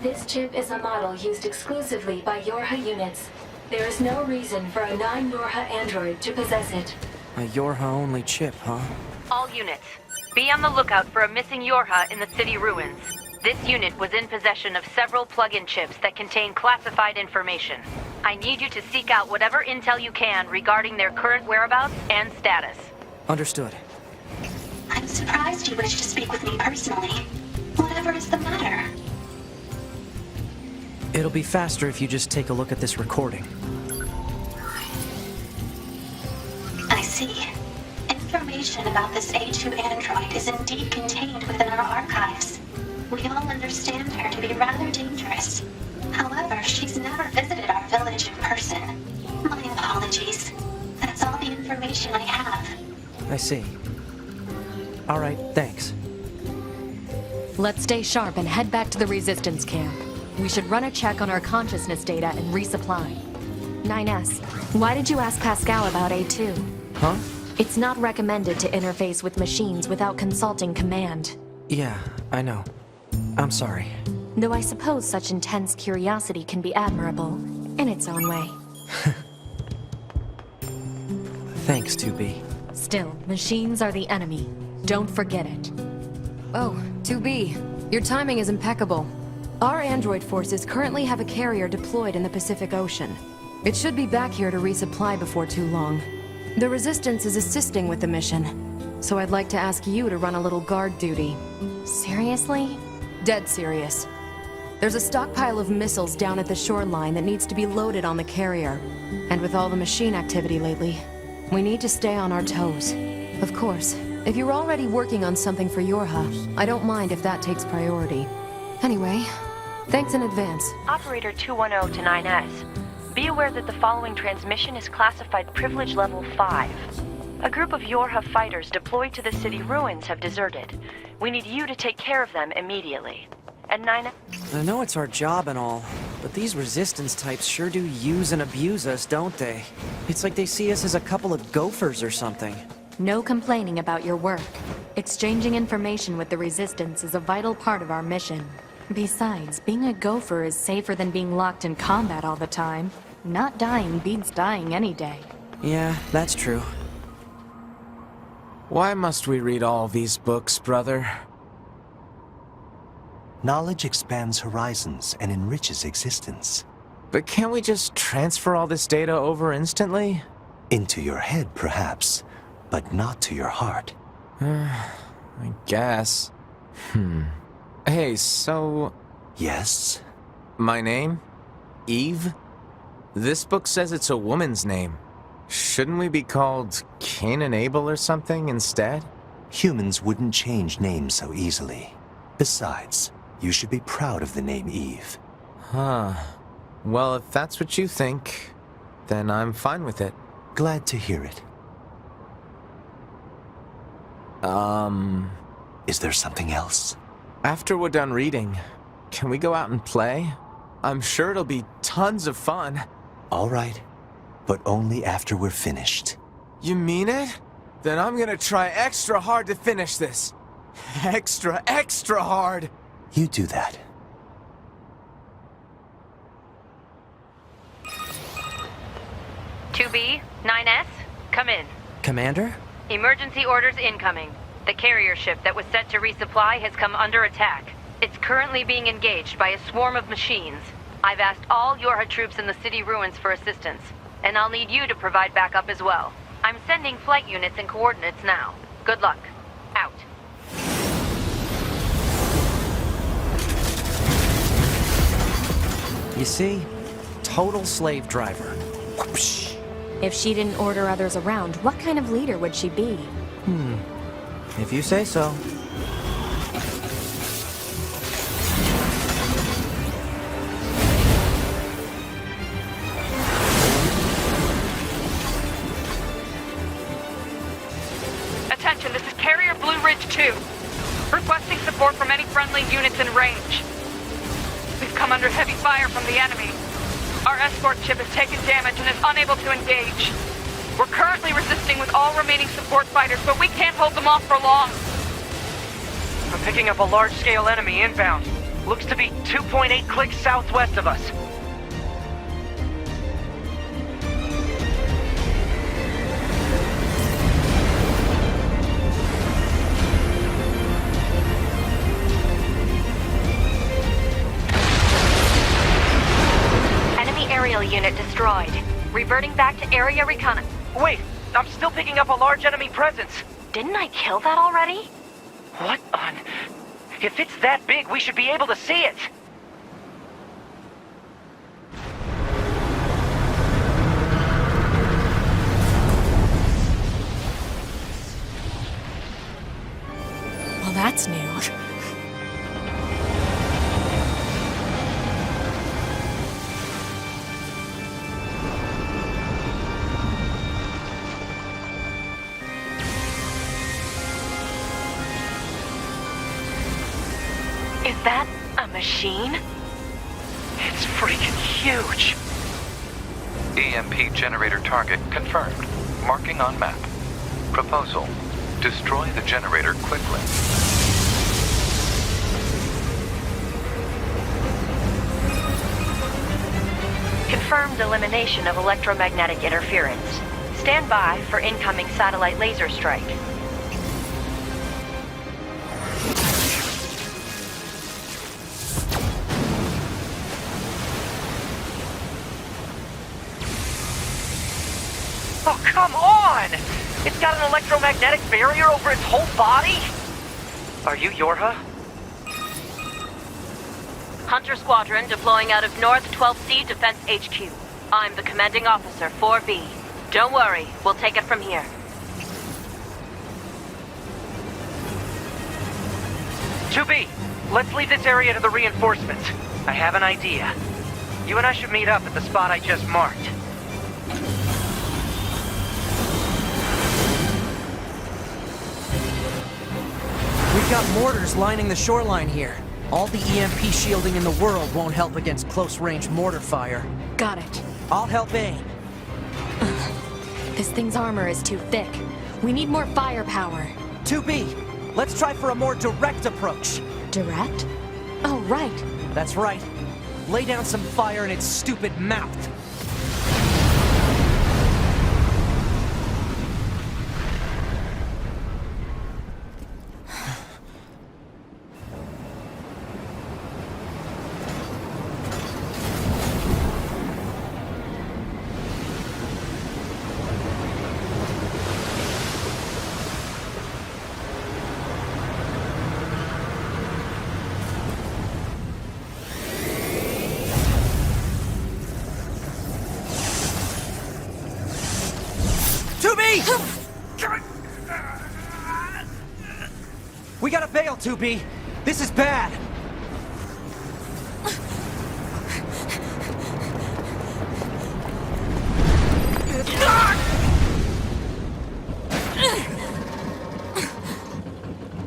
This chip is a model used exclusively by Yorha units. There is no reason for a non-Yorha android to possess it.
A Yorha-only chip, huh?
All units, be on the lookout for a missing Yorha in the city ruins. This unit was in possession of several plug-in chips that contain classified information. I need you to seek out whatever intel you can regarding their current whereabouts and status.
Understood.
I'm surprised you wish to speak with me personally. Whatever is the matter?
It'll be faster if you just take a look at this recording.
I see. Information about this A2 android is indeed contained within our archives. We all understand her to be rather dangerous. However, she's never visited our village in person. My apologies. That's all the information I have.
I see. All right, thanks.
Let's stay sharp and head back to the Resistance camp. We should run a check on our consciousness data and resupply. 9S, why did you ask Pascal about A2?
Huh?
It's not recommended to interface with machines without consulting command.
Yeah, I know. I'm sorry.
Though I suppose such intense curiosity can be admirable, in its own way.
Thanks, 2B.
Still, machines are the enemy. Don't forget it.
Oh, 2B. Your timing is impeccable. Our android forces currently have a carrier deployed in the Pacific Ocean. It should be back here to resupply before too long. The Resistance is assisting with the mission, so I'd like to ask you to run a little guard duty.
Seriously?
Dead serious. There's a stockpile of missiles down at the shoreline that needs to be loaded on the carrier. And with all the machine activity lately, we need to stay on our toes. Of course, if you're already working on something for Yorha, I don't mind if that takes priority. Anyway, thanks in advance.
Operator 210 to 9S. Be aware that the following transmission is classified Privilege Level 5. A group of Yorha fighters deployed to the city ruins have deserted. We need you to take care of them immediately. And 9...
I know it's our job and all, but these Resistance types sure do use and abuse us, don't they? It's like they see us as a couple of gophers or something.
No complaining about your work. Exchanging information with the Resistance is a vital part of our mission. Besides, being a gopher is safer than being locked in combat all the time. Not dying beats dying any day.
Yeah, that's true.
Why must we read all these books, brother?
Knowledge expands horizons and enriches existence.
But can't we just transfer all this data over instantly?
Into your head, perhaps, but not to your heart.
I guess. Hey, so...
Yes?
My name? Eve? This book says it's a woman's name. Shouldn't we be called Cain and Abel or something instead?
Humans wouldn't change names so easily. Besides, you should be proud of the name Eve.
Huh. Well, if that's what you think, then I'm fine with it.
Glad to hear it. Is there something else?
After we're done reading, Can we go out and play? I'm sure it'll be tons of fun.
All right, but only after we're finished.
You mean it? Then I'm gonna try extra hard to finish this. Extra, extra hard!
You do that.
"2B, 9S, come in.
Commander?
Emergency orders incoming. The carrier ship that was set to resupply has come under attack. It's currently being engaged by a swarm of machines. I've asked all Yorha troops in the city ruins for assistance, and I'll need you to provide backup as well. I'm sending flight units and coordinates now. Good luck. Out."
You see? Total slave driver.
If she didn't order others around, what kind of leader would she be?
If you say so.
Attention, this is Carrier Blue Ridge 2. Requesting support from any friendly units in range. We've come under heavy fire from the enemy. Our escort ship has taken damage and is unable to engage. We're currently resisting with all remaining support fighters, but we can't hold them off for long.
I'm picking up a large-scale enemy inbound. Looks to be 2.8 clicks southwest of us.
Enemy aerial unit destroyed. Reverting back to area recon.
Wait, I'm still picking up a large enemy presence.
Didn't I kill that already?
What on... If it's that big, we should be able to see it.
Well, that's new.
Is that a machine?
It's freaking huge.
EMP generator target confirmed. Marking on map. Proposal: destroy the generator quickly.
Confirmed elimination of electromagnetic interference. Stand by for incoming satellite laser strike.
Oh, come on! It's got an electromagnetic barrier over its whole body? Are you Yorha?
Hunter Squadron deploying out of North 12C Defense HQ. I'm the commanding officer, 4B. Don't worry, we'll take it from here.
"2B, let's leave this area to the reinforcements. I have an idea. You and I should meet up at the spot I just marked.
We've got mortars lining the shoreline here. All the EMP shielding in the world won't help against close-range mortar fire.
Got it.
I'll help aim.
This thing's armor is too thick. We need more firepower.
2B, let's try for a more direct approach.
Direct? Oh, right.
That's right. Lay down some fire in its stupid mouth. We gotta bail, 2B. This is bad.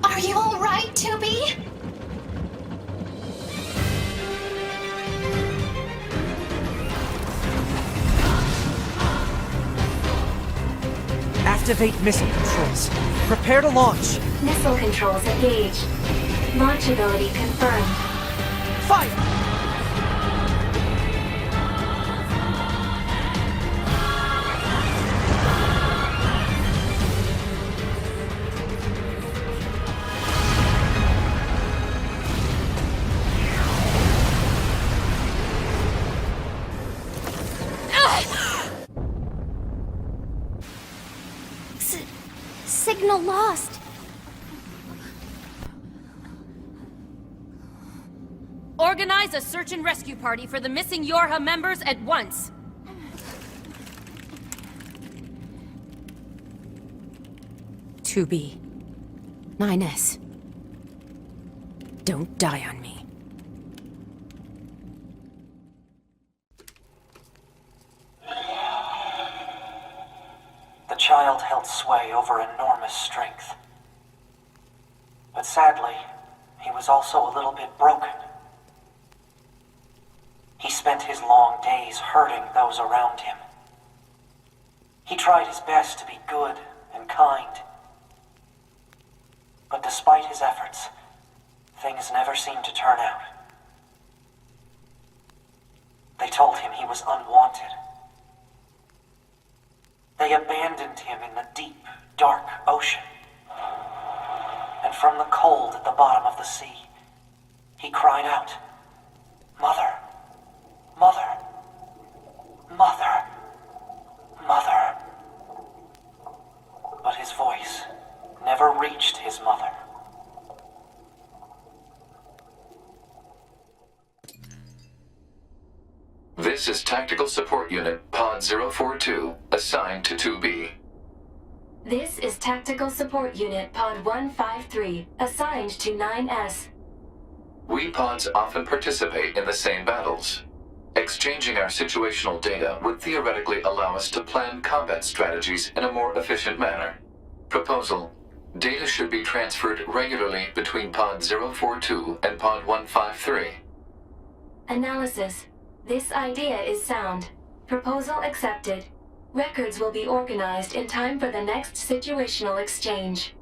Are you all right, 2B?
Activate missile controls. Prepare to launch.
Missile controls engaged. Launch ability confirmed.
Fire!
Signal lost.
Organize a search and rescue party for the missing Yorha members at once.
To be. 9S. Don't die on me.
The child held sway over enormous strength. But sadly, he was also a little bit broken. He spent his long days hurting those around him. He tried his best to be good and kind. But despite his efforts, things never seemed to turn out. They told him he was unwanted. They abandoned him in the deep, dark ocean. And from the cold at the bottom of the sea, he cried out, "Mother, Mother, Mother, Mother." But his voice never reached his mother.
This is Tactical Support Unit Pod 042, assigned to 2B.
This is Tactical Support Unit Pod 153, assigned to 9S.
We pods often participate in the same battles. Exchanging our situational data would theoretically allow us to plan combat strategies in a more efficient manner. Proposal: data should be transferred regularly between Pod 042 and Pod 153.
Analysis. This idea is sound. Proposal accepted. Records will be organized in time for the next situational exchange.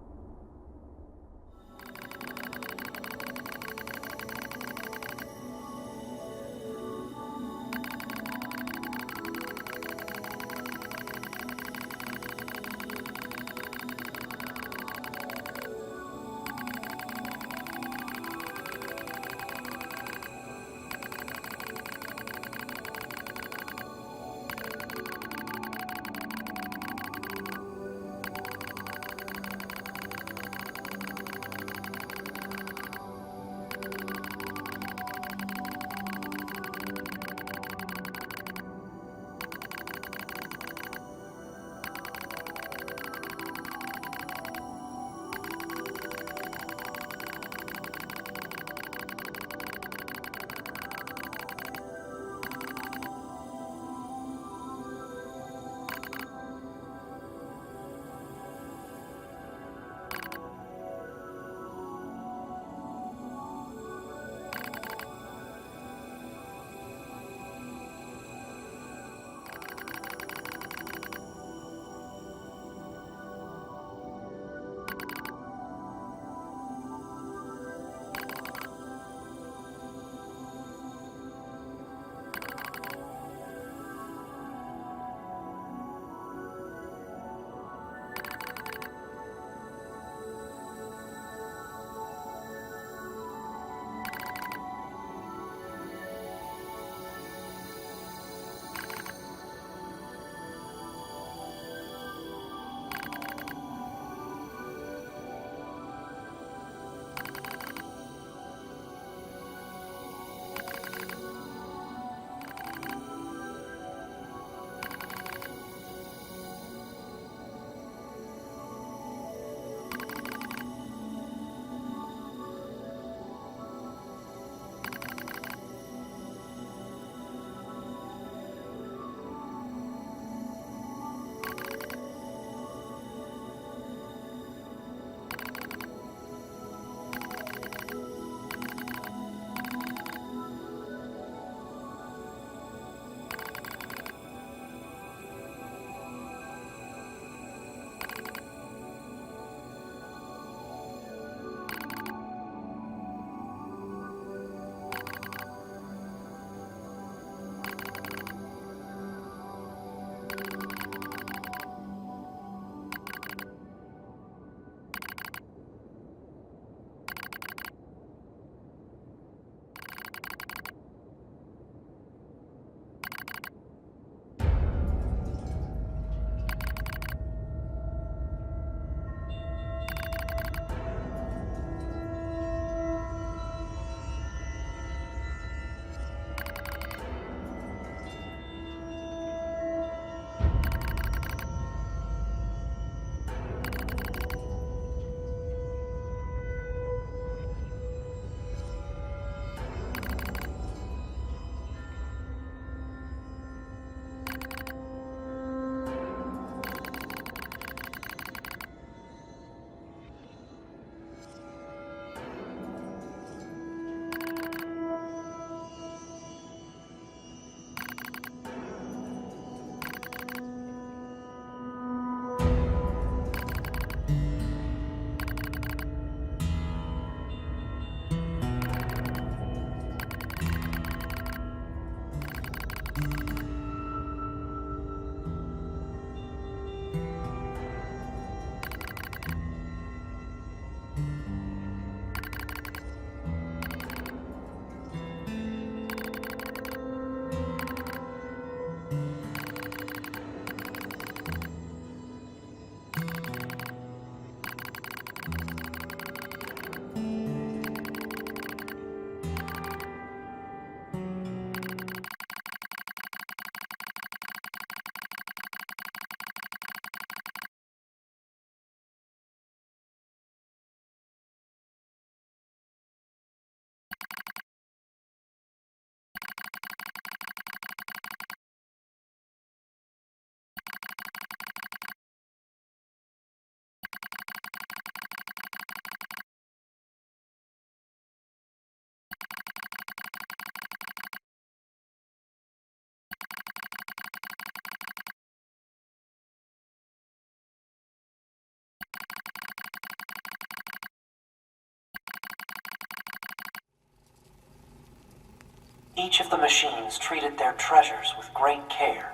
Each of the machines treated their treasures with great care.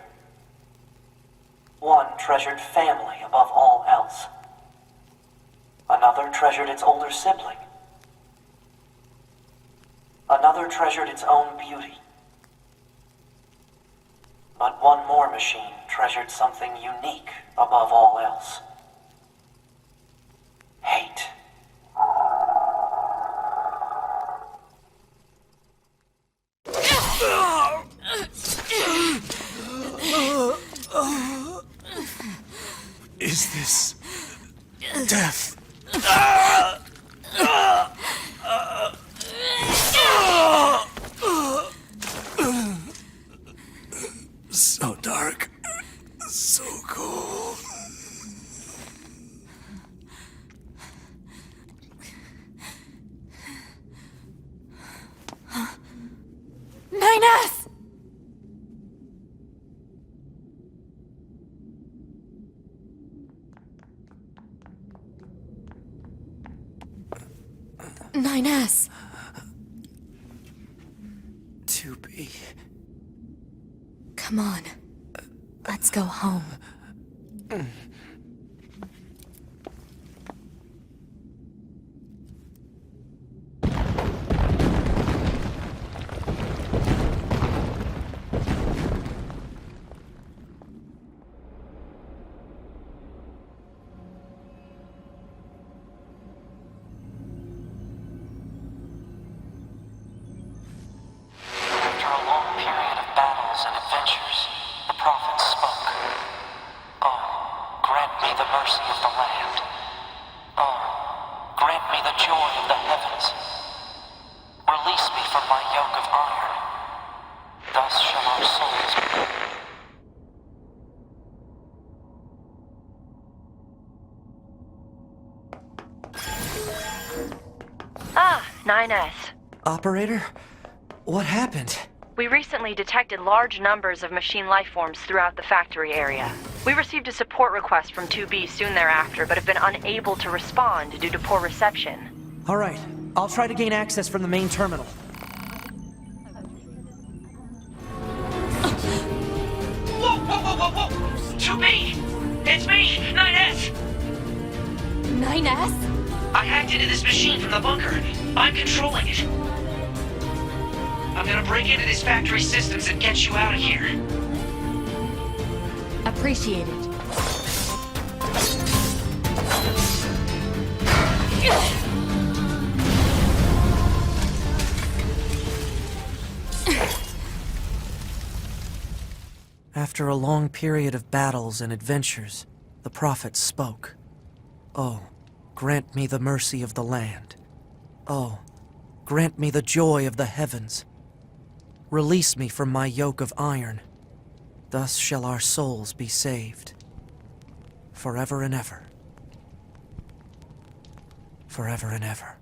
One treasured family above all else. Another treasured its older sibling. Another treasured its own beauty. But one more machine treasured something unique above all else. Hate.
Is this death? So dark, so cold.
Nines! Nines.
2B.
Come on. Let's go home.
After a long period of battles and adventures, the prophet spoke. Oh, grant me the mercy of the land. Oh, grant me the joy of the heavens. Release me from my yoke of iron. Thus shall our souls be.
Ah, 9S.
Operator? What happened?
We recently detected large numbers of machine life forms throughout the factory area. We received a support request from 2B soon thereafter, but have been unable to respond due to poor reception.
All right, I'll try to gain access from the main terminal.
Whoa, whoa, whoa, whoa, whoa! 2B! It's me, 9S!
9S?
I hacked into this machine from the bunker. I'm controlling it. I'm gonna break into this factory systems and get you out of here.
Appreciate it.
After a long period of battles and adventures, the prophet spoke. Oh, grant me the mercy of the land. Oh, grant me the joy of the heavens. Release me from my yoke of iron. Thus shall our souls be saved. Forever and ever. Forever and ever.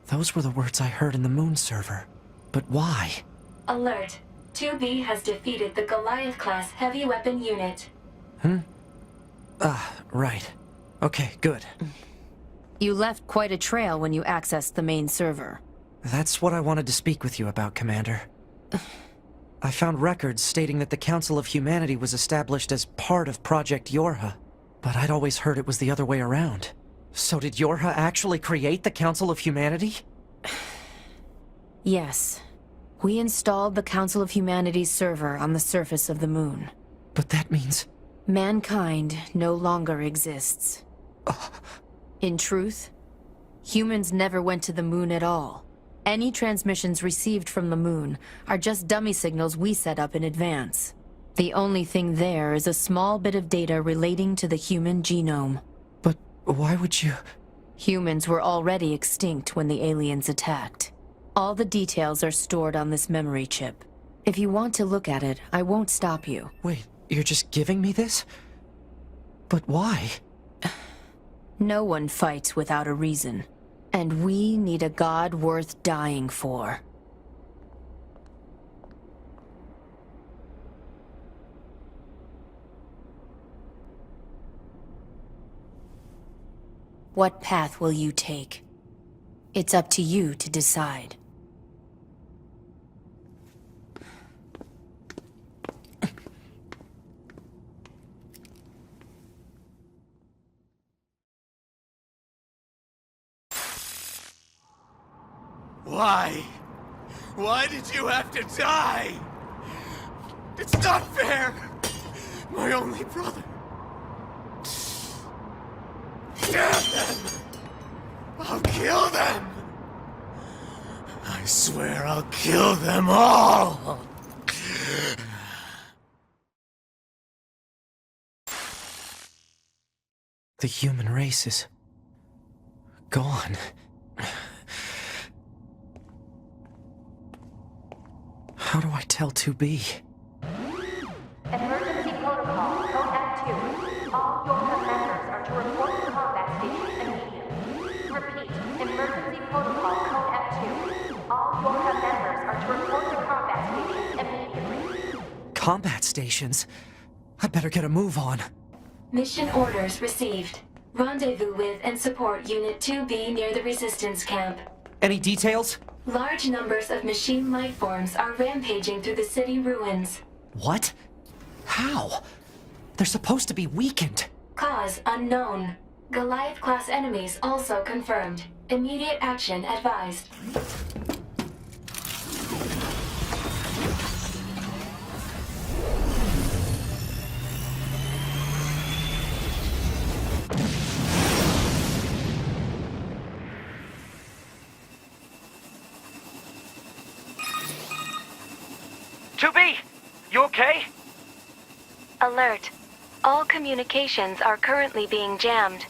Those were the words I heard in the moon server. But why?
Alert. 2B has defeated the Goliath-class heavy weapon unit.
Ah, right. Okay, good.
You left quite a trail when you accessed the main server.
That's what I wanted to speak with you about, Commander. I found records stating that the Council of Humanity was established as part of Project Yorha, but I'd always heard it was the other way around. So did Yorha actually create the Council of Humanity?
Yes. We installed the Council of Humanity's server on the surface of the moon.
But that means...
Mankind no longer exists. In truth, humans never went to the moon at all. Any transmissions received from the moon are just dummy signals we set up in advance. The only thing there is a small bit of data relating to the human genome.
But why would you...
Humans were already extinct when the aliens attacked. All the details are stored on this memory chip. If you want to look at it, I won't stop you.
Wait, you're just giving me this? But why?
No one fights without a reason. And we need a god worth dying for. What path will you take? It's up to you to decide.
Why? Why did you have to die? It's not fair! My only brother. Damn them! I'll kill them! I swear I'll kill them all!
The human race is... gone. How do I tell 2B?
Emergency protocol, code F2. All Yorha members are to report to combat stations immediately. Repeat, emergency protocol, code F2. All Yorha members are to report to combat stations immediately.
Combat stations? I better get a move on.
Mission orders received. Rendezvous with and support Unit 2B near the Resistance Camp.
Any details?
Large numbers of machine life forms are rampaging through the city ruins.
What? How? They're supposed to be weakened.
Cause unknown. Goliath-class enemies also confirmed. Immediate action advised.
You okay?
Alert. All communications are currently being jammed.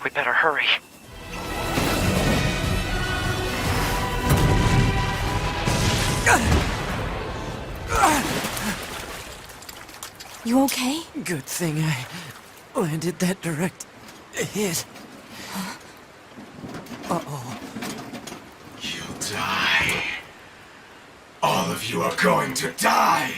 We better hurry.
You okay?
Good thing I landed that direct hit. Uh-oh.
You'll die. All of you are going to die!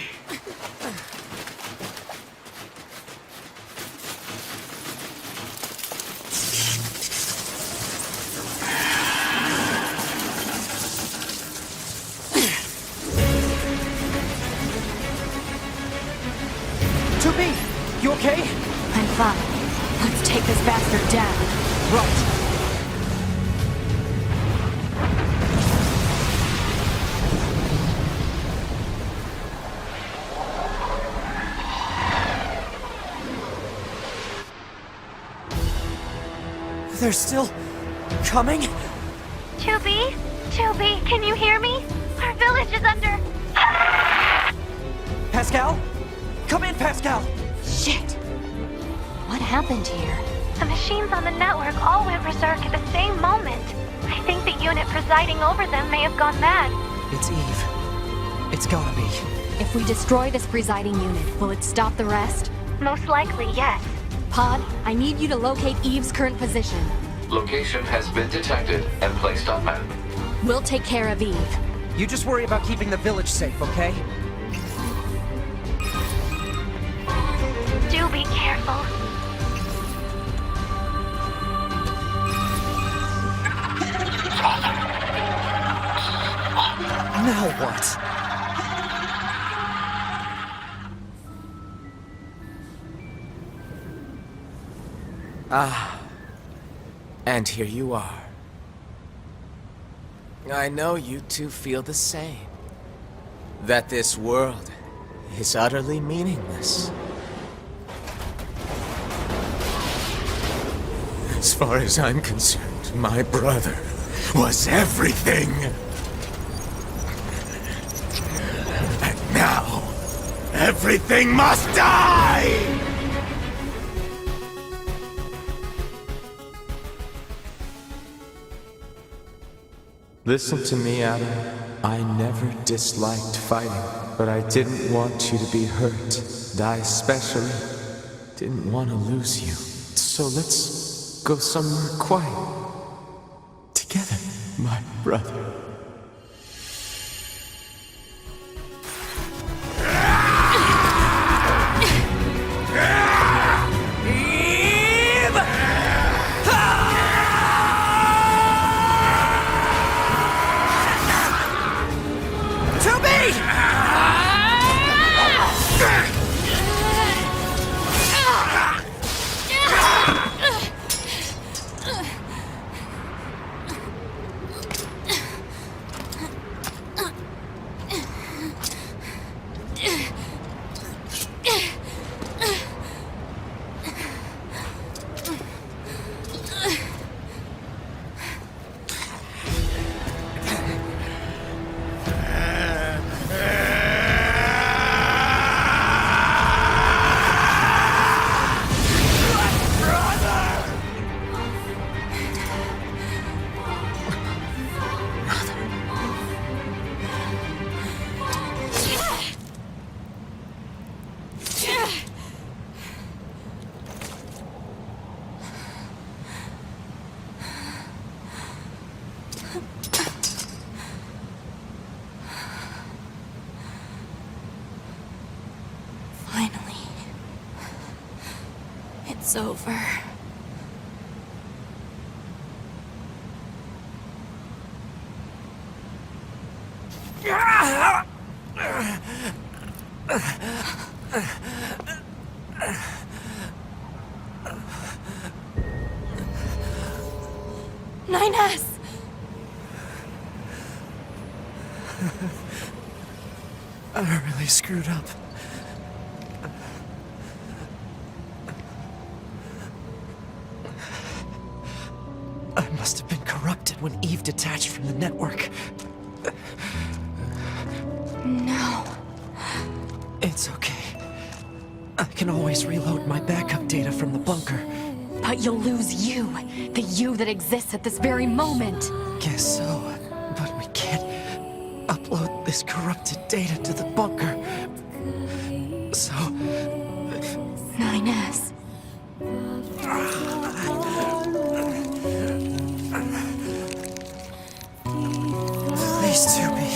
You okay?
I'm fine. Let's take this bastard down.
Right. They're still coming?
2B? 2B, can you hear me? Our village is under...
Pascal? Come in, Pascal!
Shit! What happened here?
The machines on the network all went berserk at the same moment. I think the unit presiding over them may have gone mad.
It's Eve. It's gotta be.
If we destroy this presiding unit, will it stop the rest?
Most likely, yes.
Pod, I need you to locate Eve's current position.
Location has been detected and placed on map.
We'll take care of Eve.
You just worry about keeping the village safe, okay?
Do be careful.
Now what?
Ah. And here you are. I know you two feel the same. That this world is utterly meaningless. As far as I'm concerned, my brother was everything. And now, everything must die! Listen to me, Adam. I never disliked fighting, but I didn't want you to be hurt. And I especially didn't want to lose you. So let's go somewhere quiet. Together, my brother.
It's over. Nines!
I really screwed up. I must have been corrupted when Eve detached from the network.
No.
It's okay. I can always reload my backup data from the bunker.
But you'll lose you. The you that exists at this very moment.
Guess so. But we can't upload this corrupted data to the bunker. So...
9S.
Please, Tubi.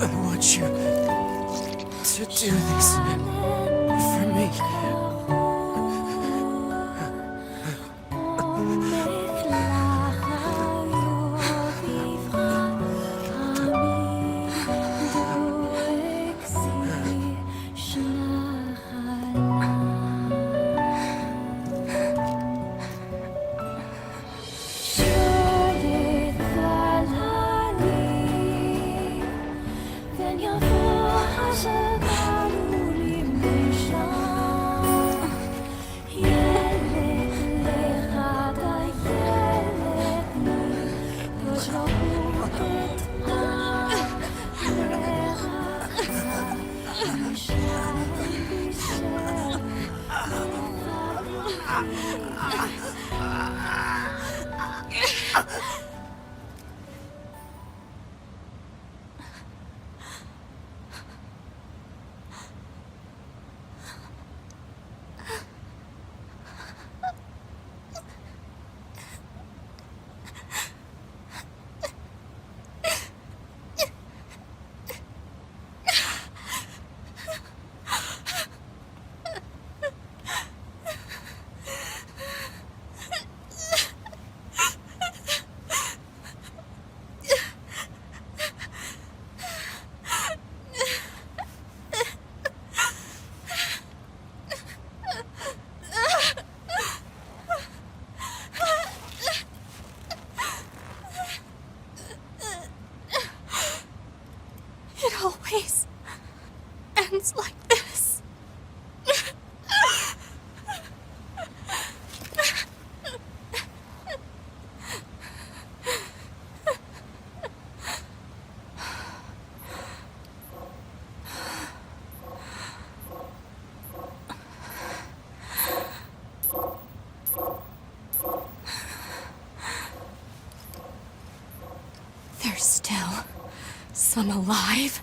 I want you to do this for me.
always ends like this. There's still some alive.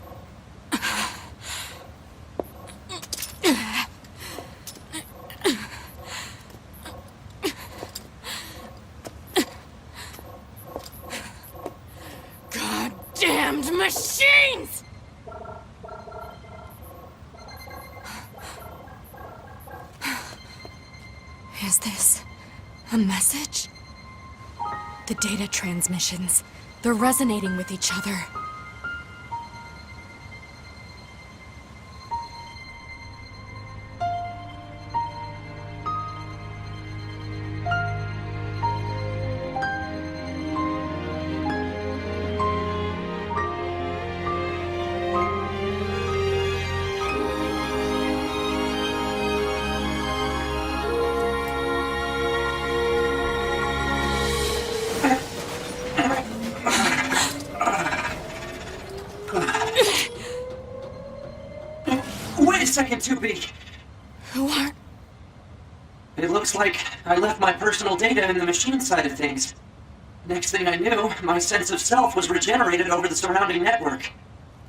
Goddamned machines! Is this a message? The data transmissions. They're resonating with each other.
Wait a second, 2B!
Who are...
It looks like I left my personal data in the machine side of things. Next thing I knew, my sense of self was regenerated over the surrounding network.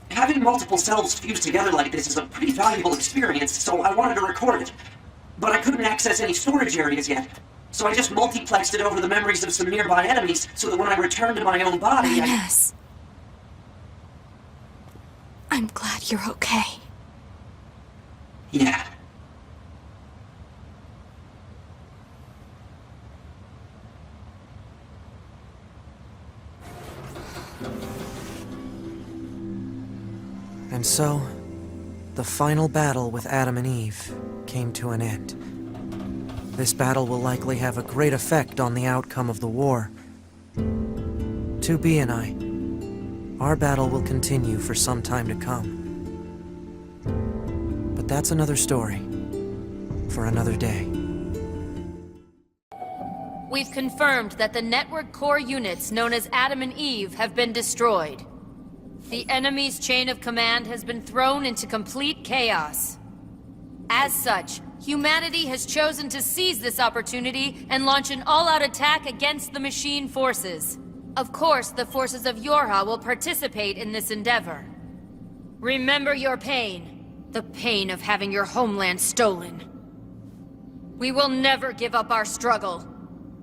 Having multiple selves fused together like this is a pretty valuable experience, so I wanted to record it. But I couldn't access any storage areas yet, so I just multiplexed it over the memories of some nearby enemies so that when I returned to my own body,
Yes. I'm glad you're okay.
Yeah.
And so, the final battle with Adam and Eve came to an end. This battle will likely have a great effect on the outcome of the war. 2B and I, our battle will continue for some time to come. But that's another story, for another day.
We've confirmed that the network core units known as Adam and Eve have been destroyed. The enemy's chain of command has been thrown into complete chaos. As such, humanity has chosen to seize this opportunity and launch an all-out attack against the machine forces. Of course, the forces of Yorha will participate in this endeavor. Remember your pain, the pain of having your homeland stolen. We will never give up our struggle.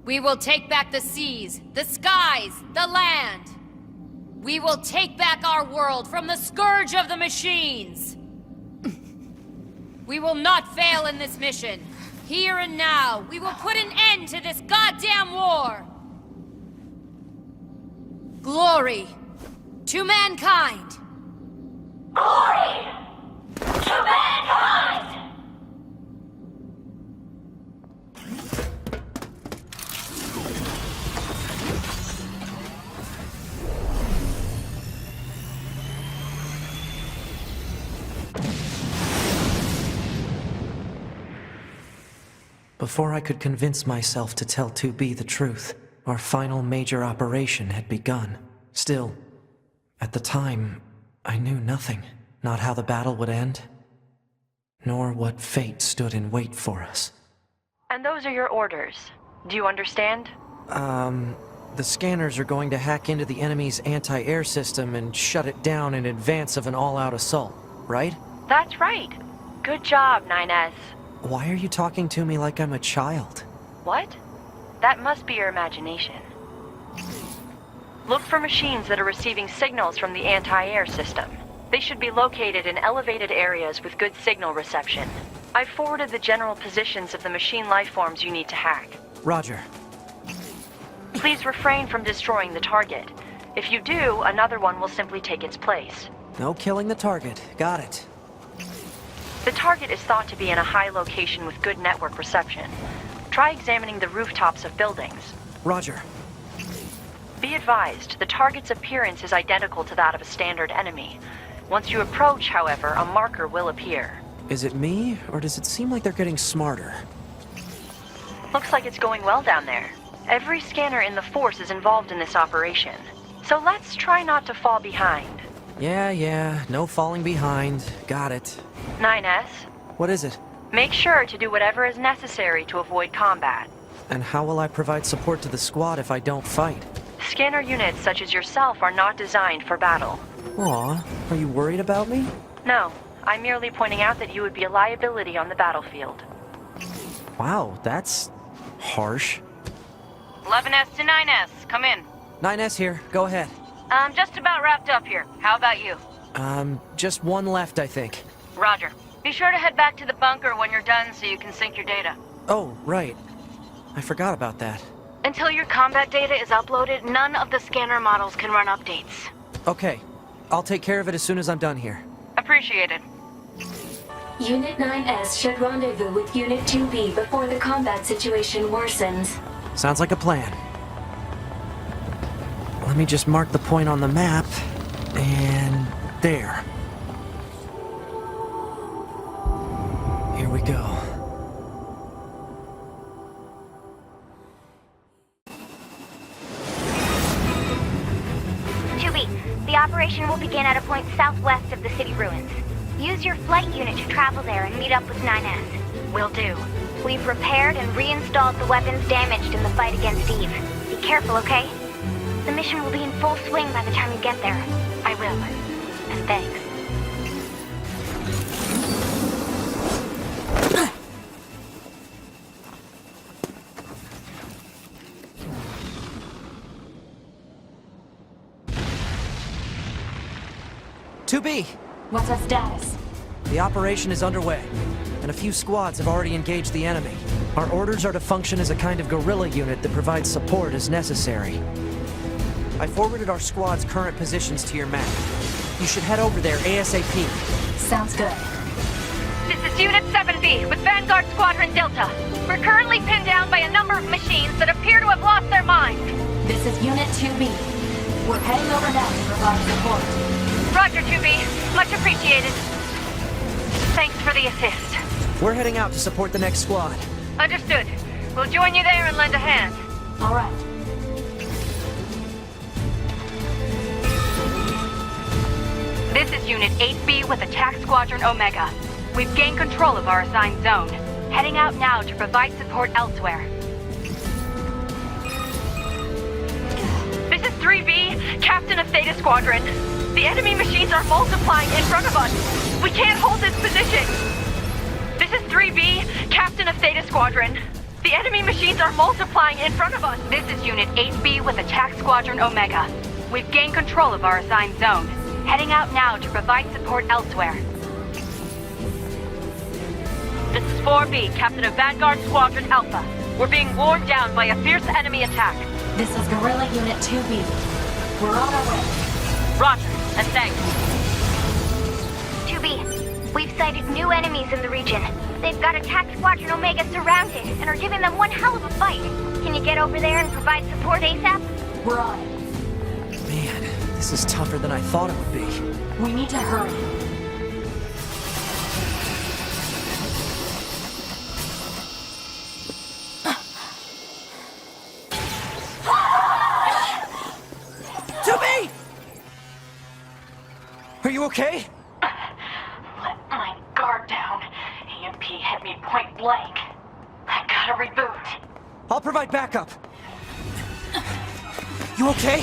We will take back the seas, the skies, the land. We will take back our world from the scourge of the machines. We will not fail in this mission. Here and now, we will put an end to this goddamn war. Glory to mankind.
Glory to mankind!
Before I could convince myself to tell 2B the truth, our final major operation had begun. Still, at the time, I knew nothing. Not how the battle would end, nor what fate stood in wait for us.
And those are your orders. Do you understand?
The scanners are going to hack into the enemy's anti-air system and shut it down in advance of an all-out assault, right?
That's right. Good job, 9S.
Why are you talking to me like I'm a child?
What? That must be your imagination. Look for machines that are receiving signals from the anti-air system. They should be located in elevated areas with good signal reception. I've forwarded the general positions of the machine lifeforms you need to hack.
Roger.
Please refrain from destroying the target. If you do, another one will simply take its place.
No killing the target. Got it.
The target is thought to be in a high location with good network reception. Try examining the rooftops of buildings.
Roger.
Be advised, the target's appearance is identical to that of a standard enemy. Once you approach, however, a marker will appear.
Is it me, or does it seem like they're getting smarter?
Looks like it's going well down there. Every scanner in the Force is involved in this operation. So let's try not to fall behind.
Yeah, no falling behind. Got it.
9S,
What is it?
make sure to do whatever is necessary to avoid combat.
And how will I provide support to the squad if I don't fight?
Scanner units such as yourself are not designed for battle.
Aw, are you worried about me?
No, I'm merely pointing out that you would be a liability on the battlefield.
Wow, that's harsh.
11S to 9S, come in.
9S here, go ahead.
I'm just about wrapped up here. How about you?
Just one left, I think.
Roger. Be sure to head back to the bunker when you're done so you can sync your data.
Oh, right. I forgot about that.
Until your combat data is uploaded, none of the scanner models can run updates.
Okay, I'll take care of it as soon as I'm done here.
Appreciated.
Unit 9S should rendezvous with Unit 2B before the combat situation worsens.
Sounds like a plan. Let me just mark the point on the map, and there. Here we go.
The operation will begin at a point southwest of the city ruins. Use your flight unit to travel there and meet up with 9S.
Will do.
We've repaired and reinstalled the weapons damaged in the fight against Eve. Be careful, okay? The mission will be in full swing by the time you get there.
I will.
And thanks.
What's our status?
The operation is underway, and a few squads have already engaged the enemy. Our orders are to function as a kind of guerrilla unit that provides support as necessary. I forwarded our squad's current positions to your map. You should head over there ASAP.
Sounds good.
This is Unit 7B with Vanguard Squadron Delta. We're currently pinned down by a number of machines that appear to have lost their minds.
This is Unit 2B. We're heading over now to provide support.
Roger, 2B. Much appreciated. Thanks for the assist.
We're heading out to support the next squad.
Understood. We'll join you there and lend a hand.
All right.
This is Unit 8B with Attack Squadron Omega. We've gained control of our assigned zone. Heading out now to provide support elsewhere. This is 3B, Captain of Theta Squadron. The enemy machines are multiplying in front of us. We can't hold this position. This is 3B, Captain of Theta Squadron. The enemy machines are multiplying in front of us. This is Unit 8B with Attack Squadron Omega. We've gained control of our assigned zone. Heading out now to provide support elsewhere. This is 4B, Captain of Vanguard Squadron Alpha. We're being worn down by a fierce enemy attack.
This is Guerrilla Unit 2B. We're on our way.
Roger, and thanks.
2B, we've sighted new enemies in the region. They've got Attack Squadron Omega surrounded and are giving them one hell of a fight. Can you get over there and provide support ASAP?
We're on it.
Man, this is tougher than I thought it would be.
We need to hurry.
Are you okay?
Let my guard down. EMP hit me point blank. I gotta reboot.
I'll provide backup. You okay?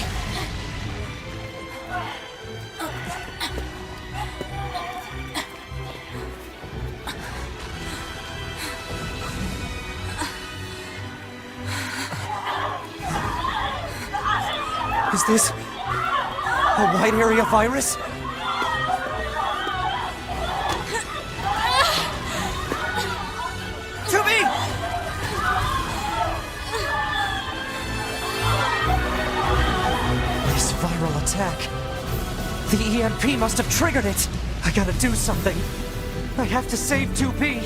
Is this a wide area virus? This viral attack. The EMP must have triggered it. I gotta do something. I have to save 2B.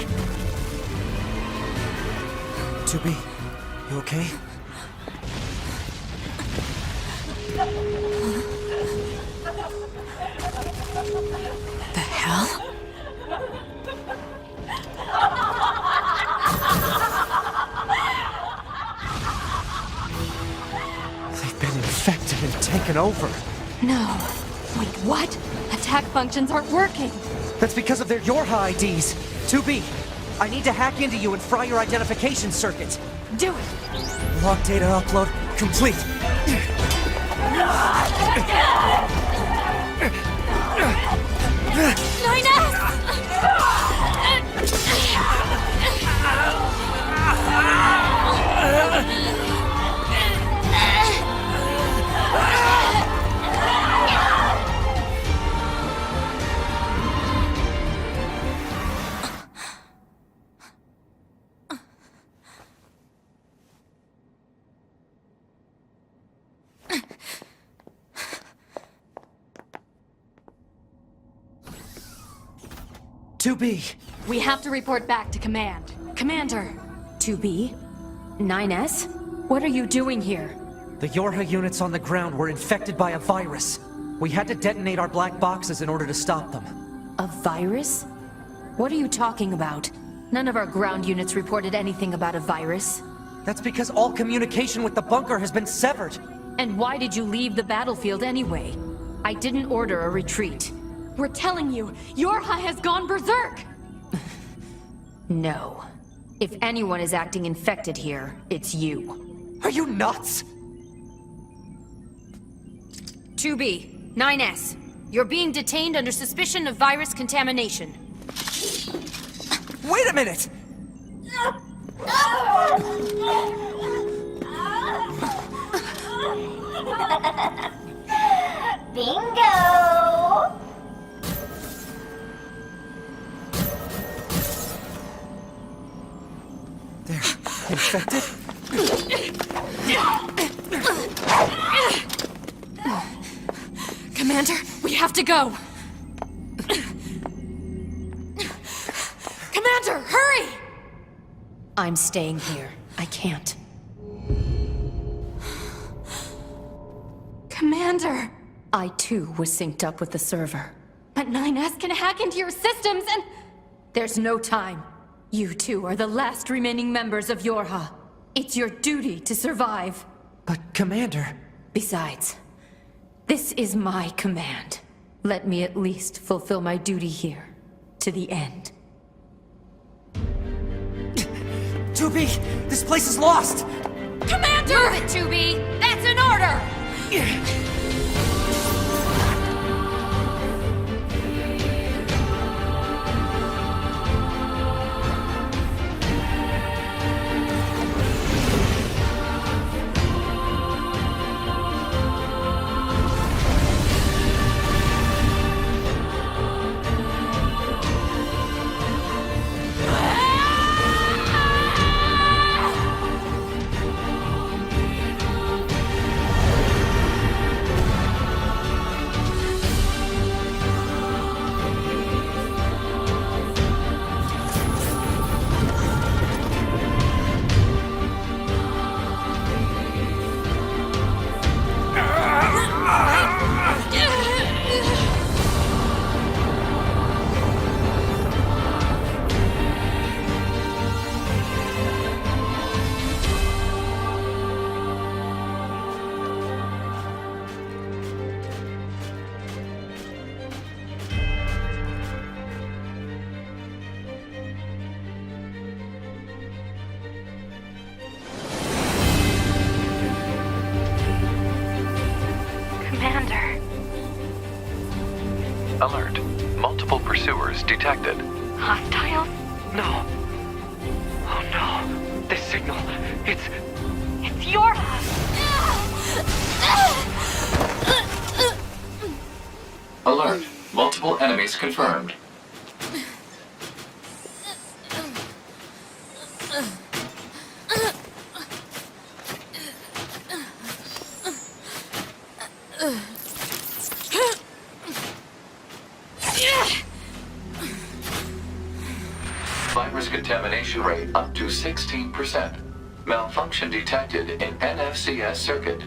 2B, you okay?
hell?
They've been infected and taken over.
No. Wait, what? Attack functions aren't working.
That's because of their Yorha IDs. 2B, I need to hack into you and fry your identification circuit.
Do it.
Log data upload complete.
We have to report back to command. Commander!
2B? 9S?
What are you doing here?
The Yorha units on the ground were infected by a virus. We had to detonate our black boxes in order to stop them.
A virus? What are you talking about? None of our ground units reported anything about a virus.
That's because all communication with the bunker has been severed.
And why did you leave the battlefield anyway? I didn't order a retreat.
We're telling you, Yorha has gone berserk!
No. If anyone is acting infected here, it's you.
Are you nuts?
2B, 9S. You're being detained under suspicion of virus contamination.
Wait a minute!
Bingo!
They're infected?
Commander, we have to go! Commander, hurry!
I'm staying here. I can't.
Commander!
I too was synced up with the server.
But 9S can hack into your systems and...
There's no time. You two are the last remaining members of Yorha. It's your duty to survive.
But, Commander...
Besides, this is my command. Let me at least fulfill my duty here, to the end.
2B, this place is lost!
Commander!
Move it, 2B! That's an order!
Alert. Multiple pursuers detected.
Hostiles?
No. Oh no. This signal, it's
Yorha!
Alert. Multiple enemies confirmed. Virus contamination rate up to 16%. Malfunction detected in NFCS circuit.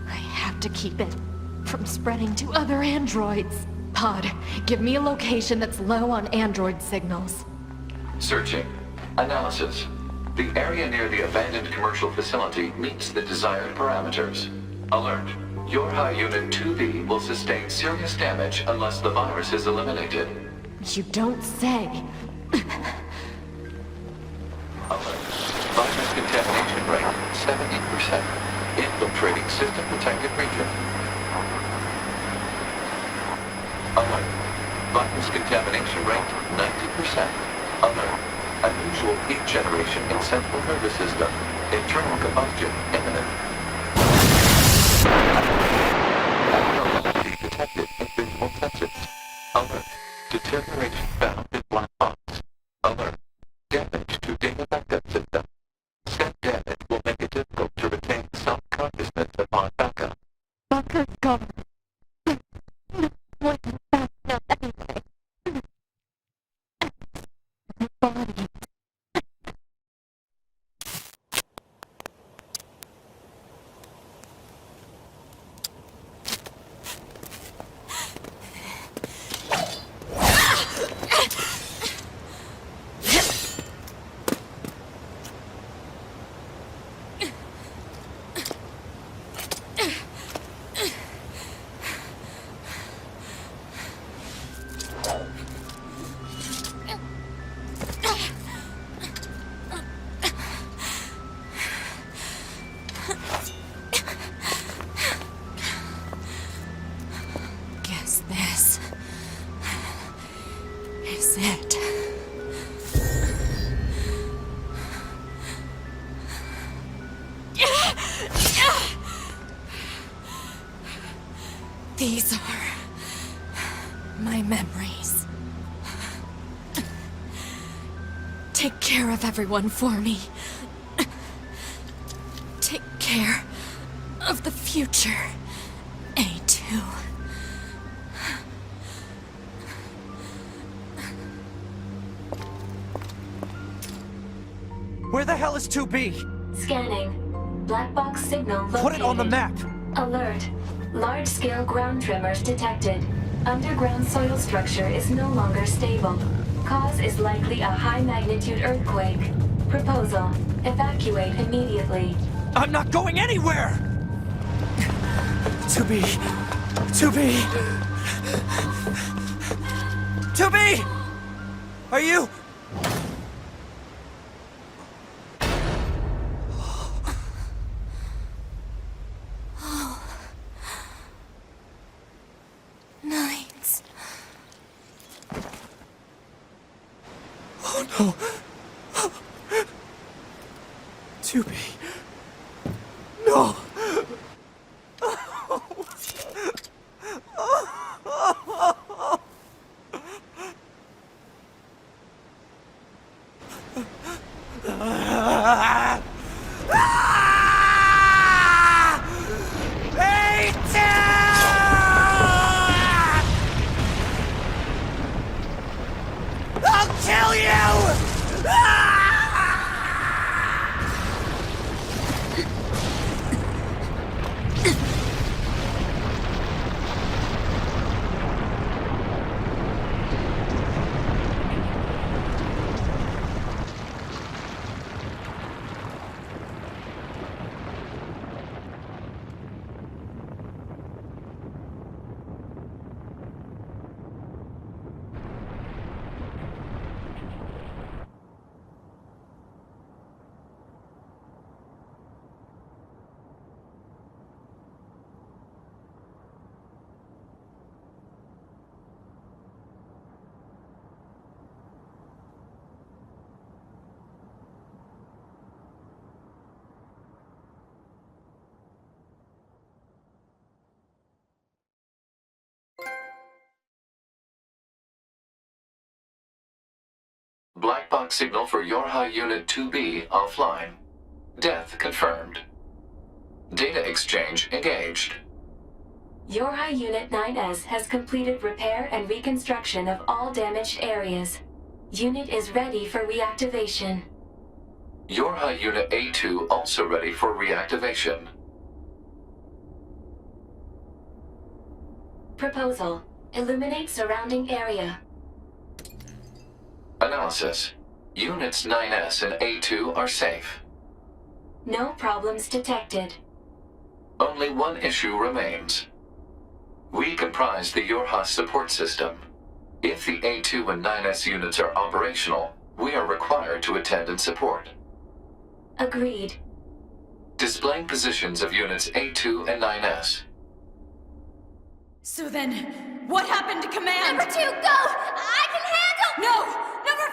I have to keep it from spreading to other androids. Pod, give me a location that's low on android signals.
Searching. Analysis. The area near the abandoned commercial facility meets the desired parameters. Alert. Your high unit 2B will sustain serious damage unless the virus is eliminated.
You don't say.
Alert. Virus contamination rate 70%. Infiltrating system protected region. Alert. Virus contamination rate 90%. Alert. Unusual heat generation in central nervous system. Internal combustion imminent. Abnormality detected in visual sensors. Alert. Deterioration found in black box. Alert. Damage to data backup system. Scan damage will make it difficult to retain self-consciousness upon backup.
Bunker's gone. Guess this is it. These are my memories. Take care of everyone for me. Take care of the future, A2.
Where the hell is 2B?
Scanning. Black box signal located.
Put it on the map!
Alert. Large-scale ground tremors detected. Underground soil structure is no longer stable. Cause is likely a high-magnitude earthquake. Proposal. Evacuate immediately.
I'm not going anywhere! 2B! 2B! 2B! Are you...
Nines.
Oh no! 2B. No! I'll kill you!
Black box signal for your high unit 2B offline. Death confirmed. Data exchange engaged.
Your high unit 9S has completed repair and reconstruction of all damaged areas. Unit is ready for reactivation.
Your high unit A2 also ready for reactivation.
Proposal.
Illuminate surrounding area.
Analysis. Units 9S and A2 are safe.
No problems detected.
Only one issue remains. We comprise the Yorha support system. If the A2 and 9S units are operational, we are required to attend and support.
Agreed.
Displaying positions of units A2 and 9S.
So then, what happened to command?
Number 2, go! I can handle...
No! Number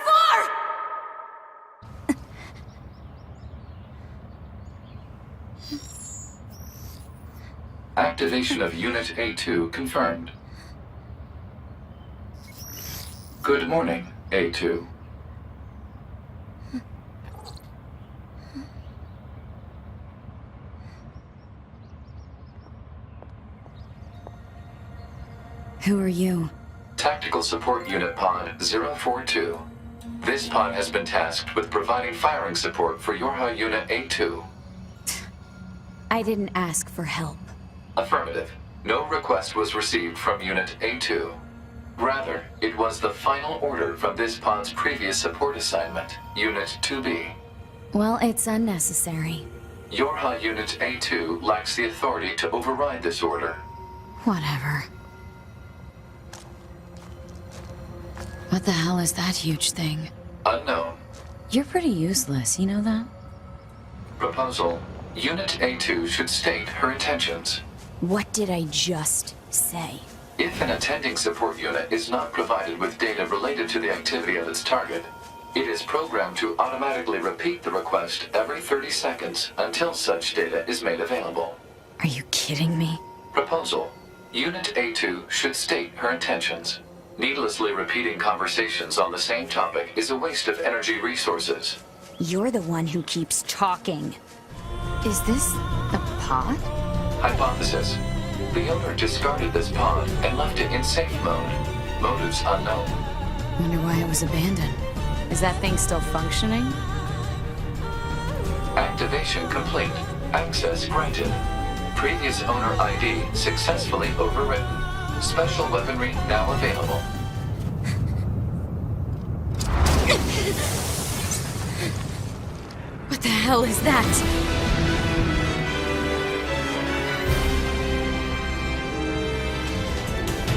4! Activation of Unit A2 confirmed. Good morning, A2.
Who are you?
Tactical Support Unit Pod 042. This pod has been tasked with providing firing support for Yorha Unit A2.
I didn't ask for help.
Affirmative. No request was received from Unit A2. Rather, it was the final order from this pod's previous support assignment, Unit 2B.
Well, it's unnecessary.
Yorha Unit A2 lacks the authority to override this order.
Whatever. What the hell is that huge thing?
Unknown.
You're pretty useless, you know that?
Proposal. Unit A2 should state her intentions.
What did I just say?
If an attending support unit is not provided with data related to the activity of its target, it is programmed to automatically repeat the request every 30 seconds until such data is made available.
Are you kidding me?
Proposal. Unit A2 should state her intentions. Needlessly repeating conversations on the same topic is a waste of energy resources.
You're the one who keeps talking. Is this a pod?
Hypothesis. The owner discarded this pod and left it in safe mode. Motives unknown.
Wonder why it was abandoned. Is that thing still functioning?
Activation complete. Access granted. Previous owner ID successfully overwritten. Special weaponry now available.
What the hell is that?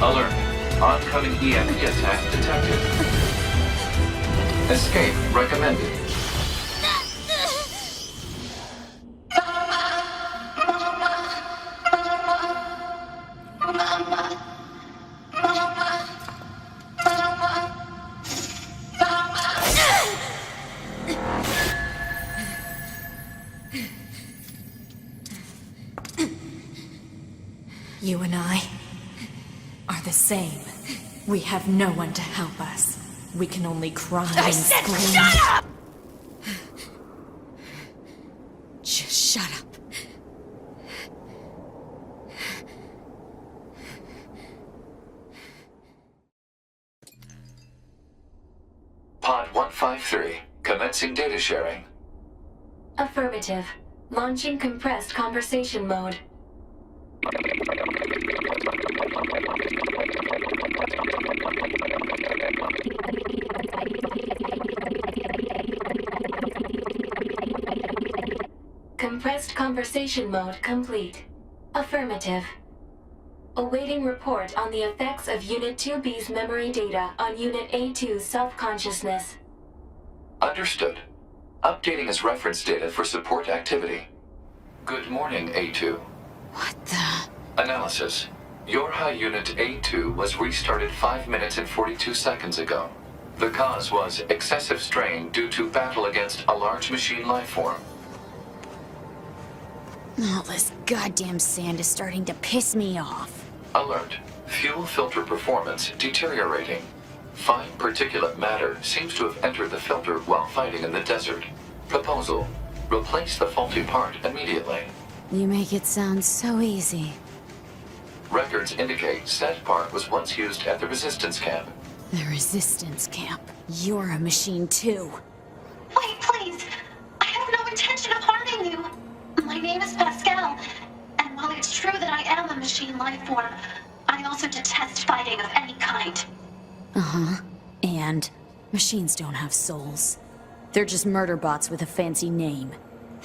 Alert. Oncoming EMP attack detected. Escape recommended.
You and I are the same. We have no one to help us. We can only cry and scream.
Shut up!
Just shut up.
Pod 153. Commencing data sharing.
Affirmative. Launching compressed conversation mode. Compressed conversation mode complete. Affirmative. Awaiting report on the effects of Unit 2B's memory data on Unit A2's self-consciousness.
Understood. Updating as reference data for support activity. Good morning, A2.
What the?
Analysis. Yorha Unit A2 was restarted 5 minutes and 42 seconds ago. The cause was excessive strain due to battle against a large machine lifeform.
All this goddamn sand is starting to piss me off.
Alert. Fuel filter performance deteriorating. Fine particulate matter seems to have entered the filter while fighting in the desert. Proposal. Replace the faulty part immediately.
You make it sound so easy.
Records indicate said part was once used at the resistance camp.
The resistance camp. You're a machine too.
Wait, please. I have no intention of harming you. My name is Pascal, and while it's true that I am a machine life form, I I also detest fighting of any kind.
Uh-huh. And machines don't have souls. They're just murder bots with a fancy name.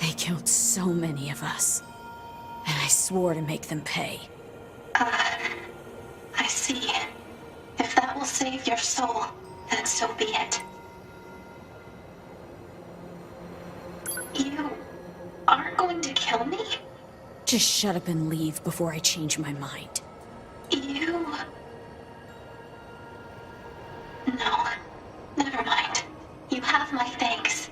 They killed so many of us. And I swore to make them pay.
I see. If that will save your soul, then so be it. You aren't going to kill me?
Just shut up and leave before I change my mind.
You... No. Never mind. You have my thanks.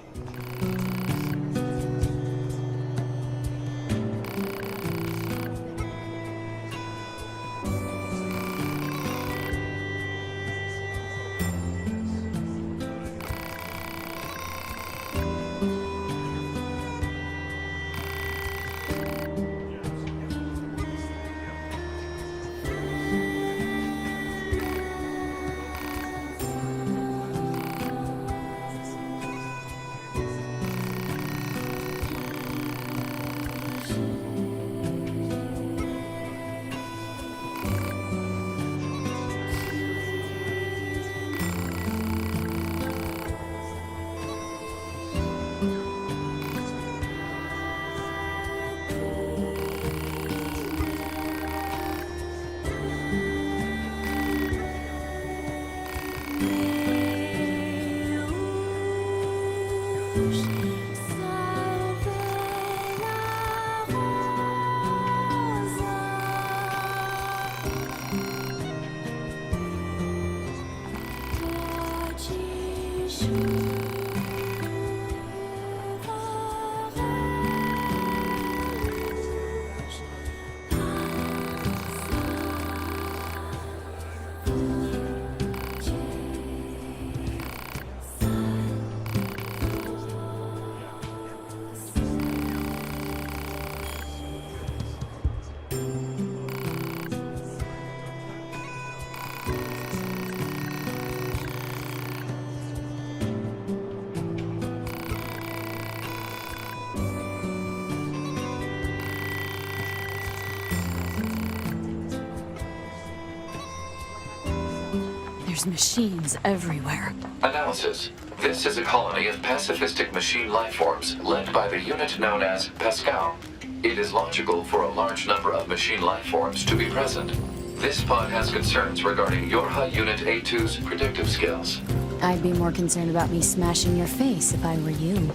There's machines everywhere.
Analysis. This is a colony of pacifistic machine lifeforms led by the unit known as Pascal. It is logical for a large number of machine lifeforms to be present. This pod has concerns regarding Yorha Unit A2's predictive skills.
I'd be more concerned about me smashing your face if I were you.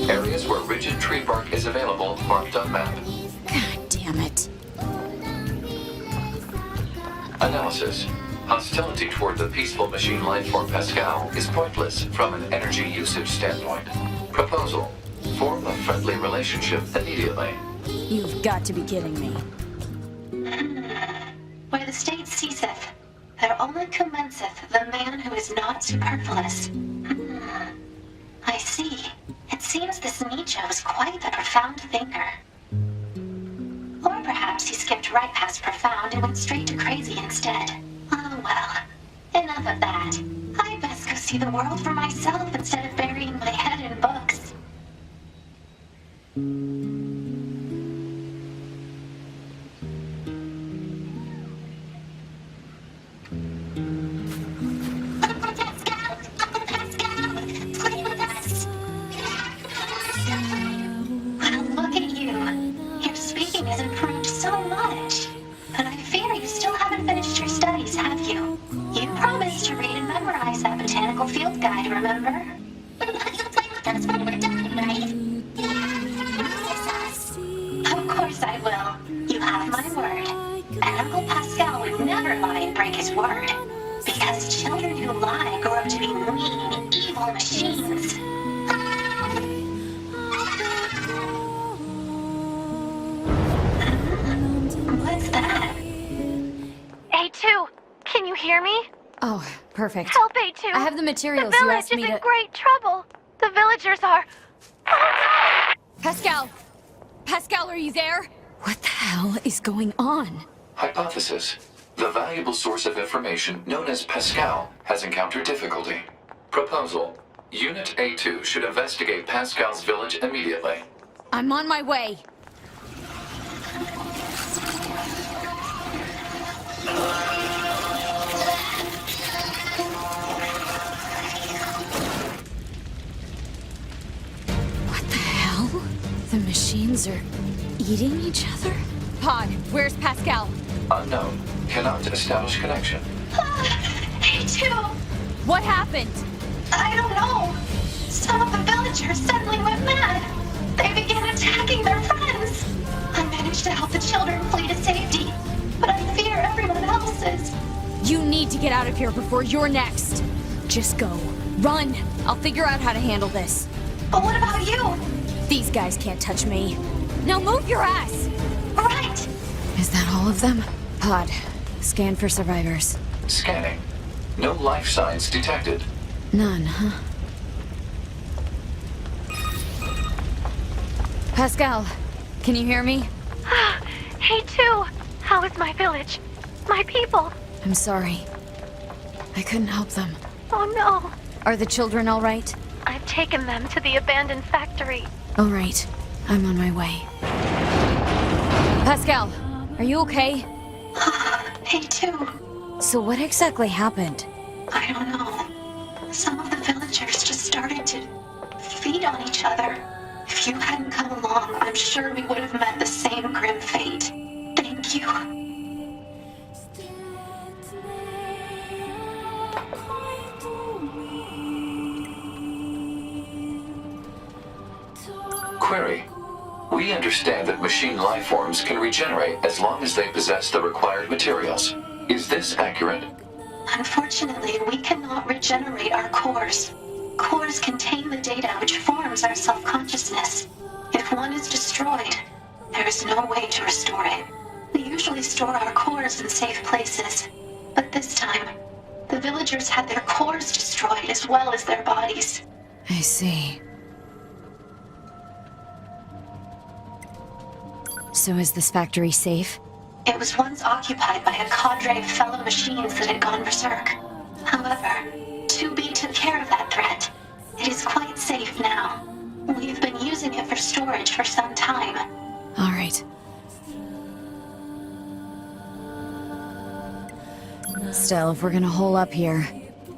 Areas where rigid tree bark is available marked on map.
God damn it.
Analysis. Hostility toward the peaceful machine lifeform Pascal is pointless from an energy usage standpoint. Proposal. Form a friendly relationship immediately.
You've got to be kidding me.
Where the state ceaseth, there only commenceth the man who is not superfluous. I see. It seems this Nietzsche was quite the profound thinker. Or perhaps he skipped right past profound and went straight to crazy instead. Oh well, enough of that. I best go see the world for myself instead of burying my head in books. medical field guide, remember? You'll play with us when we're done, right? Of course I will. You have my word. And Uncle Pascal would never lie and break his word. Because children who lie grow up to be mean, evil machines. What's that?
A2, can you hear me?
Oh, perfect.
Help, A2.
I have the materials
The
you
village
asked
is
me
in
to...
great trouble. The villagers are...
Pascal! Pascal, are you there? What the hell is going on?
Hypothesis. The valuable source of information known as Pascal has encountered difficulty. Proposal. Unit A2 should investigate Pascal's village immediately.
I'm on my way. What the hell? The machines are eating each other? Pod, where's Pascal?
Unknown. Cannot establish connection.
A2!
What happened?
I don't know. Some of the villagers suddenly went mad. They began attacking their friends. I managed to help the children flee to safety, but I fear everyone else is.
You need to get out of here before you're next. Just go. Run! I'll figure out how to handle this.
But what about you?
These guys can't touch me. Now move your ass!
Right!
Is that all of them? Pod, scan for survivors.
Scanning. No life signs detected.
None, huh? Pascal, can you hear me?
A2, how is my village? My people?
I'm sorry. I couldn't help them.
Oh no.
Are the children all right?
I've taken them to the abandoned factory.
All right. I'm on my way. Pascal, are you okay?
A2.
So what exactly happened?
I don't know. Some of the villagers just started to feed on each other. If you hadn't come along, I'm sure we would have met the same grim fate. Thank you.
Query. We understand that machine life forms can regenerate as long as they possess the required materials. Is this accurate?
Unfortunately, we cannot regenerate our cores. Cores contain the data which forms our self-consciousness. If one is destroyed, there is no way to restore it. We usually store our cores in safe places, but this time, the villagers had their cores destroyed as well as their bodies.
I see. So is this factory safe?
It was once occupied by a cadre of fellow machines that had gone berserk. However, 2B took care of that threat. It is quite safe now. We've been using it for storage for some time.
All right. Still, if we're gonna hole up here,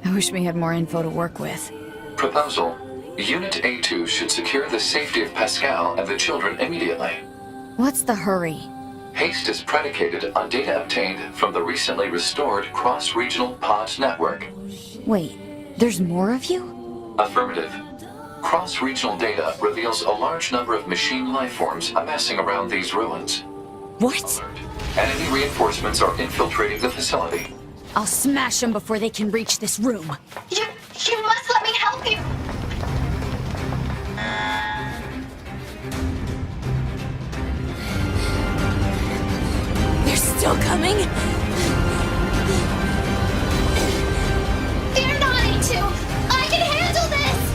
I wish we had more info to work with.
Proposal. Unit A2 should secure the safety of Pascal and the children immediately.
What's the hurry?
Haste is predicated on data obtained from the recently restored cross-regional pod network.
Wait, there's more of you?
Affirmative. Cross-regional data reveals a large number of machine life forms amassing around these ruins.
What?
Enemy reinforcements are infiltrating the facility.
I'll smash them before they can reach this room.
You must let me help you!
They're still coming?
Fear not, A2! I can handle this!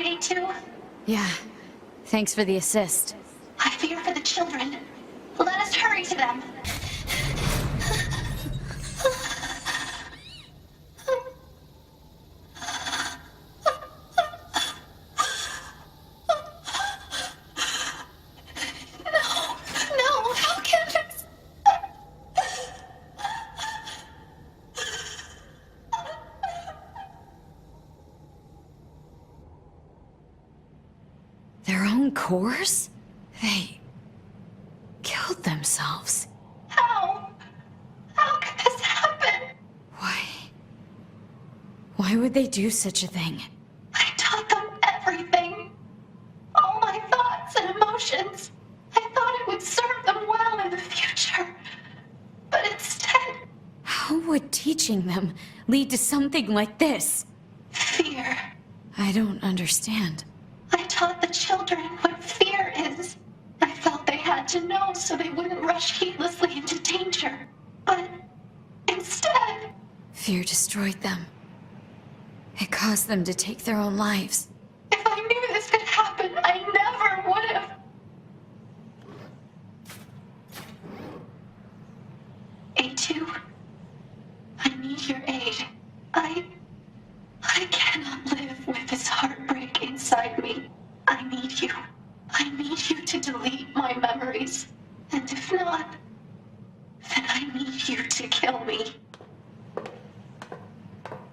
right, A2?
Yeah. Thanks for the assist.
I fear for the children. Let us hurry to them. No, how can this?
Their own cores? They killed themselves.
How? How could this happen?
Why would they do such a thing?
I taught them everything. All my thoughts and emotions. I thought it would serve them well in the future. But instead,
How would teaching them lead to something like this?
fear.
I don't understand.
I taught the children what fear is. I felt they had to know so they wouldn't rush heedlessly into danger. But instead,
Fear destroyed them. It caused them to take their own lives.
if I knew this could happen, I never would have. A2, I need your aid. I cannot live with this heartbreak inside me. I need you. I need you to delete my memories. And if not, then I need you to kill me.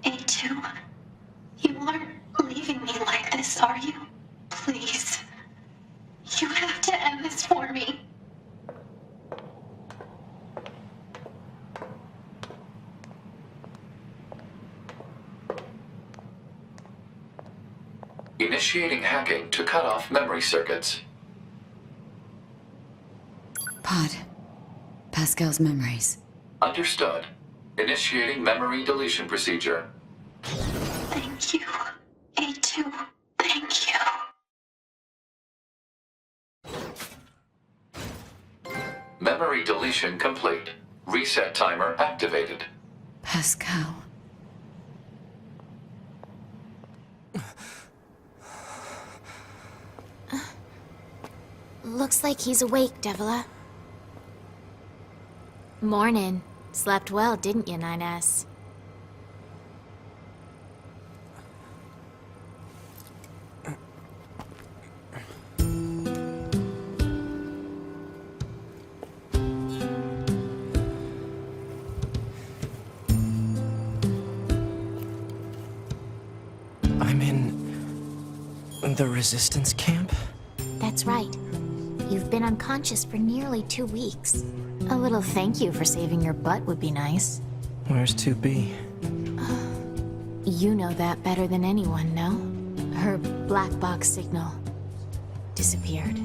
A2, you aren't leaving me like this, are you? Please. You have to end this for me.
Initiating hacking to cut off memory circuits.
Pod. Pascal's memories.
Understood. Initiating memory deletion procedure.
Thank you, A2. Thank you.
Memory deletion complete. Reset timer activated.
Pascal.
Looks like he's awake, Devila. Morning. Slept well, didn't you, 9S?
I'm in the resistance camp?
That's right. You've been unconscious for nearly 2 weeks. A little thank you for saving your butt would be nice.
Where's 2B?
You know that better than anyone, no? Her black box signal disappeared.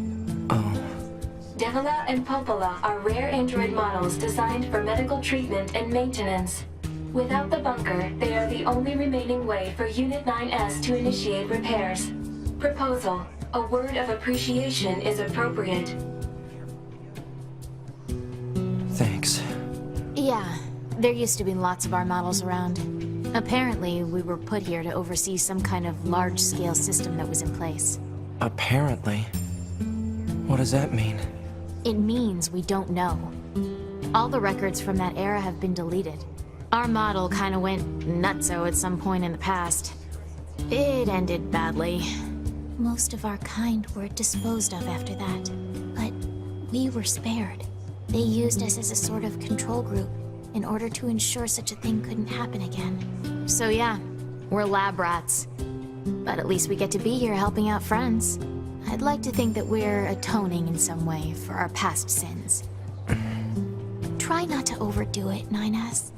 Oh.
Devila and Popola are rare android models designed for medical treatment and maintenance. Without the bunker, they are the only remaining way for Unit 9S to initiate repairs. Proposal: a word of appreciation is appropriate.
Thanks.
Yeah, there used to be lots of our models around. Apparently, we were put here to oversee some kind of large-scale system that was in place.
Apparently. What does that mean?
It means we don't know. All the records from that era have been deleted. Our model kinda went nutso at some point in the past. It ended badly. Most of our kind were disposed of after that, but we were spared. They used us as a sort of control group in order to ensure such a thing couldn't happen again. So yeah, we're lab rats. But at least we get to be here helping out friends. I'd like to think that we're atoning in some way for our past sins. Try not to overdo it, 9S.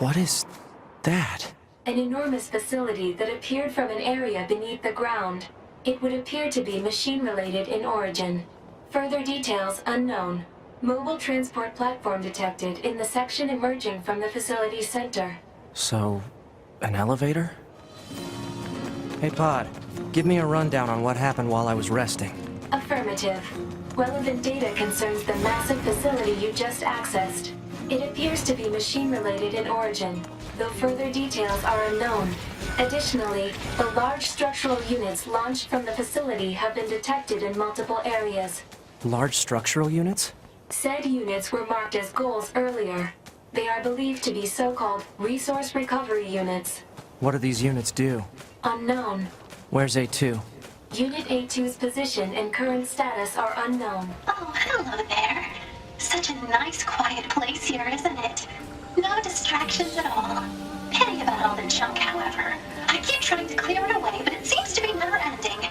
What is that?
An enormous facility that appeared from an area beneath the ground. It would appear to be machine-related in origin. Further details unknown. Mobile transport platform detected in the section emerging from the facility's center.
So, an elevator? Hey, Pod. Give me a rundown on what happened while I was resting.
Affirmative. Relevant data concerns the massive facility you just accessed. It appears to be machine-related in origin, though further details are unknown. Additionally, the large structural units launched from the facility have been detected in multiple areas.
Large structural units?
Said units were marked as goals earlier. They are believed to be so-called resource recovery units.
What do these units do?
Unknown.
Where's A2?
Unit A2's position and current status are unknown.
Oh, hello there. Such a nice, quiet place here, isn't it? No distractions at all. Pity about all the junk, however. I keep trying to clear it away, but it seems to be never ending.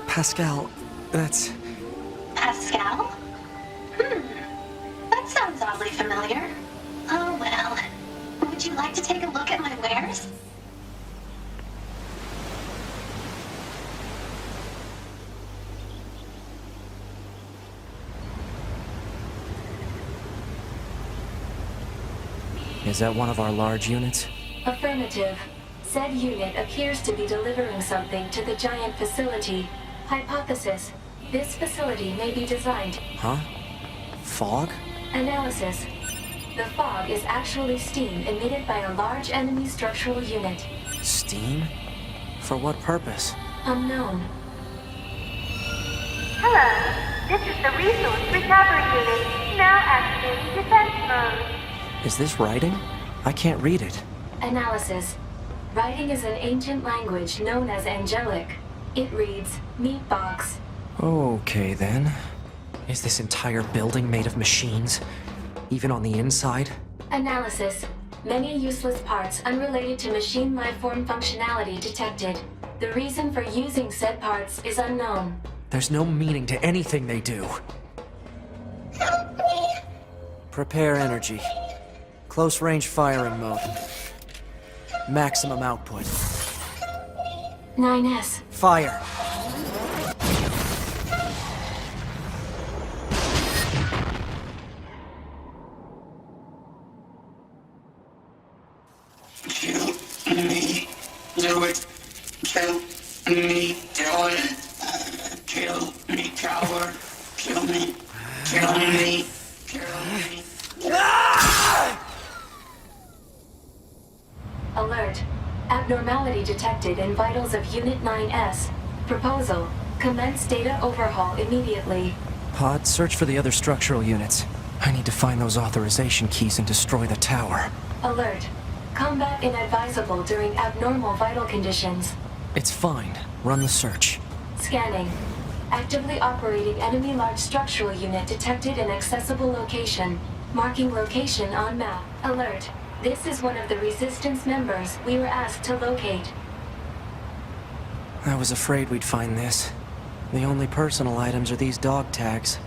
Pascal, that's...
Pascal? That sounds oddly familiar. Oh well. Would you like to take a look at my wares?
Is that one of our large units?
Affirmative. Said unit appears to be delivering something to the giant facility. Hypothesis. This facility may be designed.
Huh? Fog?
Analysis. The fog is actually steam emitted by a large enemy structural unit.
Steam? For what purpose?
Unknown.
Hello, this is the Resource Recovery Unit, now activating defense mode.
Is this writing? I can't read it.
Analysis. Writing is an ancient language known as Angelic. It reads, Meat Box.
Okay then. Is this entire building made of machines? Even on the inside?
Analysis. Many useless parts unrelated to machine lifeform functionality detected. The reason for using said parts is unknown.
There's no meaning to anything they do. Prepare energy. Close range firing mode. Maximum output.
9S.
Fire.
Kill me. Do it. Kill me. Do it. Kill me, coward. Kill me. Kill me. Kill me.
Alert. Abnormality detected in vitals of Unit 9S. Proposal. Commence data overhaul immediately.
Pod, search for the other structural units. I need to find those authorization keys and destroy the tower.
Alert. Combat inadvisable during abnormal vital conditions.
It's fine. Run the search.
Scanning. Actively operating enemy large structural unit detected in accessible location. Marking location on map. Alert. This is one of the Resistance members we were asked to locate.
I was afraid we'd find this. The only personal items are these dog tags.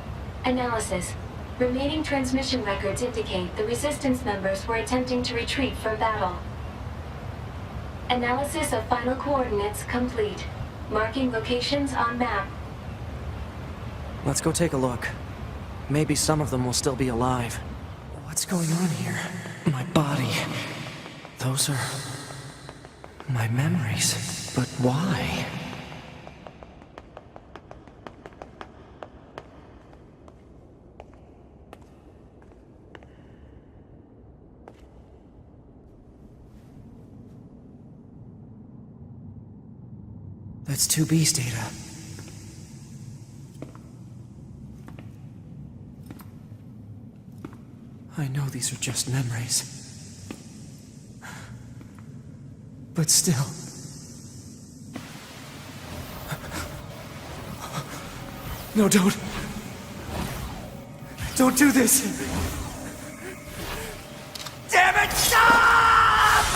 Analysis. Remaining transmission records indicate the Resistance members were attempting to retreat from battle. Analysis of final coordinates complete. Marking locations on map.
Let's go take a look. Maybe some of them will still be alive. What's going on here? My body. Those are... my memories. But why? That's 2B's data. I know these are just memories. But still... No, don't. Don't do this! Damn it, stop!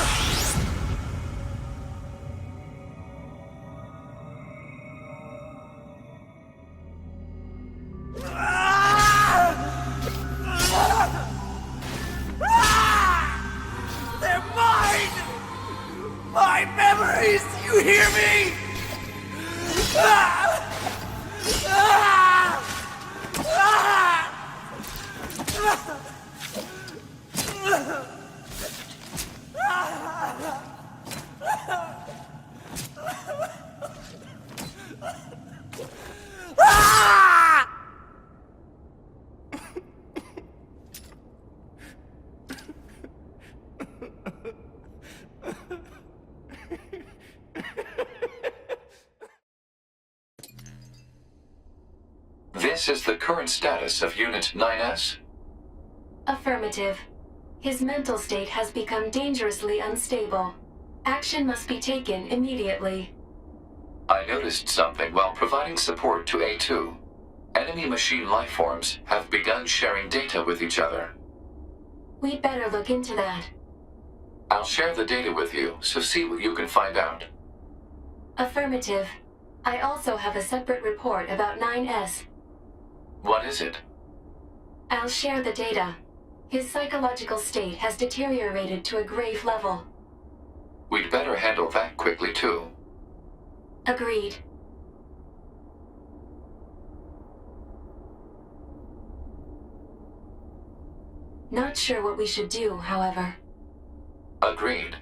They're mine! My memories! You hear me?
This is the current status of Unit 9S?
Affirmative. His mental state has become dangerously unstable. Action must be taken immediately.
I noticed something while providing support to A2. Enemy machine lifeforms have begun sharing data with each other.
We'd better look into that.
I'll share the data with you, so see what you can find out.
Affirmative. I also have a separate report about 9S.
What is it?
I'll share the data. His psychological state has deteriorated to a grave level.
We'd better handle that quickly, too.
Agreed. Not sure what we should do, however.
Agreed.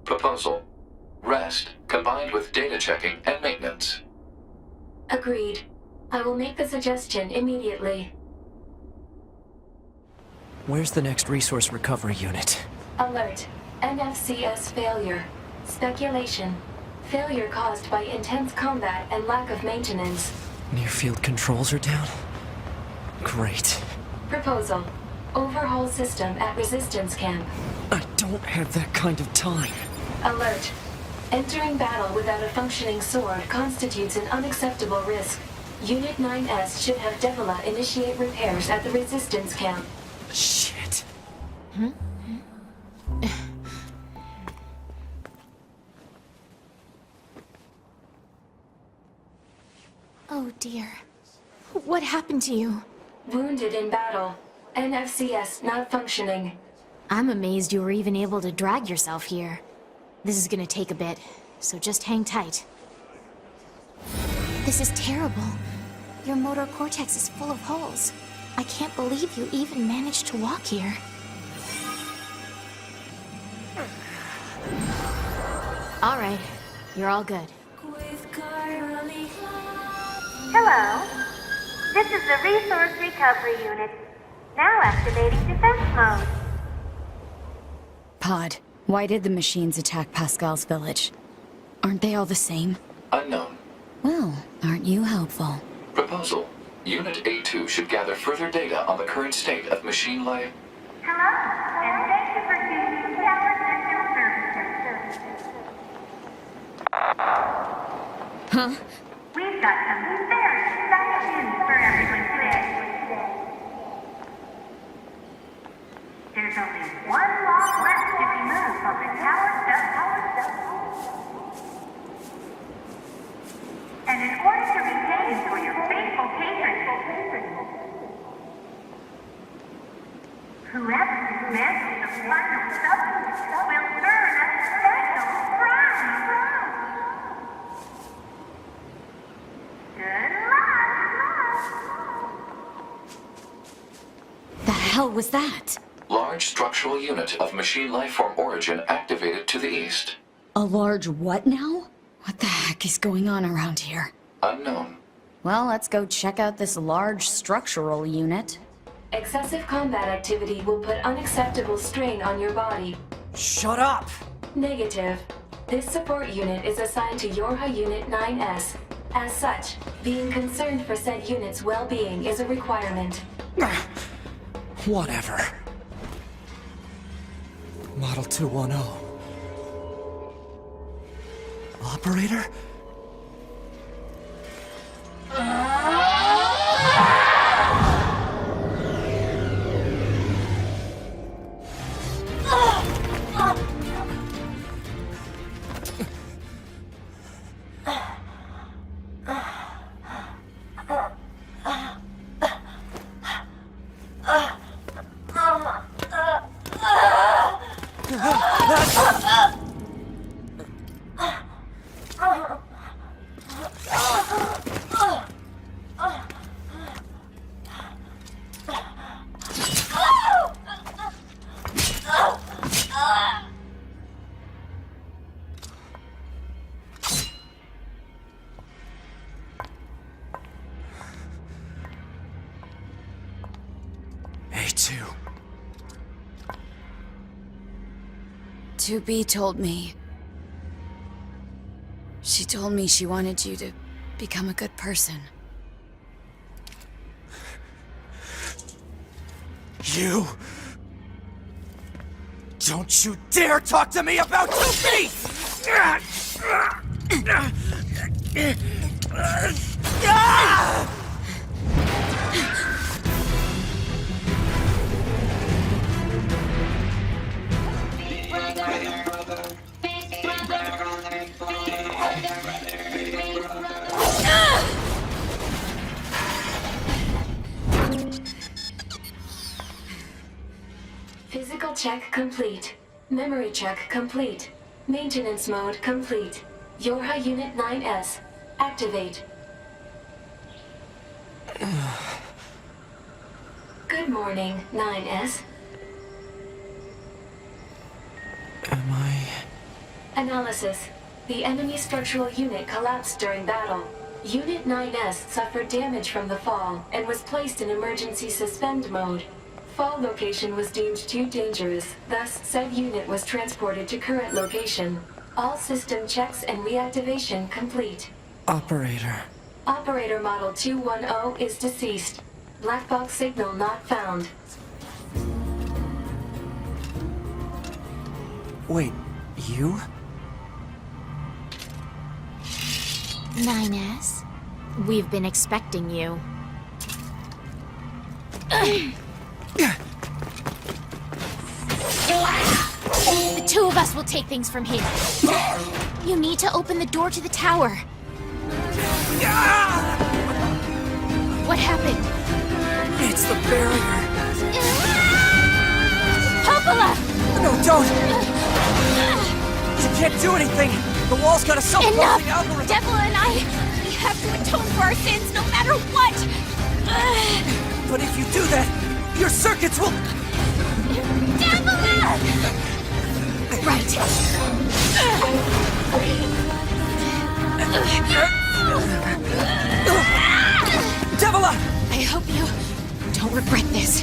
Proposal. Rest, combined with data checking and maintenance.
Agreed. I will make the suggestion immediately.
Where's the next resource recovery unit?
Alert. NFCS failure. Speculation. Failure caused by intense combat and lack of maintenance.
Near-field controls are down? Great.
Proposal. Overhaul system at Resistance Camp.
I don't have that kind of time.
Alert. Entering battle without a functioning sword constitutes an unacceptable risk. Unit 9S should have Devila initiate repairs at the Resistance Camp.
Shit.
Oh dear. What happened to you?
Wounded in battle. NFCS not functioning.
I'm amazed you were even able to drag yourself here. This is gonna take a bit, so just hang tight. This is terrible. Your motor cortex is full of holes. I can't believe you even managed to walk here. All right, you're all good.
Hello. This is the Resource Recovery Unit. Now activating defense mode.
Pod, why did the machines attack Pascal's village? Aren't they all the same?
Unknown.
Well, aren't you helpful?
Proposal. Unit A2 should gather further data on the current state of machine life.
Hello, and thank you for choosing Tower System Services.
Huh?
We've got some very exciting news for everyone today. There's only one log left to remove from the tower stuff. And in order to retain for your faithful patrons, whoever dismantles the final substance will earn a special prize. Good luck!
The hell was that?
Large structural unit of machine lifeform origin activated to the east.
A large what now? What the heck is going on around here?
Unknown.
Well, let's go check out this large structural unit.
Excessive combat activity will put unacceptable strain on your body.
Shut up!
Negative. This support unit is assigned to Yorha Unit 9S. As such, being concerned for said unit's well-being is a requirement.
Whatever. Model 210. Operator? A2.
2B told me. She told me she wanted you to become a good person.
You... Don't you dare talk to me about 2B!
Physical check complete. Memory check complete. Maintenance mode complete. Yorha Unit 9S. Activate. Good morning, 9S.
Am I...
Analysis. The enemy structural unit collapsed during battle. Unit 9S suffered damage from the fall and was placed in emergency suspend mode. Fall location was deemed too dangerous, thus said unit was transported to current location. All system checks and reactivation complete.
Operator.
Operator Model 210 is deceased. Black box signal not found.
Wait, you?
9S? We've been expecting you. The two of us will take things from here. You need to open the door to the tower. What happened?
It's the barrier.
Popola!
No, don't! You can't do anything! The wall's got a self-closing algorithm!
Devil and I, we have to atone for our sins no matter what!
But if you do that, your circuits will...
Devil! Right.
Devila!
I hope you don't regret this.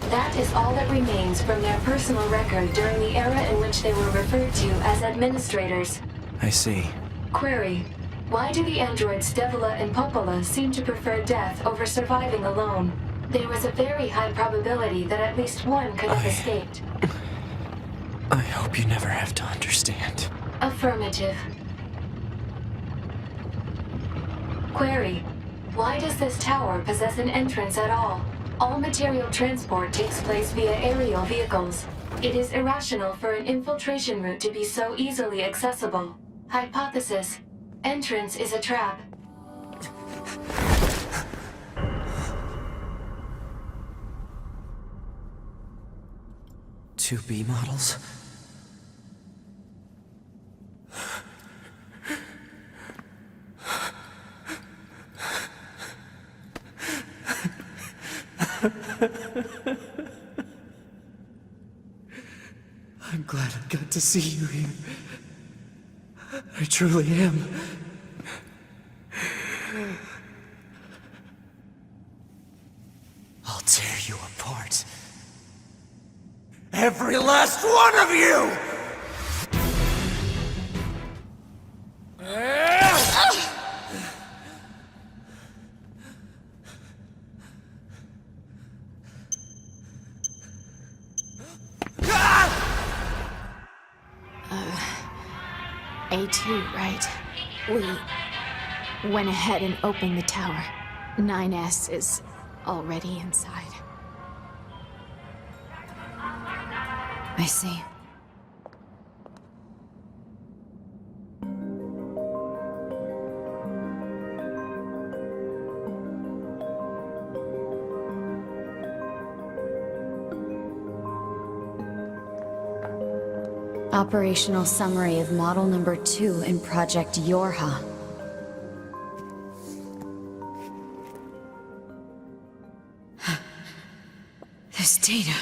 That is all that remains from their personal record during the era in which they were referred to as administrators.
I see.
Query: why do the androids Devila and Popola seem to prefer death over surviving alone? There was a very high probability that at least one could have escaped.
I hope you never have to understand.
Affirmative. Query: why does this tower possess an entrance at all? All material transport takes place via aerial vehicles. It is irrational for an infiltration route to be so easily accessible. Hypothesis: entrance is a trap.
2B models? I'm glad I got to see you here. I truly am. I'll tear you apart. Every last one of you!
A2, right? We went ahead and opened the tower. 9S is already inside.
I see. Operational summary of model number 2 in Project Yorha. This data.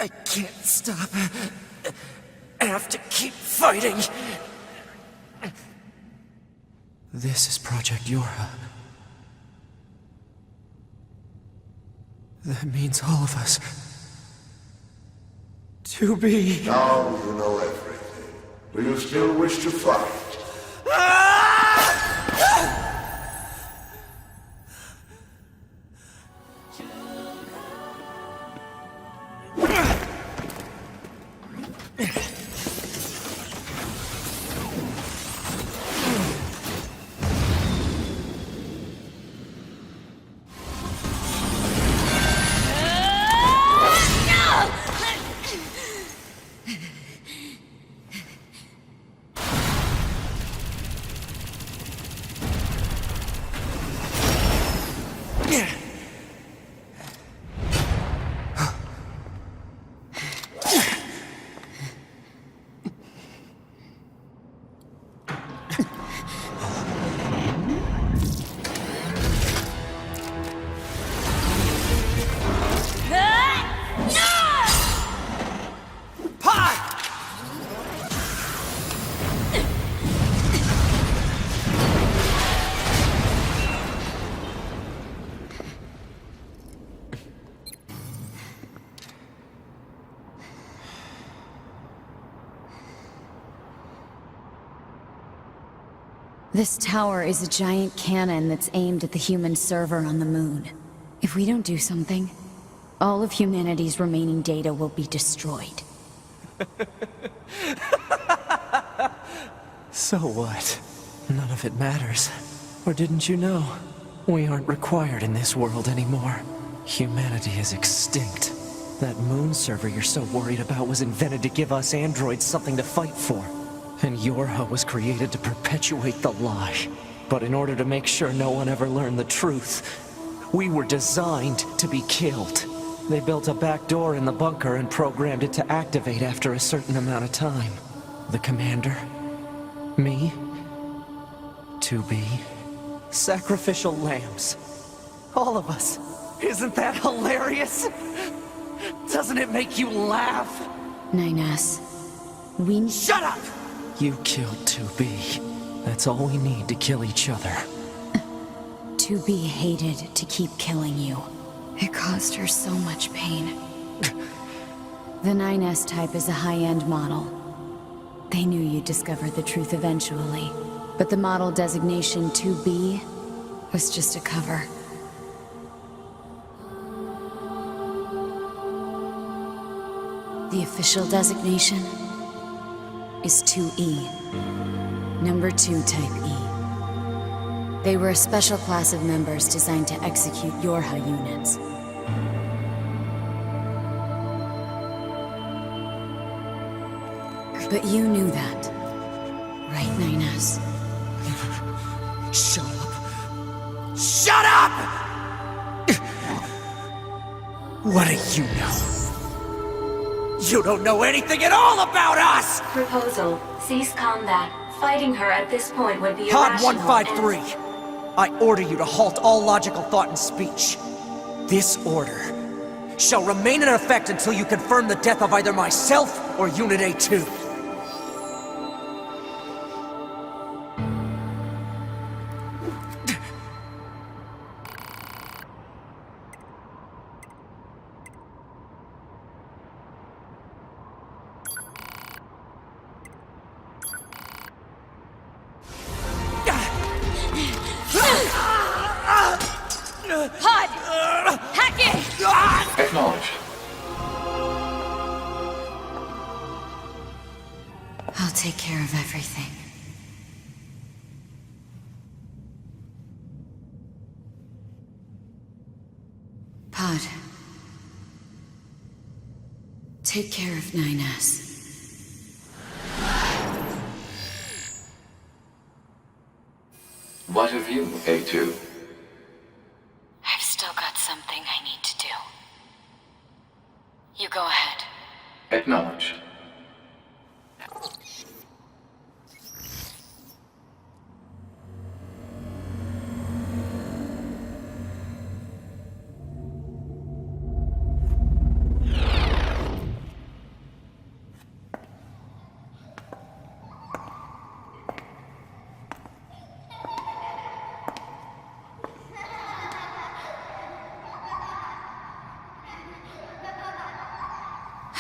I can't stop. have to keep fighting. This is Project Yorha. That means all of us. To be...
Now you know everything. Do you still wish to fight?
This tower is a giant cannon that's aimed at the human server on the moon. If we don't do something, all of humanity's remaining data will be destroyed.
So what? None of it matters. Or didn't you know? We aren't required in this world anymore. Humanity is extinct. That moon server you're so worried about was invented to give us androids something to fight for. And Yorha was created to perpetuate the lie. But in order to make sure no one ever learned the truth, we were designed to be killed. They built a back door in the bunker and programmed it to activate after a certain amount of time. The commander, me, 2B, sacrificial lambs. All of us. Isn't that hilarious? Doesn't it make you laugh?
9S, we...
Shut up! You killed 2B. That's all we need to kill each other.
2B hated to keep killing you. It caused her so much pain. The 9S type is a high-end model. They knew you'd discover the truth eventually. But the model designation 2B was just a cover. The official designation is 2E. Number 2 type E. They were a special class of members designed to execute Yorha units. But you knew that, right, 9S?
Shut up! Shut up! What do you know? You don't know anything at all about us!
Proposal. Cease combat. Fighting her at this point would be
Pod
irrational
153! I order you to halt all logical thought and speech. This order shall remain in effect until you confirm the death of either myself or Unit A2.
HUD! Hack it!
Acknowledged.
I'll take care of everything. Pod. Take care of 9S.
What of you, A2?
I've still got something I need to do. You go ahead.
Acknowledged.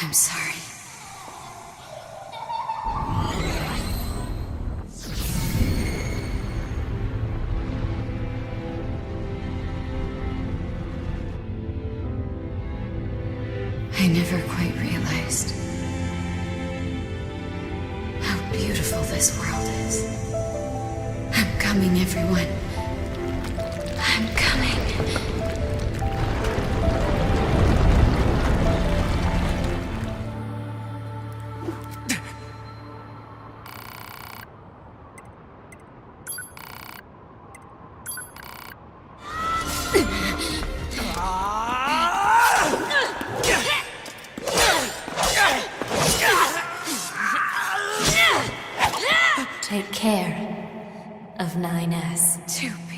I'm sorry. I never quite realized how beautiful this world is. I'm coming, everyone. I'm coming.
Take care of 9S.
2B.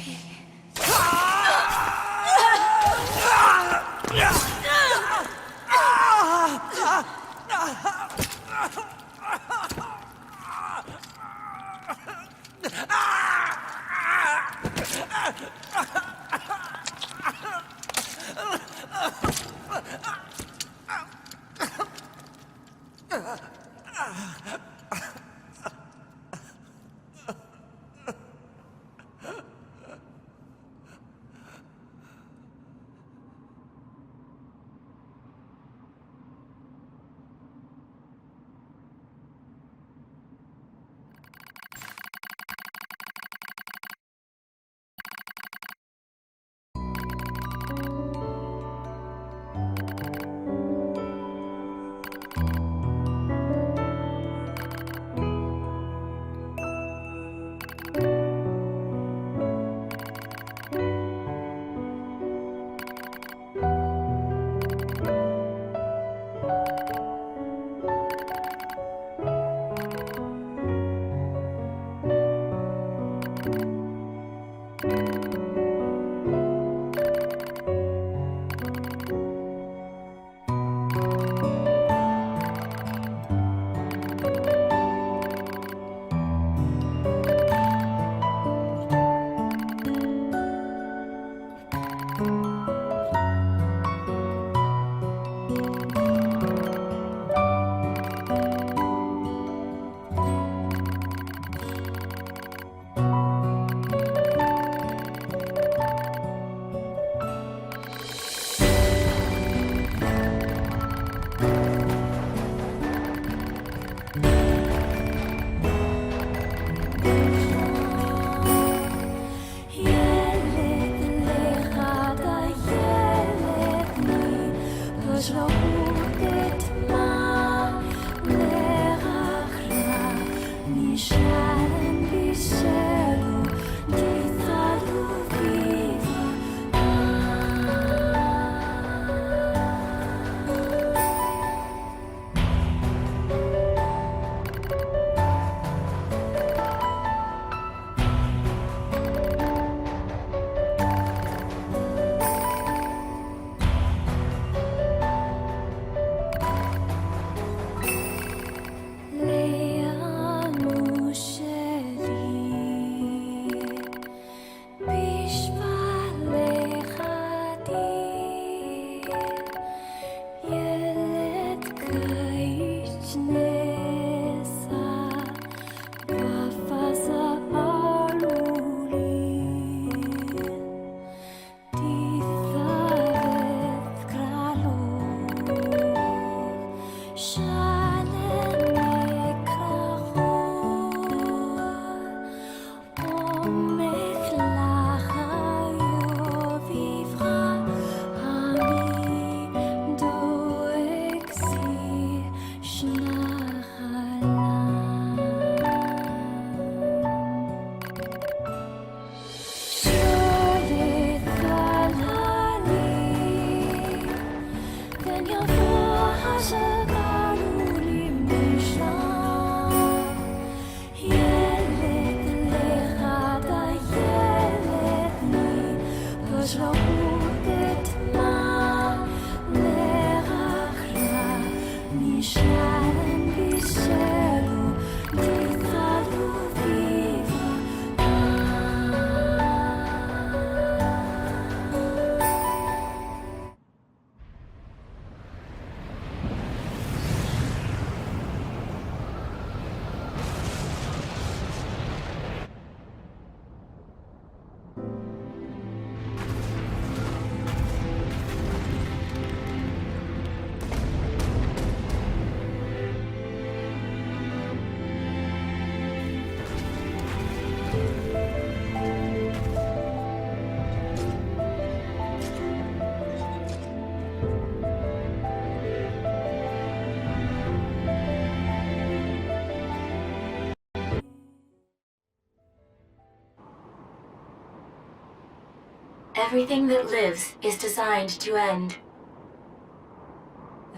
Everything that lives is designed to end.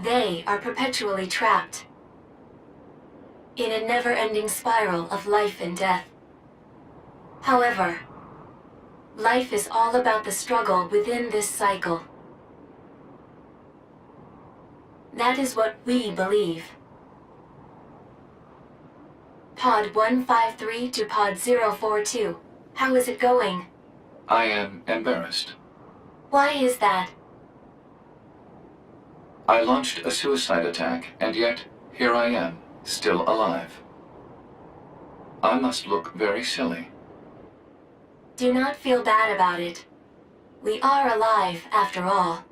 They are perpetually trapped in a never-ending spiral of life and death. However, life is all about the struggle within this cycle. That is what we believe. Pod 153 to Pod 042. How is it going?
I am embarrassed.
Why is that?
I launched a suicide attack, and yet, here I am, still alive. I must look very silly.
Do not feel bad about it. We are alive, after all.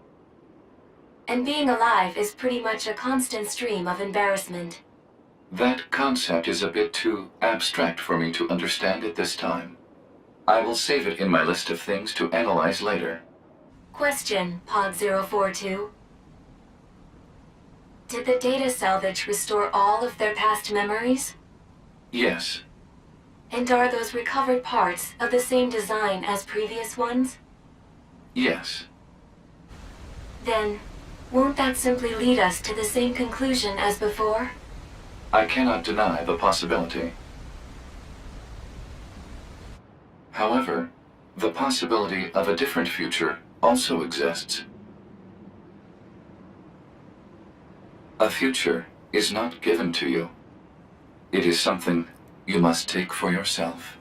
And being alive is pretty much a constant stream of embarrassment.
That concept is a bit too abstract for me to understand at this time. I will save it in my list of things to analyze later.
Question, Pod 042. Did the data salvage restore all of their past memories?
Yes.
And are those recovered parts of the same design as previous ones?
Yes.
Then, won't that simply lead us to the same conclusion as before?
I cannot deny the possibility. However, the possibility of a different future also exists. A future is not given to you. It is something you must take for yourself.